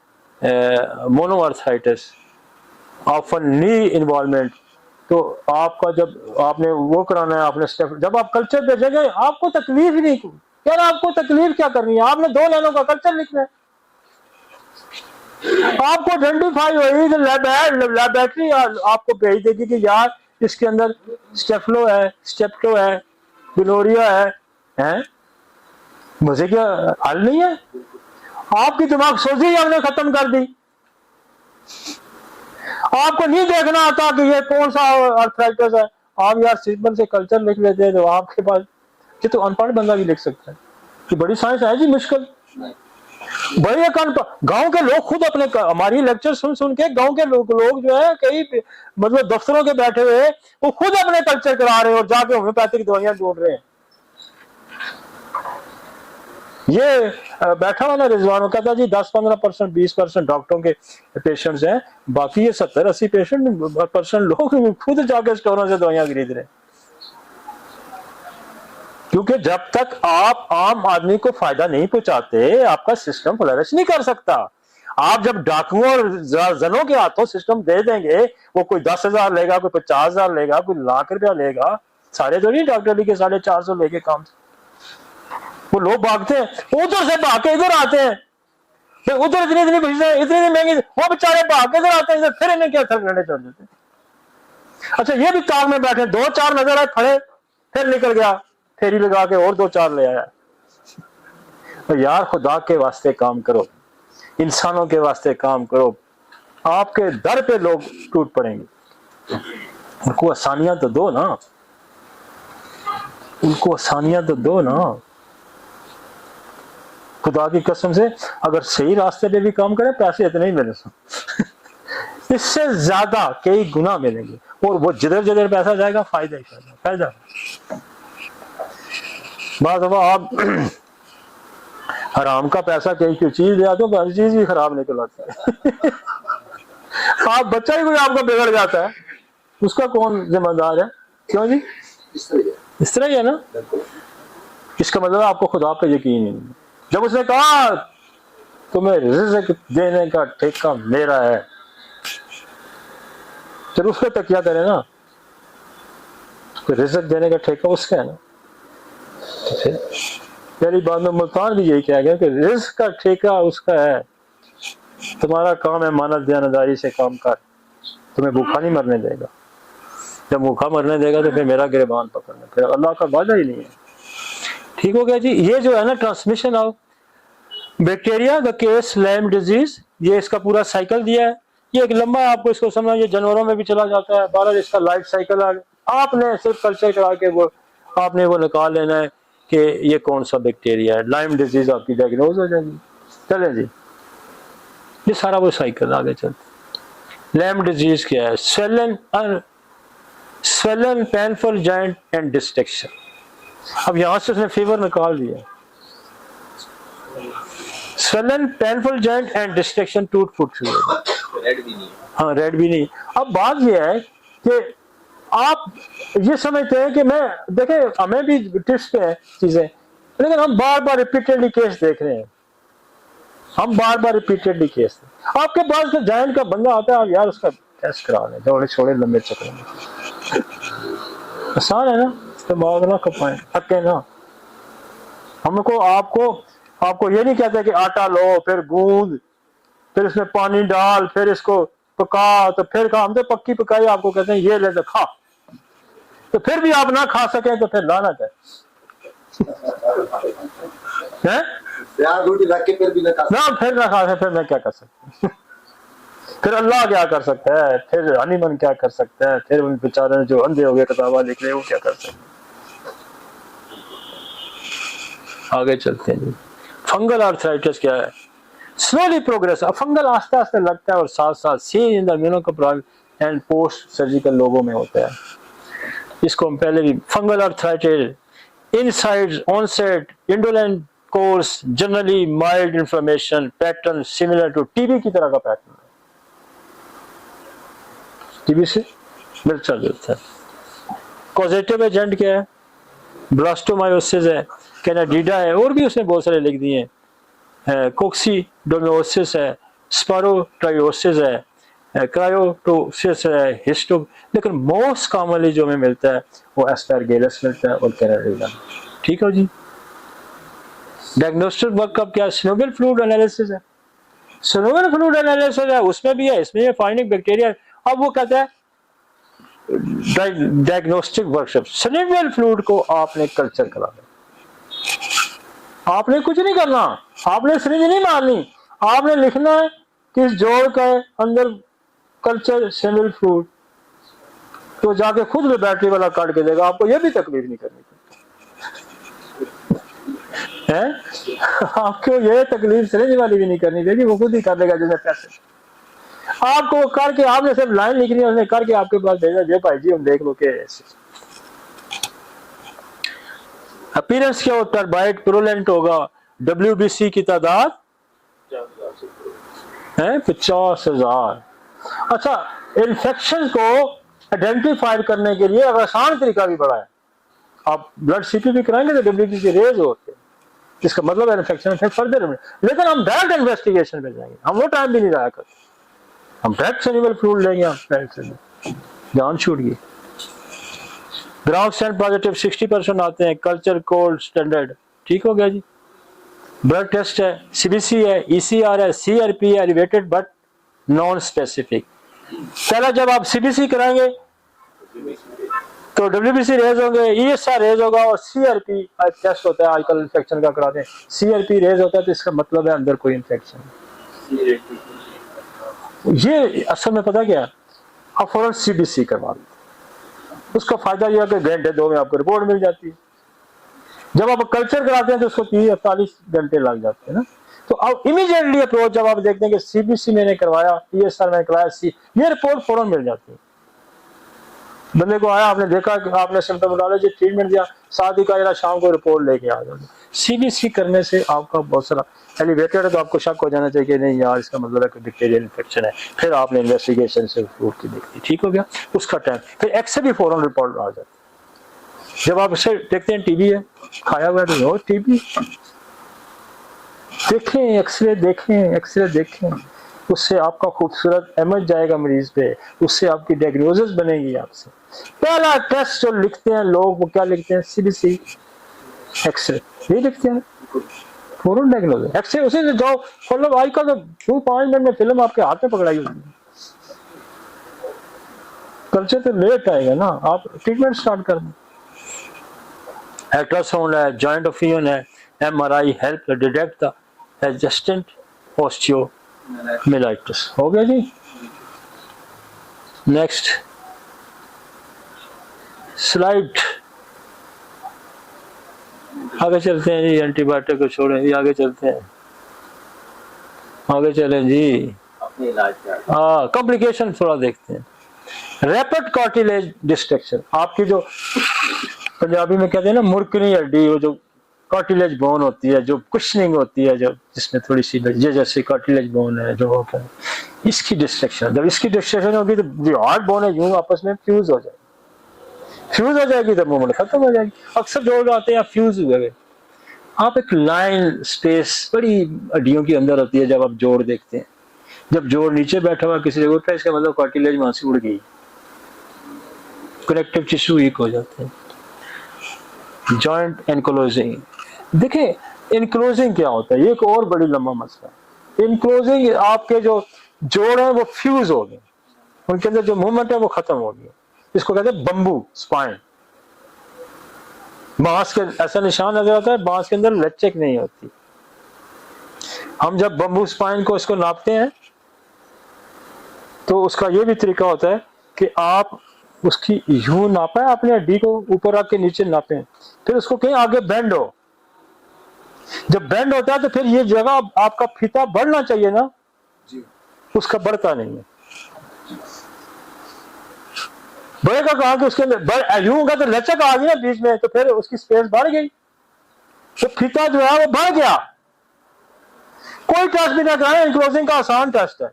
मोनोआर्थराइटिस, ऑफन नी इन्वॉल्वमेंट। तो आपका जब आपने वो कराना है, आपने स्टेप, जब आप कल्चर भेजेंगे आपको तकलीफ ही नहीं, यार आपको तकलीफ क्या करनी है, आपने 2 लाइनों का कल्चर लिखना है। आपको आइडेंटिफाई होगी तो लैबोरेटरी आपको भेज देगी कि यार इसके अंदर स्टेफ्लो है, स्टेप्टो है, बिलोरिया है? मुझे क्या हल नहीं है? आपकी दिमाग सोची हमने खत्म कर दी। आपको नहीं देखना आता कि ये कौन सा आर्थराइटिस है, आप यार सिंपल से कल्चर लिख लेते हैं। तो आपके पास ये तो अनपढ़ बंदा भी लिख सकता है कि बड़ी साइंस है जी, मुश्किल बड़ी गांव के लोग खुद अपने हमारी लेक्चर सुन के गांव के लोग जो है कई मतलब दफ्तरों के बैठे हुए वो खुद अपने कल्चर करा रहे हैं और जाके होम्योपैथिक दवाइयां ढूंढ रहे हैं। ये बैठा हुआ ना रिजवान, वो कहता जी 10-15%, 20% डॉक्टरों के पेशेंट्स हैं, बाकी ये 70-80% लोग खुद जाके स्टोरों से दवाइयां खरीद रहे हैं। क्योंकि जब तक आप आम आदमी को फायदा नहीं पहुंचाते, आपका सिस्टम फ्लरिश नहीं कर सकता। आप जब डाकुओं और जनों के हाथों सिस्टम दे देंगे, वो कोई 10,000 लेगा, कोई 50,000 लेगा, कोई लाख रुपया लेगा, सारे तो नहीं डॉक्टर लिखे 450 लेके काम। वो लोग भागते हैं, उधर से भाग के इधर आते हैं, फिर उधर इतनी फीसें, इतनी महंगी, वो बेचारे भाग के इधर आते हैं, फिर इन्हें क्या ठंडे चढ़ देते हैं। अच्छा, ये भी कार में बैठे, 2-4 नजर आए, खड़े, फिर निकल गया, फेरी लगा के और 2-4 ले आया। तो यार खुदा के वास्ते काम करो, इंसानों के वास्ते काम करो, आपके दर पे लोग टूट पड़ेंगे। उनको आसानियां तो दो ना, उनको आसानियां तो दो ना। खुदा की कसम से अगर सही रास्ते पे भी काम करें, पैसे इतने ही मिले इससे ज्यादा कई गुना मिलेंगे, और वो जिधर जिधर पैसा जाएगा फायदा ही फायदा, फायदा। बात दफा आप हराम का पैसा कहीं कोई चीज ले आते हो, हर चीज भी खराब निकल आता है। आप बच्चा ही कोई आपका बिगड़ जाता है, उसका कौन जिम्मेदार है? क्यों जी? इस तरह ही है ना। इसका मतलब आपको खुदा पे यकीन नहीं। जब उसने कहा तुम्हें रिज़्क़ देने का ठेका मेरा है, फिर उस पर तकिया करे ना, रिज़्क़ देने का ठेका उसका है ना। तो फिर पहली बात में मुल्तान भी यही कहा गया कि रिज़्क़ का ठेका उसका है, तुम्हारा काम है मानव दयानदारी से काम कर, तुम्हें भूखा नहीं मरने देगा। जब भूखा मरने देगा तो फिर मेरा गिरबान पकड़ना, फिर अल्लाह का वादा ही नहीं है। ठीक हो गया जी। ये जो है ना transmission of bacteria, the case Lyme disease, ये इसका पूरा साइकिल दिया है। ये एक लंबा है, आपको इसको समझना, ये जानवरों में भी चला जाता है, बहरहाल इसका लाइफ साइकिल आ गया। आपने सिर्फ कल्चर करा के वो आपने वो निकाल लेना है कि ये कौन सा बैक्टीरिया है, लाइम डिजीज आपकी डायग्नोज हो जाएगी। चले जी, ये सारा वो साइकिल आगे चलते। लाइम डिजीज क्या है? Swollen painful joint and destruction. अब यहां से उसने फीवर निकाल दिया। Swollen painful joint and destruction, टूट फूट रेड भी नहीं। हाँ, रेड भी नहीं। अब बात यह है कि आप ये समझते हैं कि मैं देखे, हमें भी टिप्स पे है चीजें, लेकिन हम बार बार रिपीटेडली केस देख रहे हैं, हम बार बार रिपीटेडली केस। आपके पास तो जॉइंट का बंदा आता है, आप यार उसका टेस्ट करा लें, दौड़े छोड़े लंबे चक्कर में। आसान है ना, दिमाग ना खपाएं, थके ना। हमको आपको ये नहीं कहते कि आटा लो, फिर गूंद, फिर इसमें पानी डाल, फिर इसको पका, तो फिर हम तो पक्की पकाई आपको कहते हैं ये ले तो खा, तो फिर भी आप ना खा सके तो फिर लानत है। रोटी रख के फिर भी ना खा सके, फिर मैं क्या कर सकता? फिर अल्लाह क्या कर सकता है? फिर हनीमन क्या कर सकता है? फिर उन बेचारे जो अंधे हो गए किताबा लिख रहे वो क्या कर सकते हैं? आगे चलते हैं जी। फंगल आर्थराइटिस क्या है? Slowly progress. अब फंगल आस्ते आस्ते लगता है और साथ साथ see in the immunocompromised and post surgical लोगों में होता है। इसको हम पहले भी fungal arthritis inside onset indolent course generally mild inflammation pattern similar to TB की तरह का पैटर्न है, टीबी से मिलता जुलता है। कॉजेटिव एजेंट क्या है? ब्लास्टोमायोसिस है, कैनाडिडा है, और भी उसने बहुत सारे लिख दिए हैं। कोक्सीडोमियोसिस है, स्पारोट्रायोसिस है, क्रायोटोसिस है, हिस्टो, लेकिन मोस्ट कॉमनली जो हमें मिलता है वो एस्परगिलस मिलता है और कैनाडिडा। ठीक है जी। डायग्नोस्टिक वर्कअप क्या? सिनोवियल फ्लूइड एनालिसिस है, सिनोवियल फ्लूइड एनालिसिस है, उसमें भी है, इसमें फाइंडिंग बैक्टीरिया। अब वो कहता है डायग्नोस्टिक वर्कशॉप, सिनोवियल फ्लूइड को आपने कल्चर कराना, आपने कुछ नहीं करना, आपने सिरिंज नहीं मारनी, आपने लिखना है कि इस जोड़ के अंदर कल्चर सिनोवियल फ्लूइड, तो जाके खुद लेबोरेटरी वाला काट के देगा, आपको यह भी तकलीफ नहीं करनी है। आपको यह तकलीफ सिरिंज वाली भी नहीं करनी देगी, वो खुद ही कर देगा जैसे पैसे आपको करके, आपने सिर्फ लाइन लिखनी है, उसने करके आपके पास भेजा, जे भाई जी हम देख लो के। अपीयरेंस क्या होता है? बाइट प्रोलेंट होगा, WBC की तादाद है 50,000। अच्छा, इन्फेक्शन को आइडेंटिफाई करने के लिए एक आसान तरीका भी बड़ा है। आप ब्लड CPP कराएंगे तो WBC रेज होते हैं, इसका मतलब इन्फेक्शन फिर फर्दर। लेकिन हम डायरेक्ट इन्वेस्टिगेशन में जाएंगे, हम वो टाइम भी नहीं जाया करते, हम डायरेक्ट सेनिवल फ्लूइड लेंगे, हम डायरेक्ट से जान छूट गई। ग्राउंड स्टेंट पॉजिटिव 60% आते हैं, कल्चर कोल्ड स्टैंडर्ड ठीक हो गया जी। ब्लड टेस्ट है, CBC है, ECR है, CRP है, एलिवेटेड बट नॉन स्पेसिफिक। पहला जब आप CBC कराएंगे तो WBC रेज होंगे, ESR रेज होगा और CRP टेस्ट होता है आजकल इन्फेक्शन का कराते हैं, CRP रेज होता है तो इसका मतलब है अंदर कोई इन्फेक्शन। ये असल में पता क्या है, आप फौरन CBC करवा लेते, उसका फायदा यह है कि घंटे 2 में आपको रिपोर्ट मिल जाती है। जब आप कल्चर कराते हैं तो उसको 30-40 घंटे लग जाते हैं ना। तो अब इमीडिएटली अप्रोच जब आप देखते हैं कि CBC मैंने करवाया, ESR मैंने करवाया, ये रिपोर्ट फौरन मिल जाती है। बंदे को आया, आपने देखा कि आपने सिम्टोमोलॉजी ट्रीटमेंट दिया, साथ ही कहा शाम को रिपोर्ट लेके आ जाओ। CBC करने से आपका बहुत सारा एलिवेटेड है तो आपको शक हो जाना चाहिए कि नहीं यार इसका मतलब है कि बैक्टीरियल इन्फेक्शन है, फिर आपने इन्वेस्टिगेशन से प्रूफ की देखी, ठीक हो गया उसका टाइम, फिर एक्स भी फौरन रिपोर्ट आ जाती है। जब आप इसे देखते हैं TB है, खाया हुआ है तो TB देखें, एक्सरे देखें, उससे आपका खूबसूरत इमेज जाएगा मरीज पे, उससे आपकी डायग्नोसिस बनेगी। आपसे पहला टेस्ट जो लिखते हैं लोग वो क्या लिखते हैं, CBC एक्सरे, ये लिखते हैं फौरन डायग्नोसिस एक्सरे, उसी से जाओ मतलब आजकल तो 5 मिनट में फिल्म आपके हाथ में पकड़ाई होती है। कल्चर तो लेट आएगा ना, आप ट्रीटमेंट स्टार्ट कर दें। अल्ट्रासाउंड है, जॉइंट ऑफियन है, MRI help detect the adjacent osteomyelitis. हो गया जी। नेक्स्ट स्लाइड, आगे चलते हैं जी, एंटीबायोटिक को छोड़ें जी, आगे चलते हैं, आगे चलें जी। कॉम्प्लिकेशन थोड़ा देखते हैं। रैपिड कार्टिलेज डिस्ट्रक्शन, आपकी जो पंजाबी में कहते हैं ना मुर्कनी हड्डी, वो जो कार्टिलेज बोन होती है, जो कुशनिंग होती है, जो जिसमें थोड़ी सी ये जैसे कार्टिलेज बोन है जो होता है, इसकी डिस्ट्रक्शन, जब इसकी डिस्ट्रक्शन होगी तो जो हार्ड बोन है यूं आपस में फ्यूज हो जाएगी तो मूवमेंट खत्म हो जाएगी। अक्सर जोड़ आते हैं फ्यूज हुए, आप एक लाइन स्पेस बड़ी हड्डियों के अंदर होती है, जब आप जोड़ देखते हैं, जब जोड़ नीचे बैठा हुआ किसी जगह पे, इसका मतलब कार्टिलेज वहां से उड़ गई, कनेक्टिव टिश्यू वीक हो जाते हैं। जॉइंट एनक्लोजिंग, देखिए एनक्लोजिंग क्या होता है, ये एक और बड़ी लंबा मसला है। एनक्लोजिंग, आपके जो जोड़ हैं वो फ्यूज हो गए, उनके अंदर जो मूवमेंट है वो खत्म हो गया, इसको कहते हैं बम्बू स्पाइन। बांस के ऐसा निशान नजर आता है, बांस के अंदर लचक नहीं होती। हम जब बम्बू स्पाइन को इसको नापते हैं तो उसका ये भी तरीका होता है कि आप उसकी यूं नापे, अपने हड्डी को ऊपर रख के नीचे नापे, फिर उसको कहीं आगे बेंड हो, जब बेंड होता है तो फिर ये जगह आपका फीता बढ़ना चाहिए ना जी, उसका बढ़ता नहीं है। बढ़ेगा कहां के उसके अंदर, यूं होगा तो लचक आ गई ना बीच में, तो फिर उसकी स्पेस बढ़ गई, तो फीता जो है वो बढ़ गया। कोई टेस्ट भी ना कराए, एनक्लोजिंग का आसान टेस्ट है,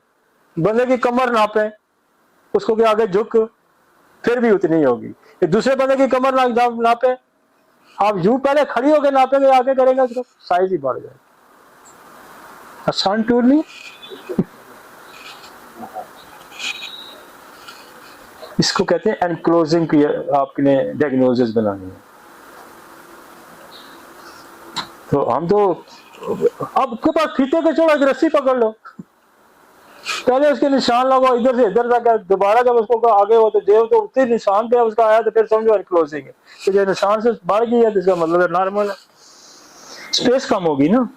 बंदे की कमर नापे, उसको के आगे झुक, फिर भी उतनी होगी। एक दूसरे बंदे की कमर नापे, आप यूं पहले खड़ी होकर नापेंगे, आगे करेंगे तो साइज ही बढ़ जाएगा। आसान टूल नहीं। इसको कहते हैं एनक्लोजिंग की आपने डायग्नोसिस बनानी है। तो हम तो आपके पास फीते के छोड़ रस्सी पकड़ लो, पहले उसके निशान लगाओ इधर से इधर तक, दोबारा जब उसको आगे हो तो देव तो उतने निशान पे उसका आया तो फिर समझो एनक्लोजिंग है। तो जो निशान से बढ़ गई है तो इसका मतलब नॉर्मल है, स्पेस कम होगी ना।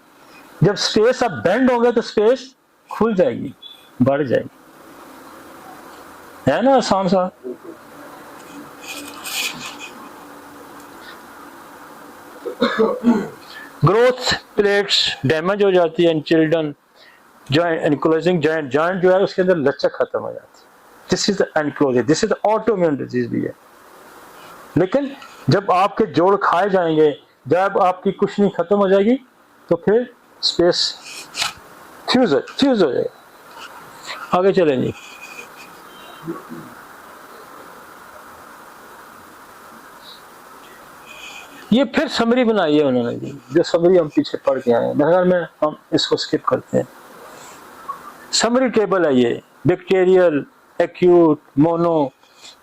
जब स्पेस अब बेंड होंगे तो स्पेस खुल जाएगी, बढ़ जाएगी, है ना आसान सा। ग्रोथ प्लेट्स डैमेज हो जाती है in children, joint enclosing joint जो है उसके अंदर लचक खत्म हो जाती है। This is the enclosing, this is the autoimmune disease भी है। लेकिन जब आपके जोड़ खाए जाएंगे, जब आपकी कुशनिंग खत्म हो जाएगी तो फिर स्पेस फ्यूज हो जाएगा। आगे चलें जी। ये फिर समरी बनाई है उन्होंने जी, जो समरी हम पीछे पढ़ के आए हैं, मगर में हम इसको स्किप करते हैं। समरी टेबल है ये, बैक्टीरियल, एक्यूट, मोनो,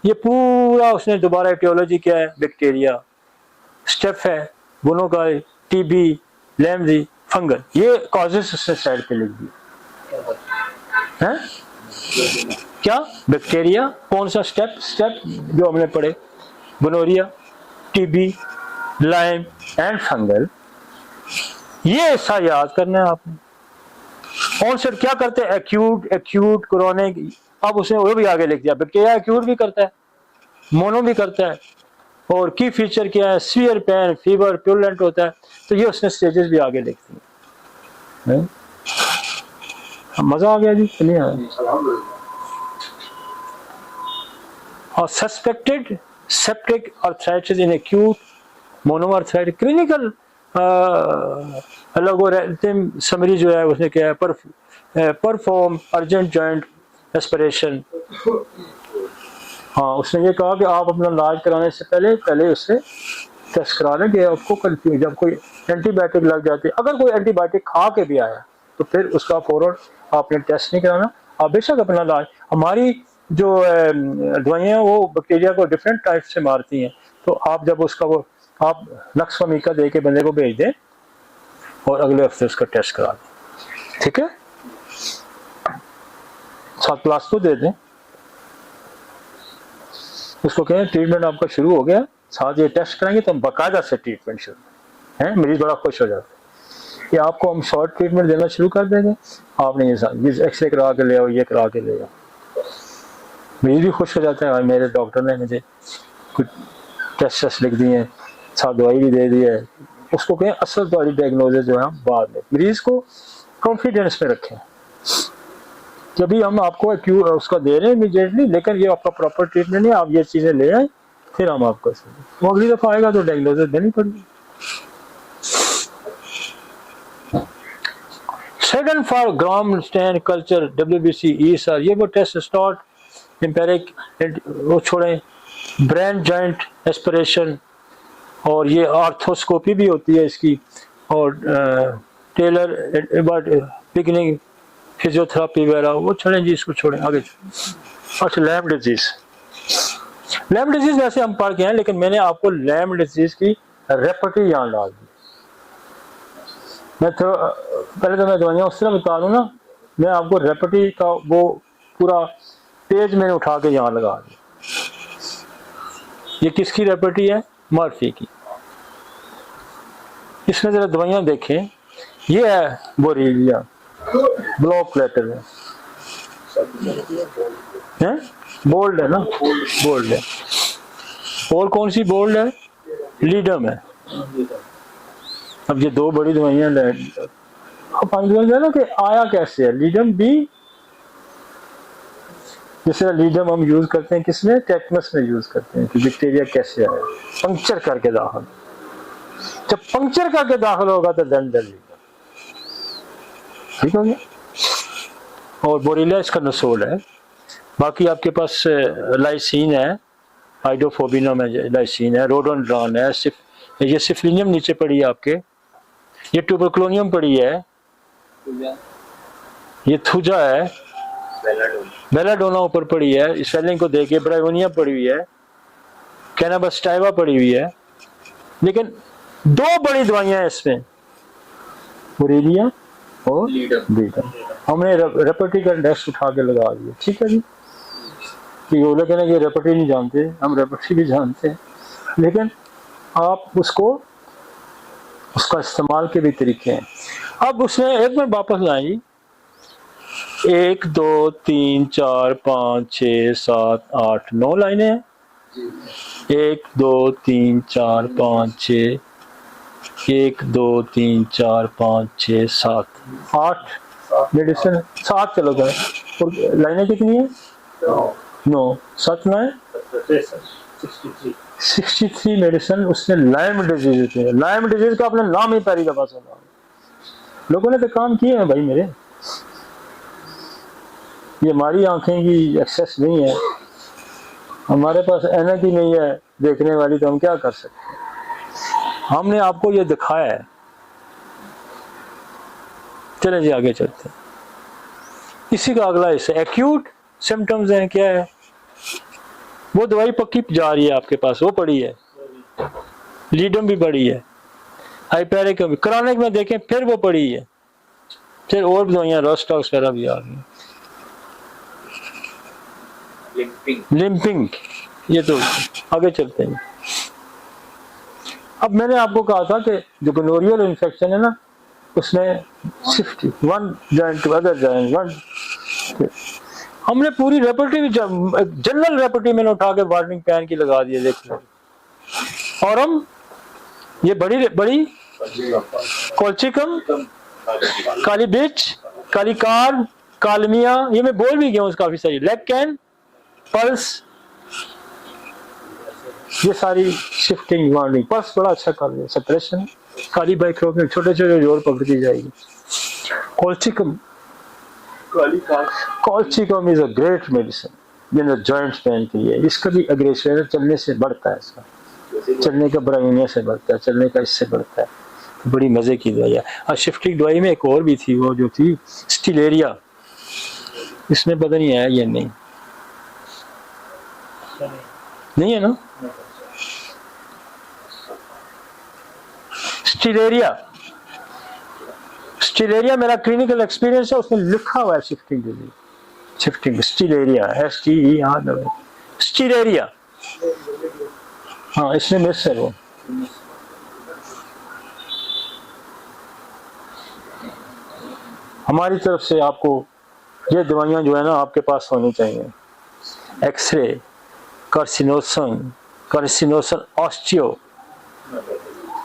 ये पूरा उसने दोबारा एटियोलॉजी क्या है, बैक्टीरिया, स्टेप है बोनोकाई, टीबी, लैम्जी, फंगल, ये कॉजेस उसने साइड पे लिख दी हैं। क्या बैक्टीरिया, कौन सा स्टेप जो हमने पढ़े, gonorrhoea, TB, Lyme and fungal, ये ऐसा याद करना है आपने। ऑनसेट क्या करते हैं, एक्यूट क्रोनिक, अब उसने वो भी आगे लिख दिया, बैक्टीरिया एक्यूट भी करता है, मोनो भी करता है, और की फीचर क्या है, सीवियर पेन, फीवर, प्यूलेंट होता है, तो ये उसने स्टेजेस भी आगे लिख दी। मजा आ गया जी, नहीं आया? और suspected septic arthritis in acute monoarthritis, clinical algorithm summary जो है उसने क्या है, परफॉर्म अर्जेंट जॉइंट एस्पिरेशन। हाँ, उसने ये कहा कि आप अपना इलाज कराने से पहले उससे टेस्ट करा लें कि आपको कंफ्यूज, जब कोई एंटीबायोटिक लग जाती है, अगर कोई एंटीबायोटिक खा के भी आया तो फिर उसका फौरन आपने टेस्ट नहीं कराना, आप बेशक अपना इलाज, हमारी जो दवाइयाँ वो बैक्टीरिया को डिफरेंट टाइप से मारती हैं, तो आप जब उसका वो आप नक्सवामिका दे के बंदे को भेज दें और अगले हफ्ते उसका टेस्ट करा दें, ठीक है, 7 क्लास को दे दें, उसको कहें ट्रीटमेंट आपका शुरू हो गया, साथ ये टेस्ट कराएंगे तो हम बाकायदा से ट्रीटमेंट शुरू है, मरीज बड़ा खुश हो जाता है कि आपको हम शॉर्ट ट्रीटमेंट देना शुरू कर देंगे, आपने ये एक्सरे करा के ले आओ, ये करा के ले आओ, मरीज भी खुश हो जाता है, मेरे डॉक्टर ने मुझे कुछ टेस्ट लिख दिए हैं, साथ दवाई भी दे दी है, उसको कहें असल वाली डायग्नोसिस जो है बाद में, मरीज को कॉन्फिडेंस में रखें, जब भी हम आपको उसका दे रहे हैं इमीडिएटली, लेकिन ये आपका प्रॉपर ट्रीटमेंट नहीं, आप ये चीजें ले आए फिर हम आपको, वो अगली दफा आएगा तो डायग्नोसिस देनी पड़ेगी। Second for gram stand culture WBC ESR, ये वो टेस्ट स्टार्ट एम्पेरिक वो छोड़ें, ब्रेन जॉइंट एस्पिरेशन, और ये आर्थोस्कोपी भी होती है इसकी, और टेलर बिगनिंग फिजियोथेरापी वगैरह वो छोड़ें जी, इसको छोड़ें, आगे। अच्छा, लैम डिजीज वैसे हम पढ़ गए हैं, लेकिन मैंने आपको लैम डिजीज की रेपर्टी यहाँ डाल दी। मैं तो पहले तो मैं दवाइयाँ उस तरह बता दूँ ना, मैं आपको रेपर्टी का वो पूरा पेज मैंने उठा के यहाँ लगा दिया। ये किसकी रेपर्टी है, मर्फी की। इसमें जरा दवाइयाँ देखें, ये है बोरीलिया, ब्लॉक प्लेटर है, बोल्ड है ना, बोल्ड है, और कौन सी बोल्ड है, लीडम है। अब ये दो बड़ी दवाइयाँ ना कि आया कैसे है, लीडम भी, जैसे लीडम हम यूज करते हैं किसमें, टेटनस में यूज करते हैं कि बैक्टीरिया कैसे आया, पंक्चर करके दाखिल, जब पंक्चर करके दाखिल होगा तो दंडल, ठीक हो गया। और बोरीलिया इसका नसोल है। बाकी आपके पास लाइसिन है, हाइड्रोफोबिना में लाइसिन है, रोडोनड्रॉन है, ये सिफलिनियम नीचे पड़ी है आपके, ये ट्यूबरक्लोनियम पड़ी है, ये थुजा है, बेलाडोना ऊपर पड़ी है, स्वेलिंग को देखिए, ब्रायोनिया पड़ी हुई है, कैनाबस टाइवा पड़ी हुई है, लेकिन दो बड़ी दवाइयां हैं इसमें, बोरीलिया और लीडम। हमने रेपर्टी का इंडेक्स उठा के लगा दिया, ठीक है जी। कि वो लोग ये रेपर्टी नहीं जानते, हम रेपर्टी भी जानते हैं, लेकिन आप उसका इस्तेमाल के भी तरीके हैं। अब उसने एक मिनट वापस लाएंगी, 1 2 3 4 5 6 7 8 9 लाइनें हैं, 1 2 3 4 5 6, 1 2 3 4 5 6 7 8 मेडिसिन, 7 चलो गए, और लाइनें कितनी है, 9 7 9 63 मेडिसिन उसने लाइम डिजीज थे। लाइम डिजीज का अपना नाम ही पहली दफा सुना, लोगों ने तो काम किए हैं भाई मेरे, ये हमारी आंखें की एक्सेस नहीं है, हमारे पास एनर्जी नहीं है देखने वाली, तो हम क्या कर सकते हैं, हमने आपको ये दिखाया है। चलें जी आगे चलते हैं। इसी का अगला हिस्सा एक्यूट सिम्टम्स हैं, क्या है वो दवाई पक्की जा रही है आपके पास, वो पड़ी है, लीडम भी पड़ी है, हाइपेरिक भी, क्रॉनिक में देखें फिर वो पड़ी है, फिर और दवाइयां रोस्टॉक्स वगैरह भी आ गई, लिम्पिंग, ये तो आगे चलते हैं। अब मैंने आपको कहा था कि जो गोनोरियल इन्फेक्शन है ना, उसमें shift one joint to other joint, one, हमने पूरी रेपर्टरी, जनरल रेपर्टरी मैंने उठा के वार्निंग पैन की लगा दी है, देख लो। और हम ये बड़ी बड़ी कोल्चिकम, काली बिच, काली कार, कालमिया, ये मैं बोल भी गया हूँ काफी सारी, लेग कैन, पल्स, ये सारी शिफ्टिंग वार्निंग, पल्स बड़ा अच्छा कर दिया, सप्रेशन, काली बाइक्रोपियम, छोटे छोटे जोड़ पकड़ती जाएगी, colchicum, colchicum is a great medicine जिन जॉइंट पेन के लिए, इसका भी अग्रेशन चलने से बढ़ता है, इसका चलने का ब्राइनिया से बढ़ता है, चलने का इससे बढ़ता है, तो बड़ी मजे की दवाई है। और शिफ्टिंग दवाई में एक और भी थी, वो जो थी स्टिलेरिया, इसमें पता नहीं है ये नहीं है ना, स्टिलेरिया, स्टिलेरिया मेरा क्लिनिकल एक्सपीरियंस है, उसमें लिखा हुआ है शिफ्टिंग डिजीज, शिफ्टिंग स्टिलेरिया, STE स्टिलेरिया, हाँ इसमें मिस है वो। हमारी तरफ से आपको ये दवाइयां जो है ना आपके पास होनी चाहिए, x ray, carcinosin,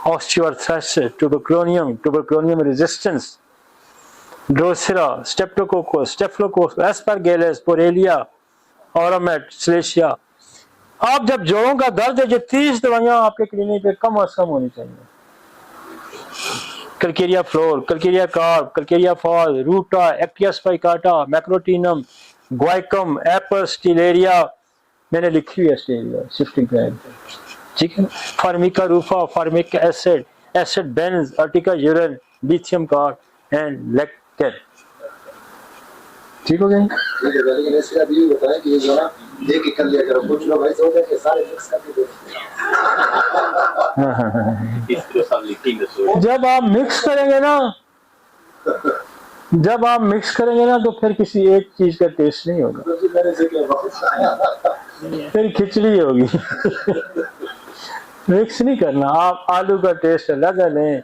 osteoarthritis, tuberculinum resistance, drosera, streptococcus, staphylococcus, aspergillus, borrelia, ऑरोमेट, स्लेशिया। आप जब जोड़ों का दर्द है, जो 30 दवाइयां आपके क्लिनिक पे कम अज कम होनी चाहिए, Calcarea floor, Calcarea carb, Calcarea fall, रूटा, एक्टिया स्पाइकाटा, मैक्रोटीनम, ग्वाइकम, एपर, स्टिलेरिया, मैंने लिखी हुई है स्टिलेरिया शिफ्टिंग प्लान, ठीक है, formica rufa, formic acid, acid benz, urtica urens, lithium carb and लेक्टेन, ठीक हो गया। लेकिन इसका भी बताएं कि ये जो ना एक एक कर लिया करो, कुछ लोग ऐसे होते हैं कि सारे मिक्स करके देते हैं। जब आप मिक्स करेंगे ना तो फिर किसी एक चीज का टेस्ट नहीं होगा, फिर खिचड़ी होगी। मिक्स नहीं करना, आप आलू का टेस्ट अलग लें,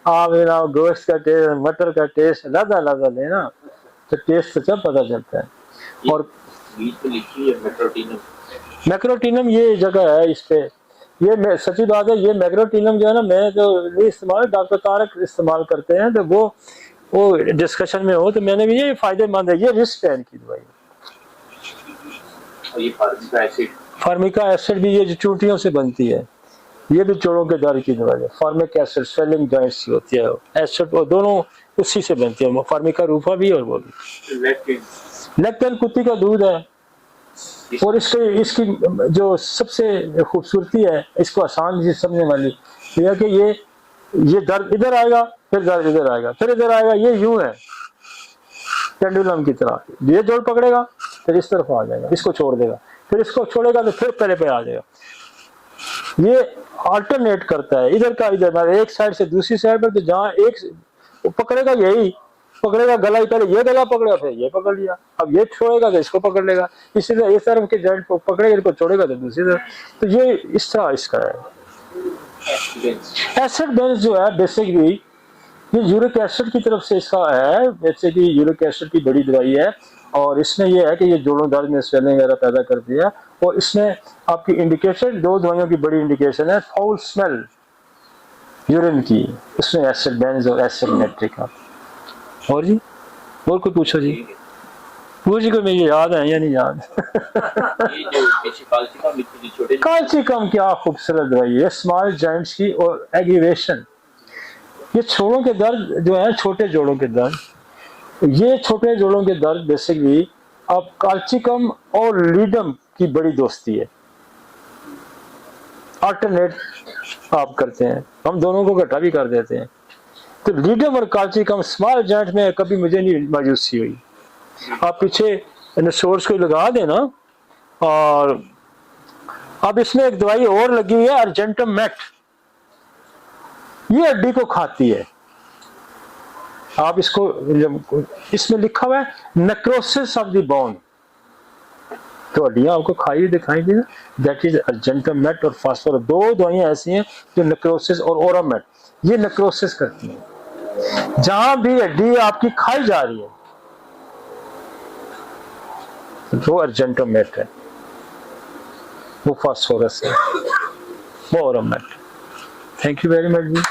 आप गोश्त का टेस्ट, मटर का टेस्ट अलग लेना, तो टेस्ट से सब पता चलता है। और मैक्रोटीनम ये जगह है, इस पे ये सच्ची बात है, ये मैक्रोटीनम जो है ना, मैं जो नहीं इस्तेमाल, डॉक्टर तारक इस्तेमाल करते हैं, तो वो डिस्कशन में हो तो मैंने भी ये फायदेमंद है, ये रिस्ट पेन की दवाई, फार्मिका एसिड भी ये जो चूटियों से बनती है, ये भी जोड़ों के दर्द की दवाई है, फार्मिक एसिड स्वेलिंग जॉइंट्स की होती है, एसिड वो दोनों उसी से बनती है, फार्मिका रूफा भी और वो भी। लेक्टेन कुत्ती का दूध है, और इसकी जो सबसे खूबसूरती है, इसको आसान चीज समझने वाली यह है कि ये दर्द इधर आएगा, फिर दर्द इधर आएगा, फिर इधर आएगा, ये यूं है पेंडुलम की तरह, ये जोड़ पकड़ेगा फिर इस तरफ आ जाएगा, इसको छोड़ देगा, फिर इसको छोड़ेगा तो फिर पहले पे आ जाएगा, ये अल्टरनेट करता है इधर का इधर, एक साइड से दूसरी साइड पर, तो जहाँ एक पकड़ेगा यही पकड़ेगा गला ही, पहले ये गला पकड़ेगा फिर ये पकड़ लिया, अब ये छोड़ेगा तो इसको पकड़ लेगा, इसी तरह इस तरफ के जॉइंट को पकड़ेगा, इसको छोड़ेगा तो दूसरी तरफ, तो ये इस तरह इसका है। एसिड बेंज जो है बेसिकली ये यूरिक एसिड की तरफ से इसका है, जैसे कि यूरिक एसिड की बड़ी दवाई है, और इसमें यह है कि ये जोड़ों दर्द में स्वेलिंग वगैरह पैदा करती है, और इसमें आपकी इंडिकेशन, दो दवाइयों की बड़ी इंडिकेशन है, फाउल स्मेल यूरिन की, उसमें एसिड बेंज और एसिड नाइट्रिक। और जी और कोई पूछो जी, पूछी को मुझे याद है या नहीं याद। काल्चिकम क्या खूबसूरत दवाई है, स्मॉल जॉइंट्स की और एग्रीवेशन, ये छोरों के दर्द जो है, छोटे जोड़ों के दर्द, ये छोटे जोड़ों के दर्द बेसिकली अब काल्चिकम और लीडम की बड़ी दोस्ती है। अल्टरनेट आप करते हैं, हम दोनों को इकट्ठा भी कर देते हैं। तो लीडम और काल्चिकम स्मॉल जॉइंट में कभी मुझे नहीं मायूसी हुई। आप पीछे सोर्स को लगा देना। और अब इसमें एक दवाई और लगी हुई है अर्जेंटम मैट, ये हड्डी को खाती है। आप इसको, इसमें लिखा हुआ है नेक्रोसिस ऑफ द बोन, तो हड्डियां आपको खाई हुई दिखाई दे, दैट इज अर्जेंटम मैट और फास्फोरस। दो दवाइयां ऐसी हैं जो नेक्रोसिस और ओरामेट, ये नेक्रोसिस करती हैं। जहां भी हड्डी आपकी खाई जा रही है वो अर्जेंटम मैट है, वो फास्फोरस है, वो ओरामेट। Thank you very much ji.